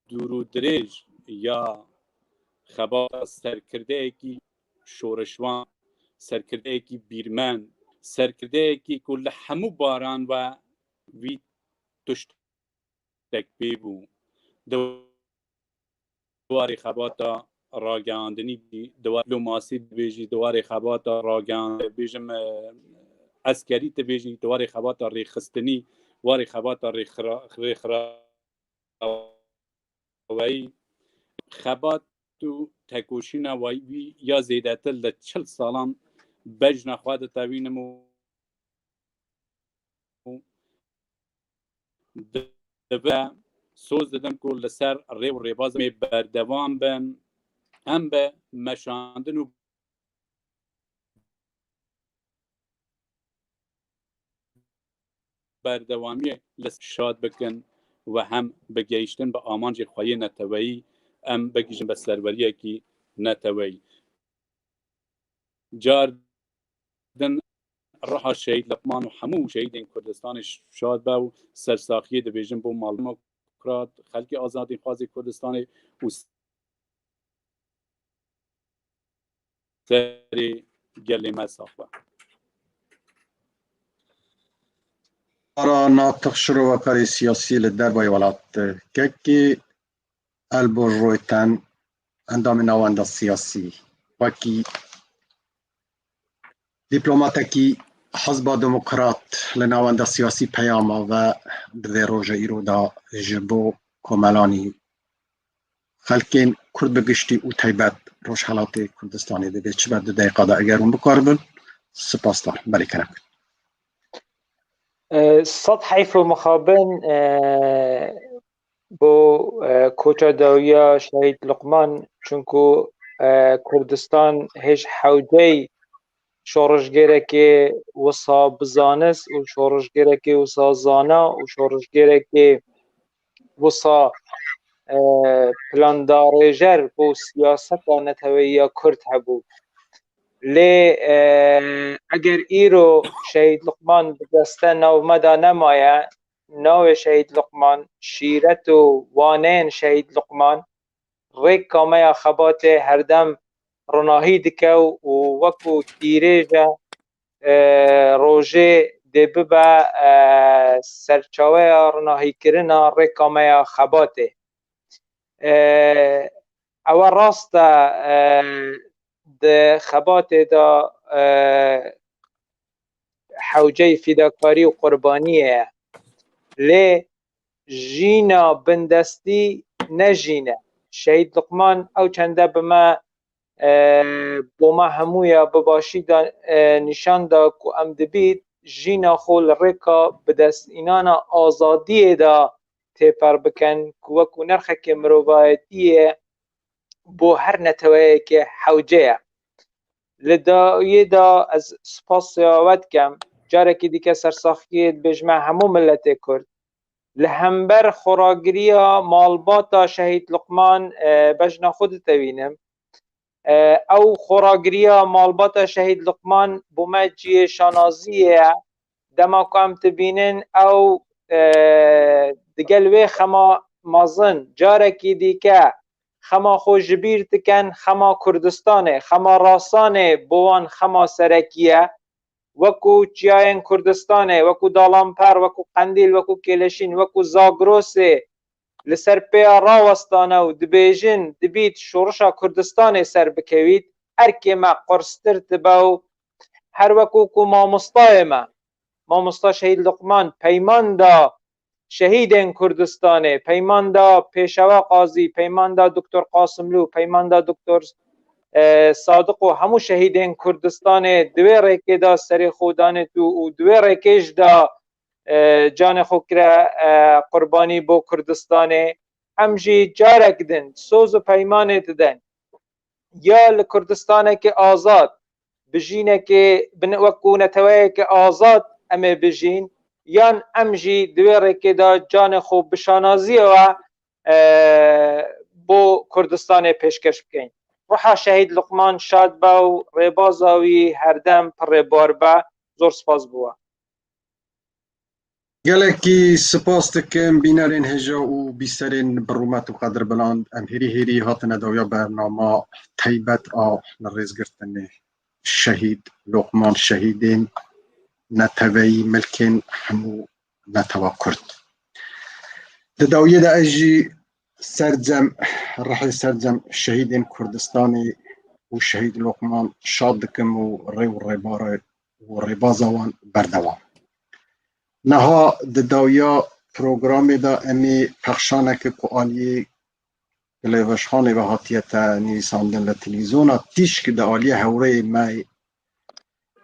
dûr û dirêj ya xebata serkirdeyekî şoreşvan, serkirdeyekî bîrmen, serkirdeyekî ku li hemû baran ve wî tuştek pê bû di warê xebata ragihandinî di warê diplomasî dibêjî, di warê xebata bêjim eskerî dibêjî, di warê xebata rêxistinî, warê xebata rêxraweyî xebat û tekoşîna wî ya zêdetir li 40 salan bejna xwe ditewînim û دبه سوز ددم که لسر ری و ریباز می بردوام بن هم به مشاندن و بردوامی شاد بکن و هم بگیشتن به آمانج خواهی نتوایی ام بگیشن به سروریه کی نتوایی جاردن روح شهید لقمان و همو شهیدین کردستان شاد با و سرساخی دبیجن بو مال دموکرات خلق آزادی خوازی کردستان و سری گلی مسافه را ناطق شروع کاری سیاسی لدربای ولات که البررویتن اندام نواند سیاسی وکی دیپلوماتکی حزب دموکرات لناوند سیاسی پیاما و در روژه ایرو دا جبو کمالانی خلکین کرد بگشتی او تایبت روش حالات کردستانی ده چه بعد 2 دقیقه دا اگر اون بکاربن سپاس دارم بلی کنم صد حیف و مخابن بو کوچا داویا شهید لقمان چونکو کردستان هیچ حوجه شورشگره که وسا بزانس و شورشگره که وسا زانا و شورشگره که وسا پلاندارجر بو سیاست نتویا کرد هبو لی اگر ایرو شهید لقمان بدسته نو مدا نمایه نو شهید لقمان شیرت و وانین شهید لقمان ریک کامه خبات هردم رناهی دکه و وکو تیریجه روژه دبه با سرچاوه رناهی کرنا ریک کامه خباته اول راست ده خبات دا حوجه فداکاری و قربانیه لی جینا بندستی نجینه شهید لقمان او چنده بما بوما همویا بباشی نشان دا که ام دبید جینا خول ریکا بدست اینانا آزادی دا تیپر بکن که وکو نرخه که مروبایتیه بو هر نتوایی که حوجه لدایه دا از سپاس سیاوت کم جاره که دیگه سرساخیت بجمع همو ملت کرد لهمبر خوراگریا مالباتا شهید لقمان بجنا خود توینم او خوراگریا مالباتا شهید لقمان بومجی شانازیه دما کام تبینن او دگلوی خما مازن جاره که دیگه خما خو جبیر تکن خما کردستانه خما راسانه بوان خما سرکیه وکو چیاین کردستانه وکو دالانپر وکو قندیل وکو کلشین وکو زاگروسه لسر پیا راوستانه و دبیجن دبید شورشا کردستانه سر بکوید ارکی ما قرستر تباو هر وکو کو مامستا شهید لقمان پیمان دا شهید کردستانه پیمان دا پیشوا قاضی پیمان دا دکتر قاسملو پیمان دا دکتر صادق و همو شهید کردستانه دوی ریکه دا سری خودانه تو و دوی ریکش دا جان خوکر قربانی بو کردستانه همجی جارک دن سوز و پیمانه دن یا لکردستانه که آزاد بجینه که بنوکو نتوائه که آزاد امه بجین یان امجی دوی ریکه دا جان خوب بشانازی و بو کردستانه پیشکش بکن روحا شهید لقمان شاد با و ریبازاوی هردم پر بار با زور سپاس بوا گلکی سپاس دکم بینرین هجا و بیسرین برومت و قدر بلاند ام هیری هاتن داویا برنامه تیبت آ لرزگرتن شهید لقمان شهیدین نتوی ملکن همو نتوا کرد داویه دا اجی سرجم رحل سرجم شهیدین کردستانی و شهید لقمان شاد دکم و ریبازوان بردوام نها داویا پروگرامی دا امی پخشانه که آلیه گلیوشخانه و حاتیت نیساندن لتلیزونا تیش که دا آلیه هوره مای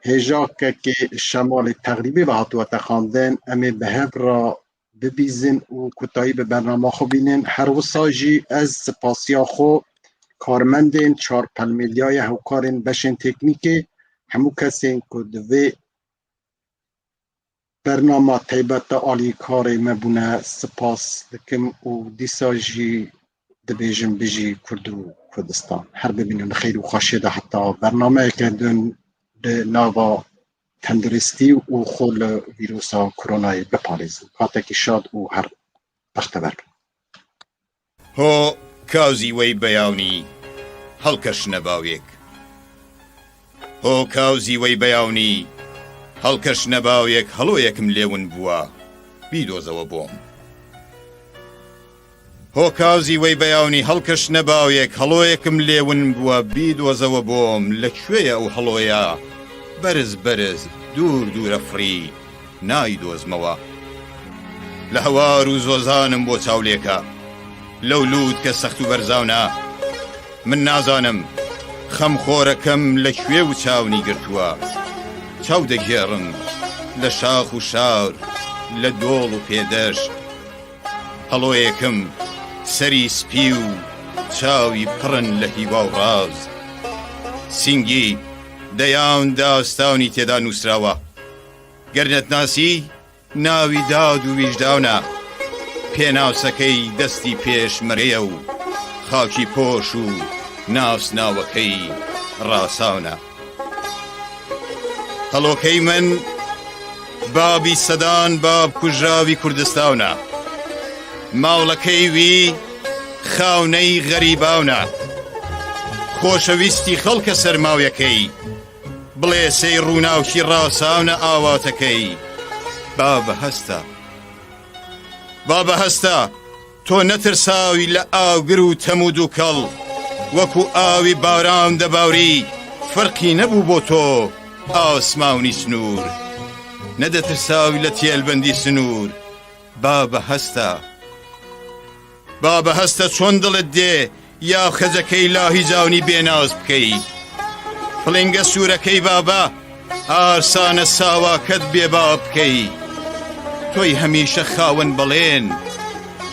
هجا که شمال تقریبی و حتوات خاندن امی به هف را ببیزن و کتایی به برنامه خو بینن. هر وسا جی از سپاسیا خو کارمندین 4 میلیای هوکارین بشن تکنیکی همو کسین که دوی برنامه تایبت آلی کار مبونه سپاس دکم و دیسا جی دبیجم بجی کرد و کردستان. هر ببینن خیر و خوشی ده حتی برنامه که دون ناوا تندرستی و خول ویروسا کرونای بپاریزن. کاتکی شاد و هر بختبر. هۆ کاوزی وەی بەیاونی هەڵکەش نەباوێک هۆ کاوزی وەی بەیاونی هەڵکەش نەباوێک هەڵۆیەکم لێون بووە بیدۆزەوە بۆم هۆ کاوزی وەی بەیاونی هەڵکەش نەباوێک هەڵۆیەکم لێون بووە بیدۆزەوە بۆم لەکوێیە ئەو هەڵۆیە بەرز بەرز دوور دوورە فڕی نایدۆزمەوە لە هەوار و زۆزانم بۆ چاولێکە لەو لووت کە سەخت و بەرزاونە من نازانم خەمخۆرەکەم لەکوێ و چاونی گرتووە چاو دەگێڕم لە شاخ و شار لە دۆڵ و پێدەشت هەڵۆیەکم سەری سپی و چاوی پڕن لە هیوا و ڕاز سینگی دەیان داستانی تێدا نووسراوە گەرنەت ناسی ناوی داد و ویژداونە پێناسەکەی دەستی پێشمەرەیە و خاکی پۆش و ناسناوەکەی ڕاساونە هەڵۆکەی من بابی سەدان باب کوژراوی کوردستاونە ماوڵەکەی وی خاونەی غەریباونە خۆشەویستی خەڵکە سەرماویەکەی بڵێ سەی ڕووناوکی ڕاساونە ئاواتەکەی بابە هەستە بابە هەستە تۆ نەترساوی لە ئاوگر و تەمود و کەڵ وەکو ئاوی باران دەباوری فەرقی نەبوو بۆ تۆ ئاسماونی سنوور نەدەترساوی لە تێلبەندی سنوور بابە هەستە بابە هەستە چۆن دڵت دێ یا خەجەکەی لاهی جاونی بێناز بکەی فڵنگە سوورەکەی بابە ئارسانە ساواکەت بێبا بکەی تۆی هەمیشە خاوەن بەڵێن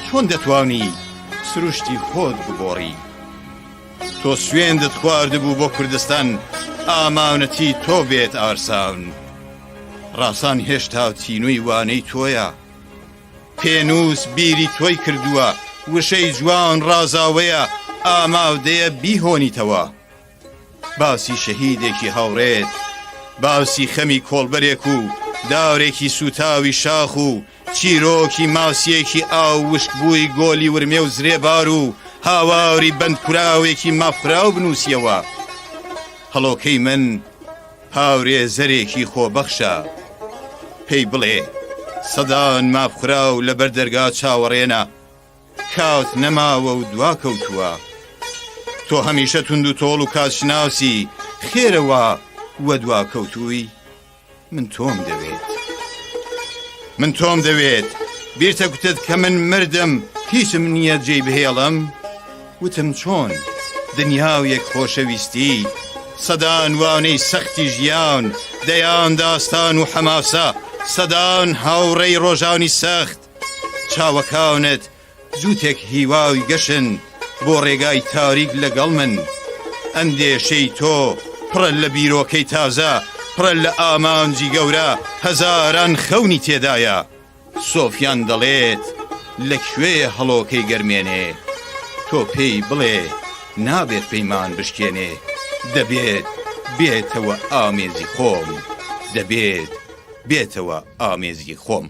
چۆن دەتوانی سروشتی خۆت بگۆڕی تۆ سوێندت خواردبوو بۆ کوردستان ئامانەتی تۆ بێت ئارسان ڕاسان هێشتا تینووی وانەی تۆیە پێنووس بیری تۆی کردووە وشەی جوان ڕازاوەیە ئامادەیە بیهۆنیتەوە باسی شەهیدێکی هاوڕێت باسی خەمی کۆڵبەرێک و داورێکی سوتاوی شاخ و چیرۆکی ماسیەکی ئاو وشک بووی گۆلی ورمێ و زرێبار و هاواری بەندکوراوێکی مافراو بنووسیەوە هەڵۆکەی من هاورێ زەرێکی خۆبەخشە پێی بڵێ سەدان مافخراو لە بەردەرگا چاوەڕێنە کات نەماوە و دواکەوتووە تۆ هەمیشە تونند و تۆڵ و کاتشناوسی خێرەوە وە دواکەوتووی من تۆم دەوێت بیرتە گوتت کە من مردم هیچم نییە جێی بهێڵم وتم چۆن دنیاویەک خۆشەویستی سەدان وانەی سەختی ژیان دەیان داستان و حەماسە سەدان هاوڕێی ڕۆژانی سەخت چاوەکانت جووتێک هیواوی گەشن بۆ ڕێگای تاریک لەگەڵ من ئەندێشەی تۆ پڕە لە بیرۆکەی تازە پڕە لە ئامانجی گەورە هەزاران خەونی تێدایە سۆفیان دەڵێت لەکوێ هەڵۆکەی گەرمێنێ تۆ پێی بڵێ نابێت پەیمان بشکێنێ دەبێت بێتەوە ئامێزی خۆم دەبێت بێتەوە ئامێزی خۆم